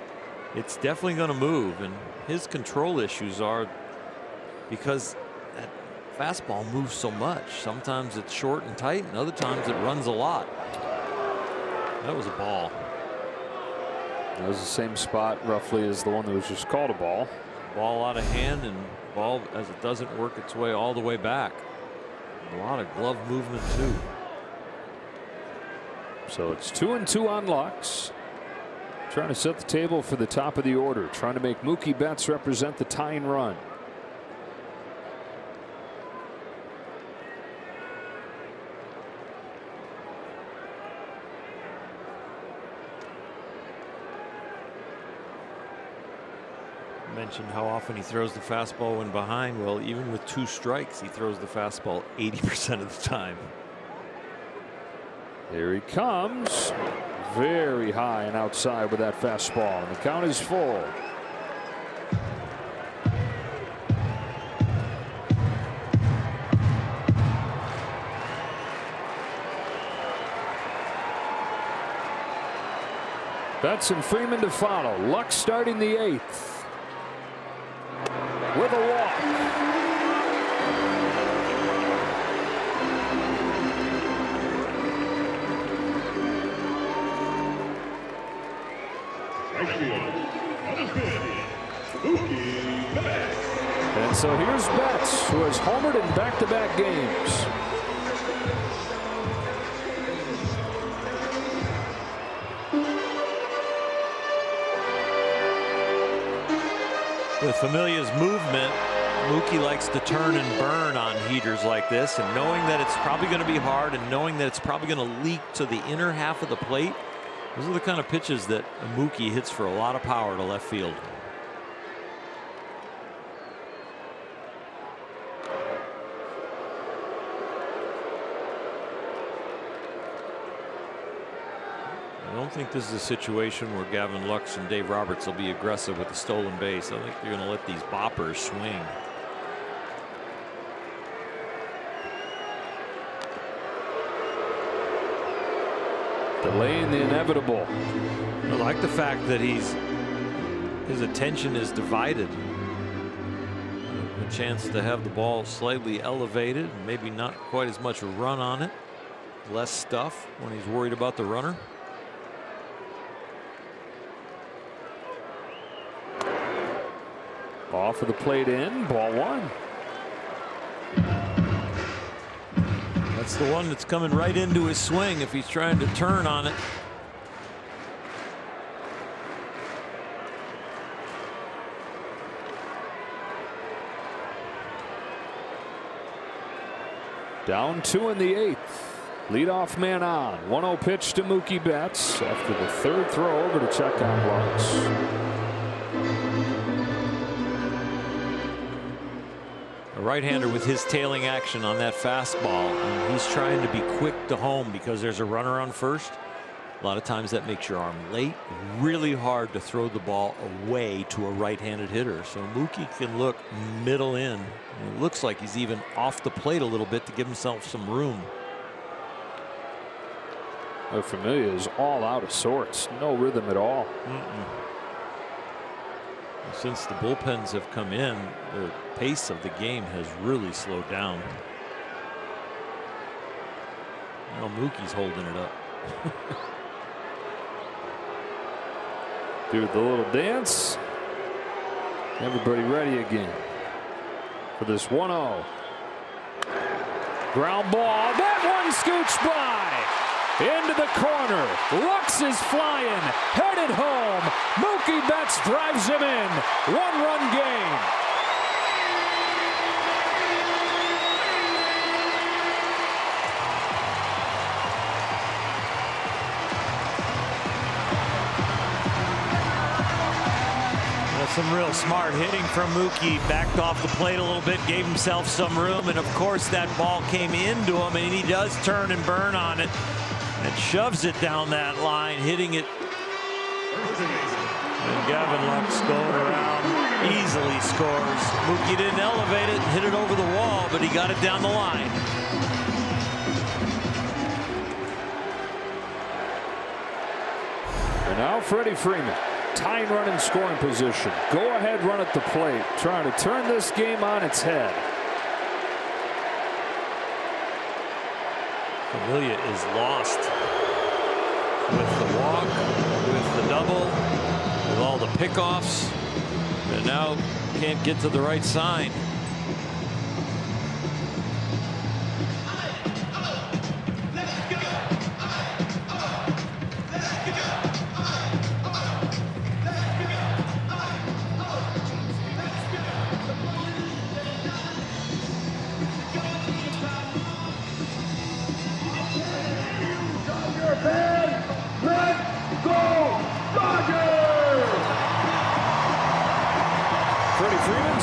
B: it's definitely going to move, and his control issues are because that fastball moves so much. Sometimes it's short and tight, and other times it runs a lot. That was a ball.
A: That was the same spot roughly as the one that was just called a ball.
B: Ball out of hand, and ball as it doesn't work its way all the way back. A lot of glove movement too.
A: So it's 2-2 on Lux. Trying to set the table for the top of the order. Trying to make Mookie Betts represent the tying run.
B: Mentioned how often he throws the fastball when behind. Well, even with 2 strikes, he throws the fastball 80% of the time.
A: Here he comes. Very high and outside with that fastball. And the count is full. Betts and Freeman to follow. Lux starting the 8th. With a walk. And so here's Betts, who has homered in back-to-back games.
B: With Familia's movement, Mookie likes to turn and burn on heaters like this, and knowing that it's probably going to be hard and knowing that it's probably going to leak to the inner half of the plate, those are the kind of pitches that Mookie hits for a lot of power to left field. I don't think this is a situation where Gavin Lux and Dave Roberts will be aggressive with the stolen base. I think they're going to let these boppers swing.
A: Delaying the inevitable.
B: I like the fact that his attention is divided. A chance to have the ball slightly elevated, maybe not quite as much run on it. Less stuff when he's worried about the runner.
A: Off of the plate in, ball one.
B: That's the one that's coming right into his swing if he's trying to turn on it.
A: Down 2 in the 8th. Leadoff man on. 1-0 pitch to Mookie Betts after the 3rd throw over to check on Lux.
B: A right-hander with his tailing action on that fastball. And he's trying to be quick to home because there's a runner on first. A lot of times that makes your arm late. Really hard to throw the ball away to a right-handed hitter. So Mookie can look middle in. It looks like he's even off the plate a little bit to give himself some room.
A: Familia is all out of sorts. No rhythm at all.
B: Since the bullpens have come in, the pace of the game has really slowed down. Now Mookie's holding it up.
A: Do the little dance. Everybody ready again for this 1-0. Ground ball. That one scooched by. Into the corner. Lux is flying. Headed home. Mookie Betts drives him in. 1-run game.
B: Some real smart hitting from Mookie. Backed off the plate a little bit, gave himself some room, and of course that ball came into him, and he does turn and burn on it and shoves it down that line, hitting it. And Gavin Lux going around, easily scores. Mookie didn't elevate it and hit it over the wall, but he got it down the line.
A: And now Freddie Freeman. Tying run in scoring position. Go ahead run at the plate. Trying to turn this game on its head.
B: Familia is lost with the walk, with the double, with all the pickoffs, and now can't get to the right side.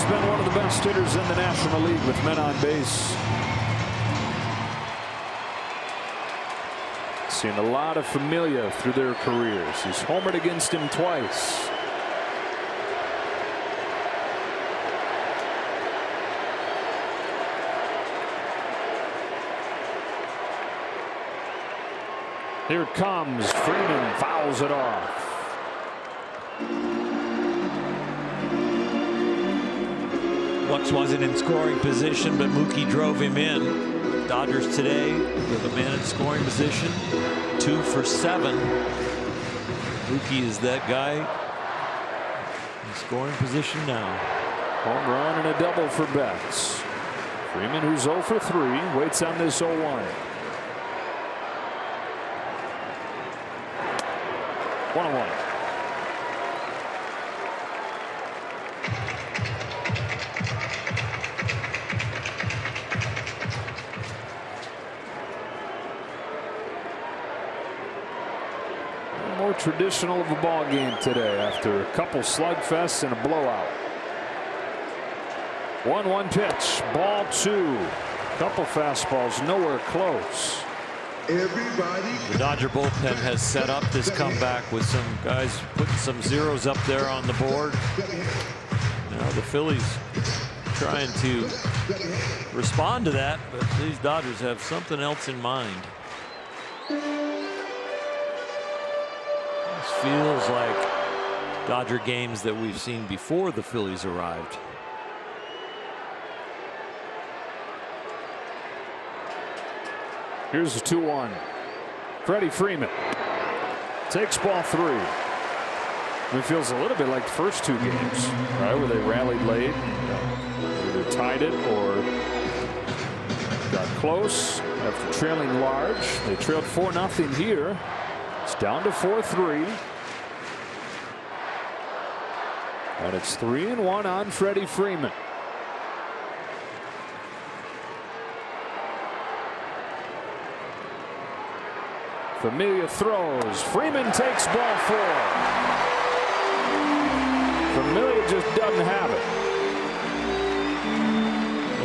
A: Been one of the best hitters in the National League with men on base. Seen a lot of Familia through their careers. He's homered against him twice. Here it comes. Freeman fouls it off.
B: Lux wasn't in scoring position, but Mookie drove him in. Dodgers today with a man in scoring position, 2 for 7. Mookie is that guy in scoring position now.
A: Home run and a double for Betts. Freeman, who's 0 for 3, waits on this 0-1. 1-1. More traditional of a ball game today after a couple slugfests and a blowout. 1-1 pitch, ball 2. Couple fastballs nowhere close.
B: The Dodger bullpen has set up this comeback with some guys putting some zeros up there on the board. Now the Phillies trying to respond to that, but these Dodgers have something else in mind. feels like Dodger games that we've seen before the Phillies arrived.
A: Here's the 2-1. Freddie Freeman takes ball 3. It feels a little bit like the first 2 games, right, where they rallied late, either tied it or got close after trailing large. They trailed 4-0 here. It's down to 4-3. And it's 3-1 on Freddie Freeman. Familia throws. Freeman takes ball 4. Familia just doesn't have it.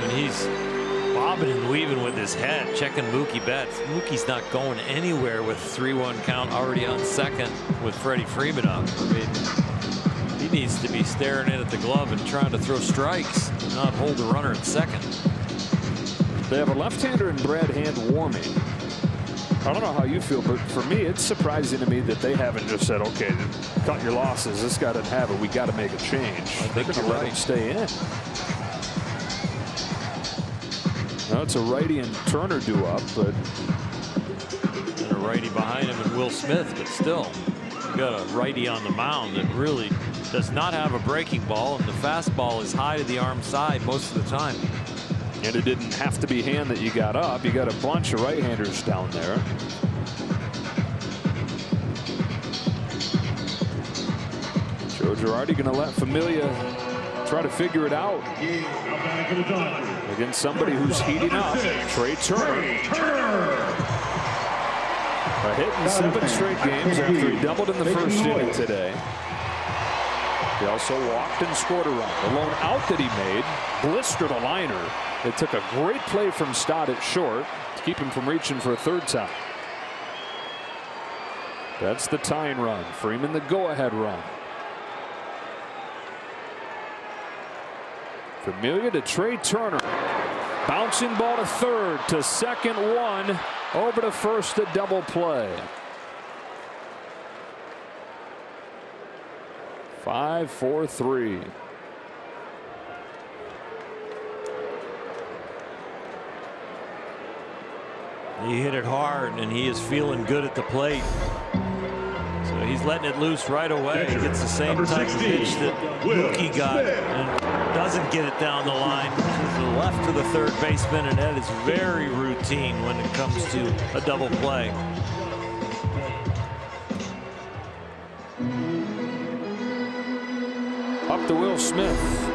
B: And he's bobbing and weaving with his head, checking Mookie Betts. Mookie's not going anywhere with 3-1 count already on second with Freddie Freeman up. I mean, he needs to be staring in at the glove and trying to throw strikes, not hold the runner at second.
A: They have a left-hander in Brad Hand warming. I don't know how you feel, but for me, it's surprising to me that they haven't just said, okay, cut your losses. This guy doesn't have it. We got to make a change.
B: I think
A: you're right. Let him stay in. Now it's a righty and Turner due up, but
B: and a righty behind him and Will Smith, but still, you got a righty on the mound that really does not have a breaking ball, and the fastball is high to the arm side most of the time.
A: And it didn't have to be Hand that you got up. You got a bunch of right-handers down there. Joe Girardi going to let Familia try to figure it out against somebody who's heating up. Trey Turner. A hit in 7 straight games after he doubled in the first inning today. He also walked and scored a run. The lone out that he made blistered a liner. It took a great play from Stott at short to keep him from reaching for a 3rd time. That's the tying run. Freeman the go-ahead run. Familia to Trey Turner. Bouncing ball to 3rd, to 2nd, 1 over to 1st, a double play. 5-4-3.
B: He hit it hard, and he is feeling good at the plate. So he's letting it loose right away. He gets the same type of pitch that Mookie got and doesn't get it down the line to the left to the 3rd baseman, and that is very routine when it comes to a double play.
A: Up to Will Smith.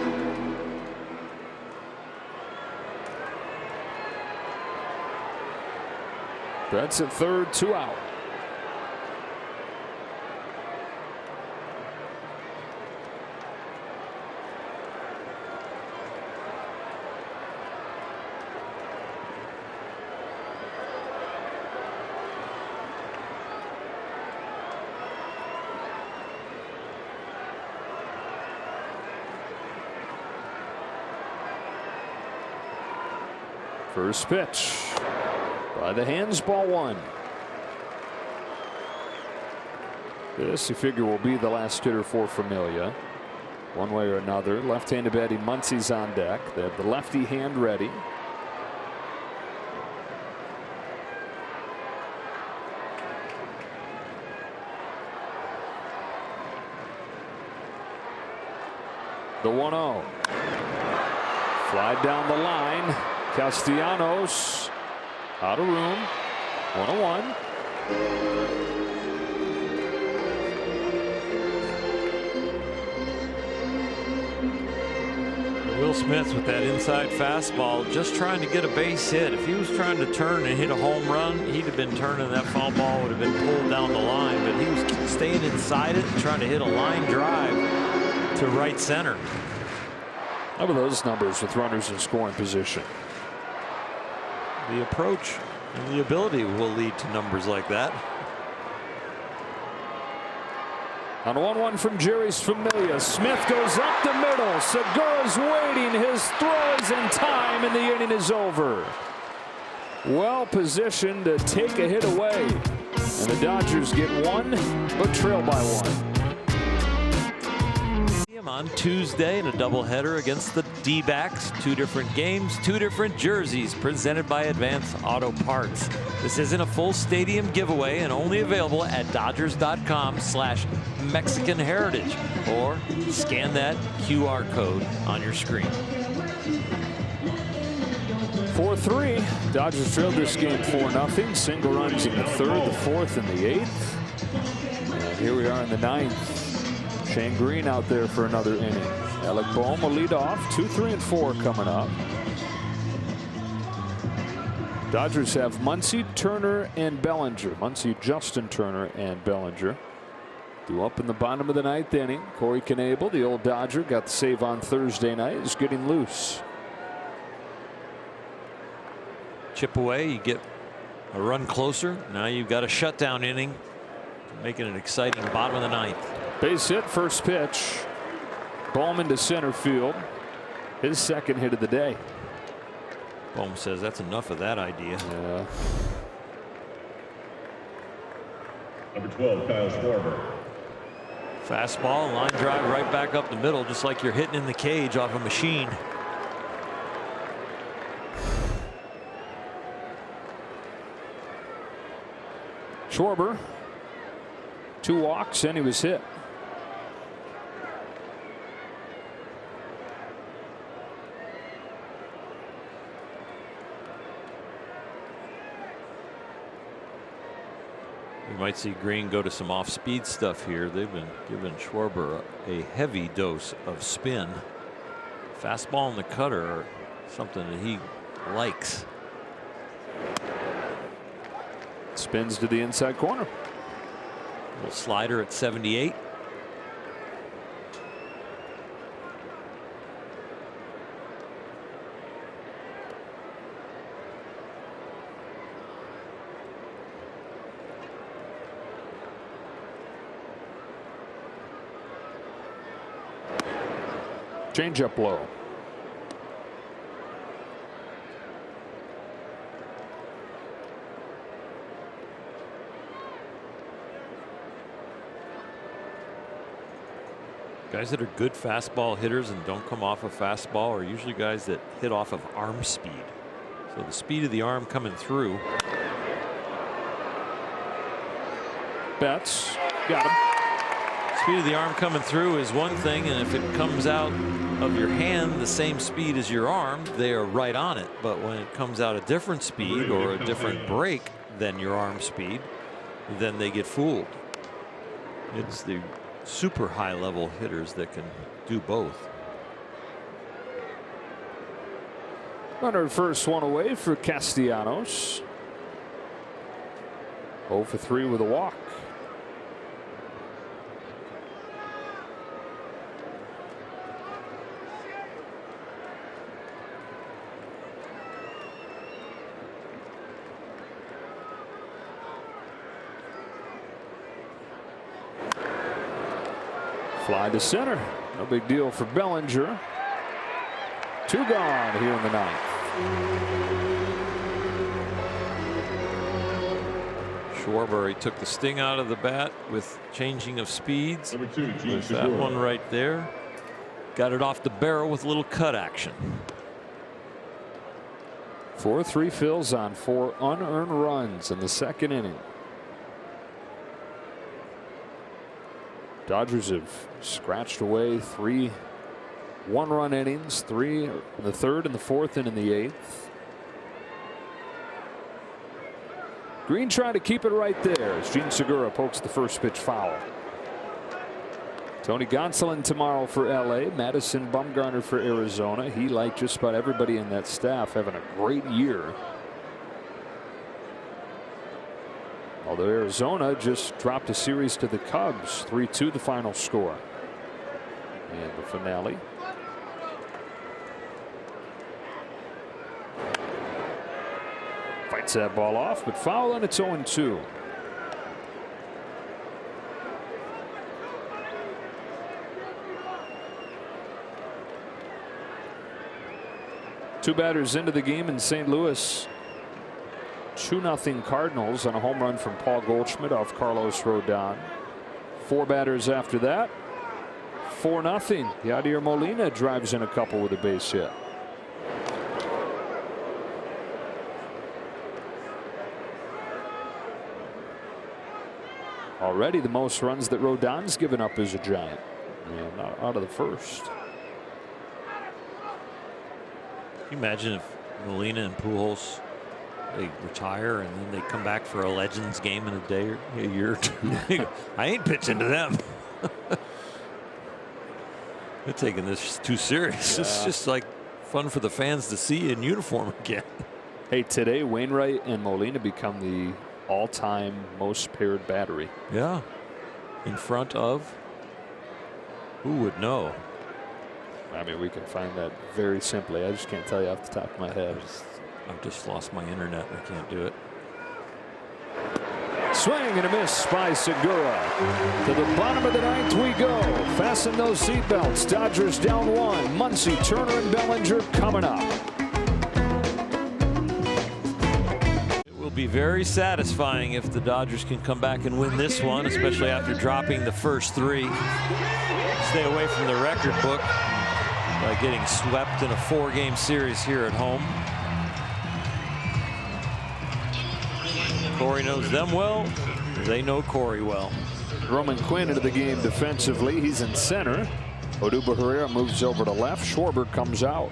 A: That's at 3rd, 2 out. First pitch by the hands, ball 1. This you figure will be the last hitter for Familia, one way or another. Left-handed batting, Muncie's on deck. They have the lefty hand ready. The 1-0. Fly down the line. Castellanos out of room. 1-1.
B: Will Smith with that inside fastball, just trying to get a base hit. If he was trying to turn and hit a home run, he'd have been turning. That foul ball would have been pulled down the line, but he was staying inside it and trying to hit a line drive to right center.
A: How about those numbers with runners in scoring position?
B: The approach and the ability will lead to numbers like that.
A: On 1-1 from Jerry's Familia. Smith goes up the middle. Segura's waiting. His throw is in time, and the inning is over. Well positioned to take a hit away. And the Dodgers get one, but trail by one.
B: On Tuesday in a doubleheader against the D-backs. 2 different games, 2 different jerseys presented by Advance Auto Parts. This isn't a full stadium giveaway and only available at Dodgers.com/Mexican Heritage, or scan that QR code on your screen.
A: 4-3. Dodgers trailed this game 4-0. Single runs in the 3rd, the 4th, and the 8th. And here we are in the 9th. Shane Green out there for another inning. Alec Bohm will lead off. 2, 3, and 4 coming up. Dodgers have Muncy, Turner, and Bellinger. Muncy, Justin Turner, and Bellinger. Due up in the bottom of the 9th inning. Corey Knebel, the old Dodger, got the save on Thursday night, is getting loose.
B: Chip away, you get a run closer. Now you've got a shutdown inning, making it exciting bottom of the 9th.
A: Base hit, first pitch. Bowman to center field. His second hit of the day.
B: Bowman says that's enough of that idea.
A: Yeah.
E: Number 12, Kyle Schwarber.
B: Fastball, line drive right back up the middle, just like you're hitting in the cage off a machine.
A: Schwarber, 2 walks, and he was hit.
B: You might see Green go to some off-speed stuff here. They've been giving Schwarber a heavy dose of spin. Fastball and the cutter are something that he likes.
A: Spins to the inside corner.
B: Little slider at 78.
A: Change up low.
B: Guys that are good fastball hitters and don't come off a fastball are usually guys that hit off of arm speed. So the speed of the arm coming through.
A: Betts got him.
B: Speed of the arm coming through is one thing, and if it comes out of your hand the same speed as your arm, they are right on it. But when it comes out a different speed or a different break than your arm speed, then they get fooled. It's the super high level hitters that can do both.
A: Runner first, one away for Castellanos. 0 for 3 with a walk. Fly to center. No big deal for Bellinger. 2 gone here in the 9th.
B: Schwarber, he took the sting out of the bat with changing of speeds.
E: Number 2,
B: with that one right there. Got it off the barrel with a little cut action.
A: 4-3 Phils on 4 unearned runs in the 2nd inning. Dodgers have scratched away 3 one-run innings, 3 in the 3rd and the 4th and in the 8th. Green trying to keep it right there as Gene Segura pokes the first pitch foul. Tony Gonsolin tomorrow for LA. Madison Bumgarner for Arizona. He, like just about everybody in that staff, having a great year. Although Arizona just dropped a series to the Cubs, 3-2 the final score. And the finale. Fights that ball off, but foul, and it's 0-2. Two batters into the game in St. Louis. 2-0 Cardinals on a home run from Paul Goldschmidt off Carlos Rodon. 4 batters after that. 4-0. Yadier Molina drives in a couple with a base hit. Already the most runs that Rodon's given up as a Giant. And out of the first.
B: Can you imagine if Molina and Pujols, they retire and then they come back for a Legends game in a day or a year or two? I ain't pitching to them. They're taking this too serious.
A: Yeah.
B: It's just like fun for the fans to see in uniform again.
A: Hey, today Wainwright and Molina become the all-time most paired battery.
B: Yeah. In front of, who would know?
A: I mean, we can find that very simply. I just can't tell you off the top of my head.
B: I've just lost my internet. I can't do it.
A: Swing and a miss by Segura. To the bottom of the 9th we go. Fasten those seatbelts. Dodgers down 1. Muncy, Turner, and Bellinger coming up.
B: It will be very satisfying if the Dodgers can come back and win this one, especially after dropping the first 3. Stay away from the record book by getting swept in a 4-game series here at home. Corey knows them well. They know Corey well.
A: Roman Quinn into the game defensively. He's in center. Odubel Herrera moves over to left. Schwarber comes out.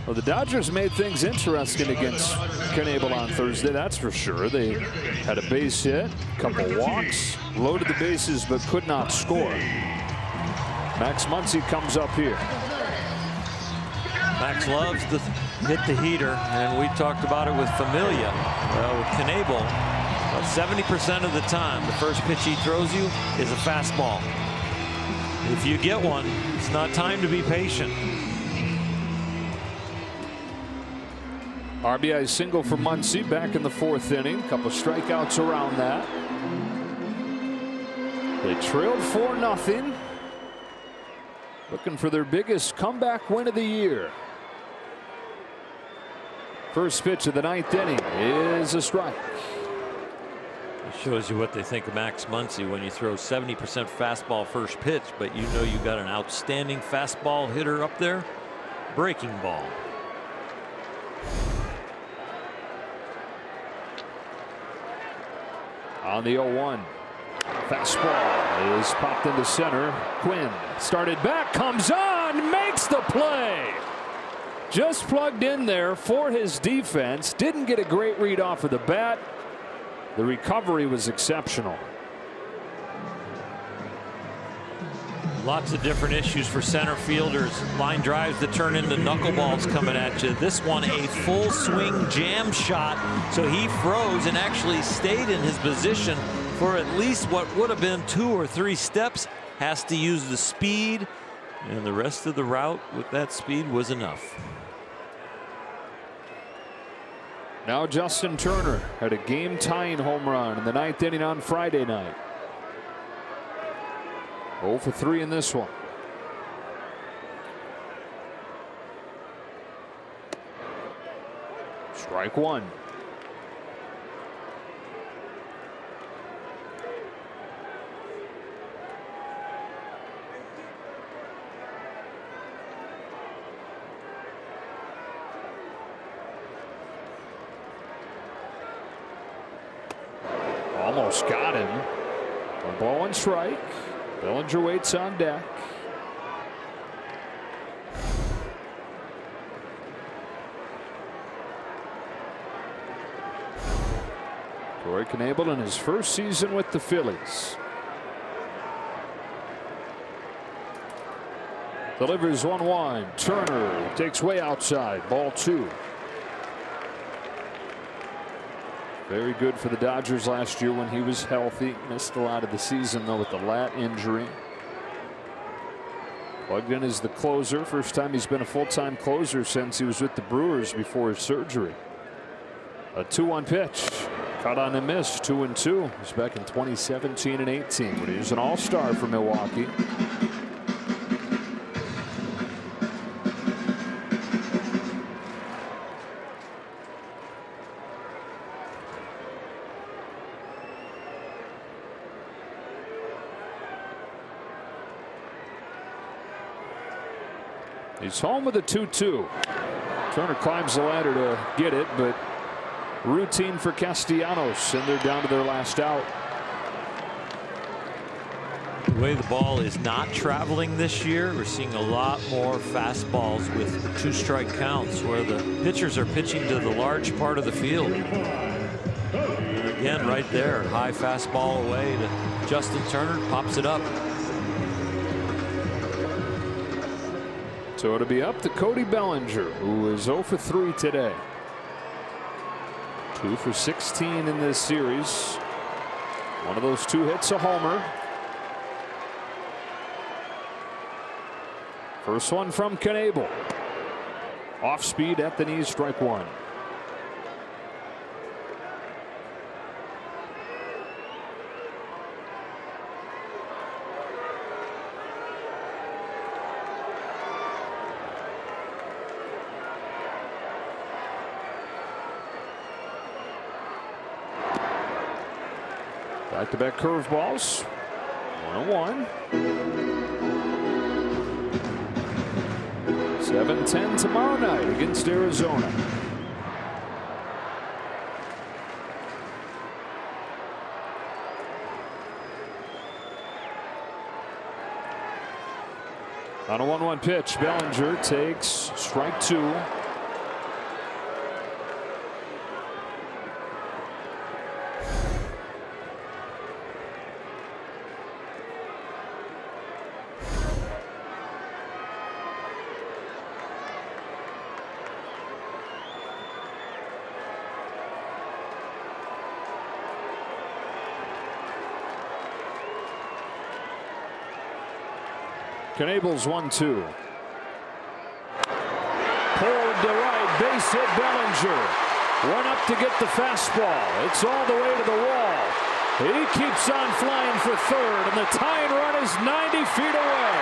A: Well, the Dodgers made things interesting against Knebel on Thursday, that's for sure. They had a base hit, a couple walks, loaded the bases, but could not score. Max Muncy comes up here.
B: Max loves to hit the heater, and we talked about it with Familia. With Knebel, about 70% of the time, the first pitch he throws you is a fastball. If you get one, it's not time to be patient.
A: RBI single for Muncy back in the 4th inning. Couple strikeouts around that. They trailed 4-0. Looking for their biggest comeback win of the year. First pitch of the 9th inning is a strike.
B: It shows you what they think of Max Muncy when you throw 70% fastball first pitch, but you know you got an outstanding fastball hitter up there. Breaking ball.
A: On the 0-1. Fastball is popped into center. Quinn started back, comes on, makes the play. Just plugged in there for his defense. Didn't get a great read off of the bat. The recovery was exceptional.
B: Lots of different issues for center fielders. Line drives that turn into knuckleballs coming at you. This one a full swing jam shot. So he froze and actually stayed in his position for at least what would have been 2 or 3 steps. Has to use the speed, and the rest of the route with that speed was enough.
A: Now Justin Turner had a game-tying home run in the 9th inning on Friday night. 0 for 3 in this one. Strike 1. Almost got him. A ball and strike. Bellinger waits on deck. Corey Knebel in his first season with the Phillies. Delivers 1-1. Turner takes way outside. Ball 2. Very good for the Dodgers last year when he was healthy. Missed a lot of the season though with the lat injury. Plugged in as the closer. First time he's been a full-time closer since he was with the Brewers before his surgery. A 2-1 pitch. Caught on a miss. 2-2. It was back in 2017 and 18 when he was an all-star for Milwaukee. He's home with a 2-2. Turner climbs the ladder to get it, but routine for Castellanos, and they're down to their last out.
B: The way the ball is not traveling this year, we're seeing a lot more fastballs with 2-strike counts where the pitchers are pitching to the large part of the field. And again, right there, high fastball away to Justin Turner, pops it up.
A: So it'll be up to Cody Bellinger, who is 0 for 3 today. 2 for 16 in this series. One of those 2 hits a homer. First one from Knebel. Off speed at the knees, strike 1. Back-to-back curveballs. 1-1. 7:10 tomorrow night against Arizona. On a 1-1 pitch, Bellinger takes strike 2. Knebel's 1-2. Pulled to right, base hit Bellinger. Went up to get the fastball. It's all the way to the wall. He keeps on flying for third, and the tying run is 90 feet away.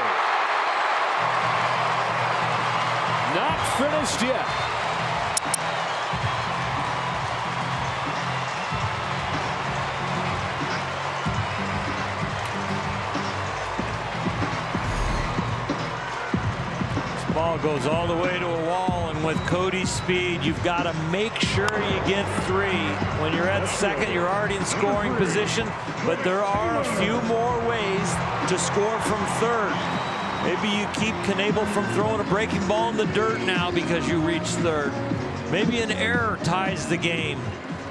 A: Not finished yet.
B: Ball goes all the way to a wall, and with Cody's speed, you've got to make sure you get 3. When you're at second, you're already in scoring position, but there are a few more ways to score from third. Maybe you keep Knebel from throwing a breaking ball in the dirt now because you reach third. Maybe an error ties the game.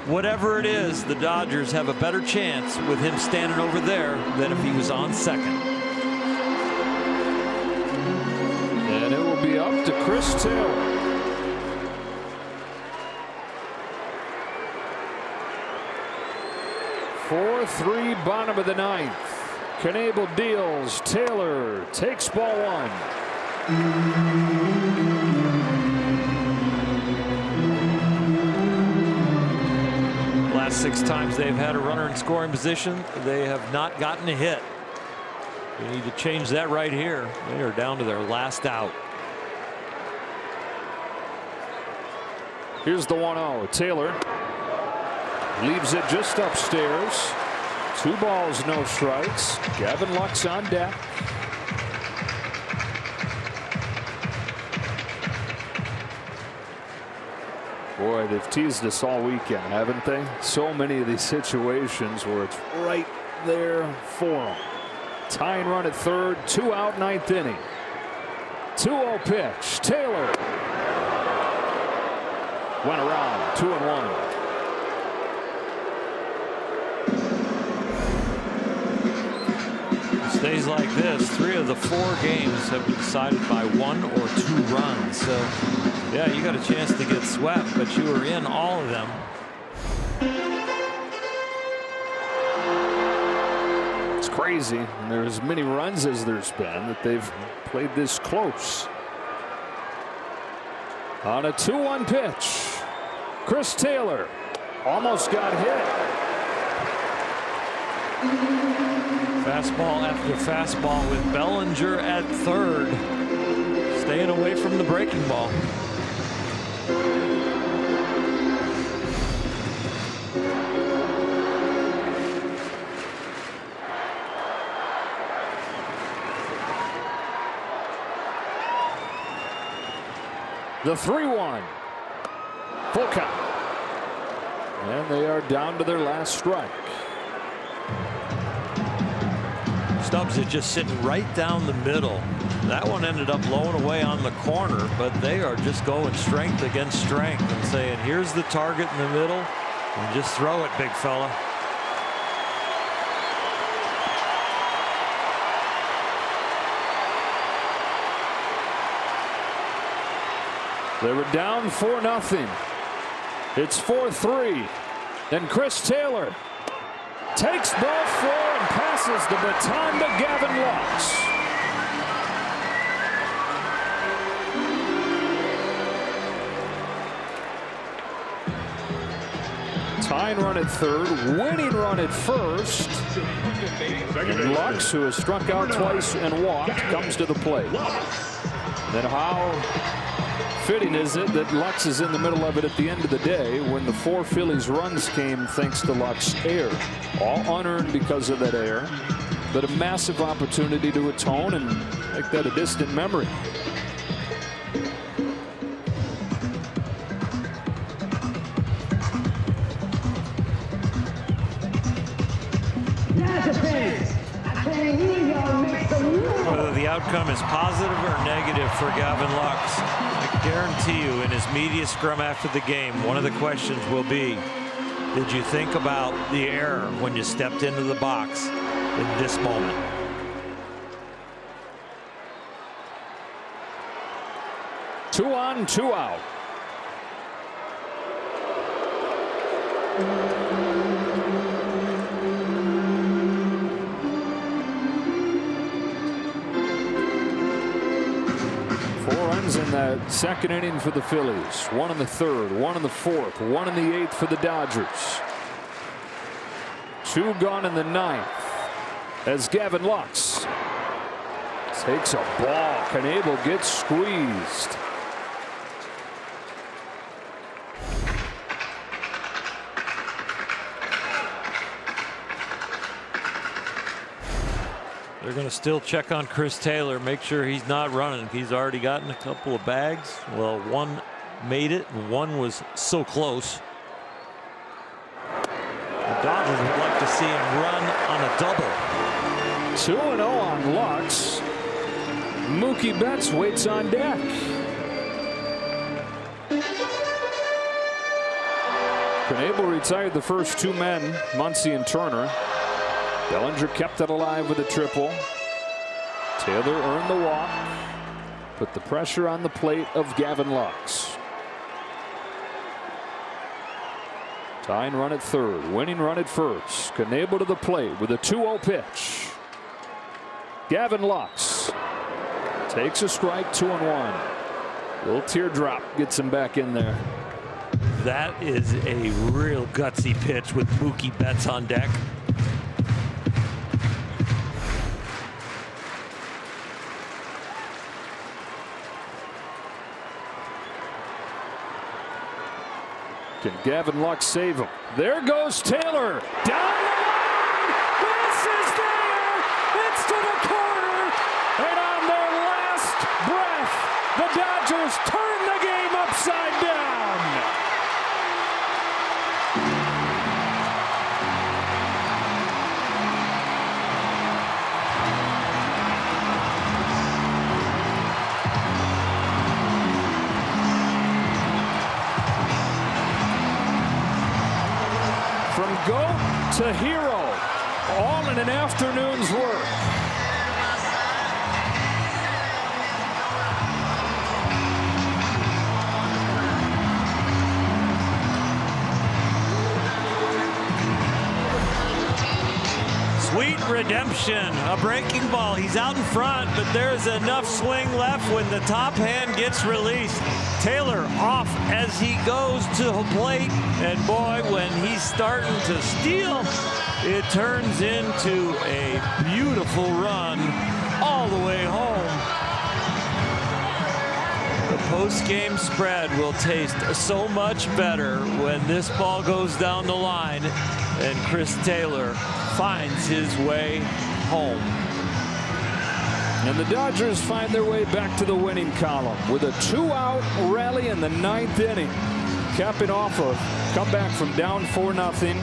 B: Whatever it is, the Dodgers have a better chance with him standing over there than if he was on second.
A: And it will be up to Chris Taylor. Four, 3, bottom of the 9th. Knebel deals. Taylor takes ball 1.
B: Last 6 times they've had a runner in scoring position, they have not gotten a hit. You need to change that right here. They are down to their last out.
A: Here's the 1-0. Taylor leaves it just upstairs. 2 balls, no strikes. Gavin Lux on deck. Boy, they've teased us all weekend, haven't they? So many of these situations where it's right there for them. Tying run at third, 2 out, 9th inning. 2-0 pitch. Taylor went around, 2-1.
B: Stays like this, 3 of the 4 games have been decided by 1 or 2 runs. So, yeah, you got a chance to get swept, but you were in all of them.
A: It's crazy. And there's as many runs as there's been that they've played this close. On a 2-1 pitch, Chris Taylor almost got hit.
B: Fastball after fastball with Bellinger at third, staying away from the breaking ball.
A: The 3-1. Full count. And they are down to their last strike.
B: Stubbs is just sitting right down the middle. That one ended up blowing away on the corner, but they are just going strength against strength and saying, here's the target in the middle, and just throw it, big fella.
A: They were down 4-0. It's 4-3. And Chris Taylor takes ball 4 and passes the baton to Gavin Lux. Tying run at third, winning run at first. And Lux, who has struck out twice and walked, comes to the plate. Then how fitting is it that Lux is in the middle of it at the end of the day when the 4 Phillies runs came thanks to Lux error. All unearned because of that error, but a massive opportunity to atone and make that a distant memory.
B: Whether the outcome is positive or negative for Gavin Lux, I guarantee you in his media scrum after the game, one of the questions will be, did you think about the error when you stepped into the box in this moment?
A: Two on, 2 out. In that second inning for the Phillies. 1 in the third, 1 in the fourth, 1 in the 8th for the Dodgers. 2 gone in the 9th as Gavin Lux takes a ball. Knebel gets squeezed.
B: They're going to still check on Chris Taylor, make sure he's not running. He's already gotten a couple of bags. Well, 1 made it and 1 was so close. The Dodgers would like to see him run on a double.
A: 2-0 on Lux. Mookie Betts waits on deck. Knebel retired the first 2 men, Muncy and Turner. Bellinger kept it alive with a triple. Taylor earned the walk. Put the pressure on the plate of Gavin Lux. Tying run at third, winning run at first. Knebel to the plate with a 2-0 pitch. Gavin Lux takes a strike, 2-1. Little teardrop gets him back in there.
B: That is a real gutsy pitch with Mookie Betts on deck.
A: Can Gavin Lux save him? There goes Taylor. Down the line. This is there. It's to the corner. And on their last breath, the Dodgers turn the game upside down. From goat to hero, all in an afternoon's work.
B: Sweet redemption, a breaking ball. He's out in front, but there's enough swing left when the top hand gets released. Taylor off as he goes to the plate, and boy, when he's starting to steal, it turns into a beautiful run all the way home. The post-game spread will taste so much better when this ball goes down the line and Chris Taylor finds his way home.
A: And the Dodgers find their way back to the winning column with a 2-out rally in the 9th inning. Capping off a comeback from down 4-0.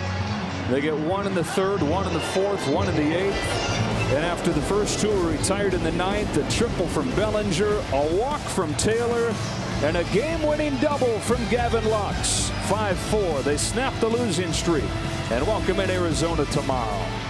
A: They get 1 in the 3rd, 1 in the 4th, 1 in the 8th. And after the first 2 were retired in the 9th, a triple from Bellinger, a walk from Taylor, and a game-winning double from Gavin Lux. 5-4. They snap the losing streak and welcome in Arizona tomorrow.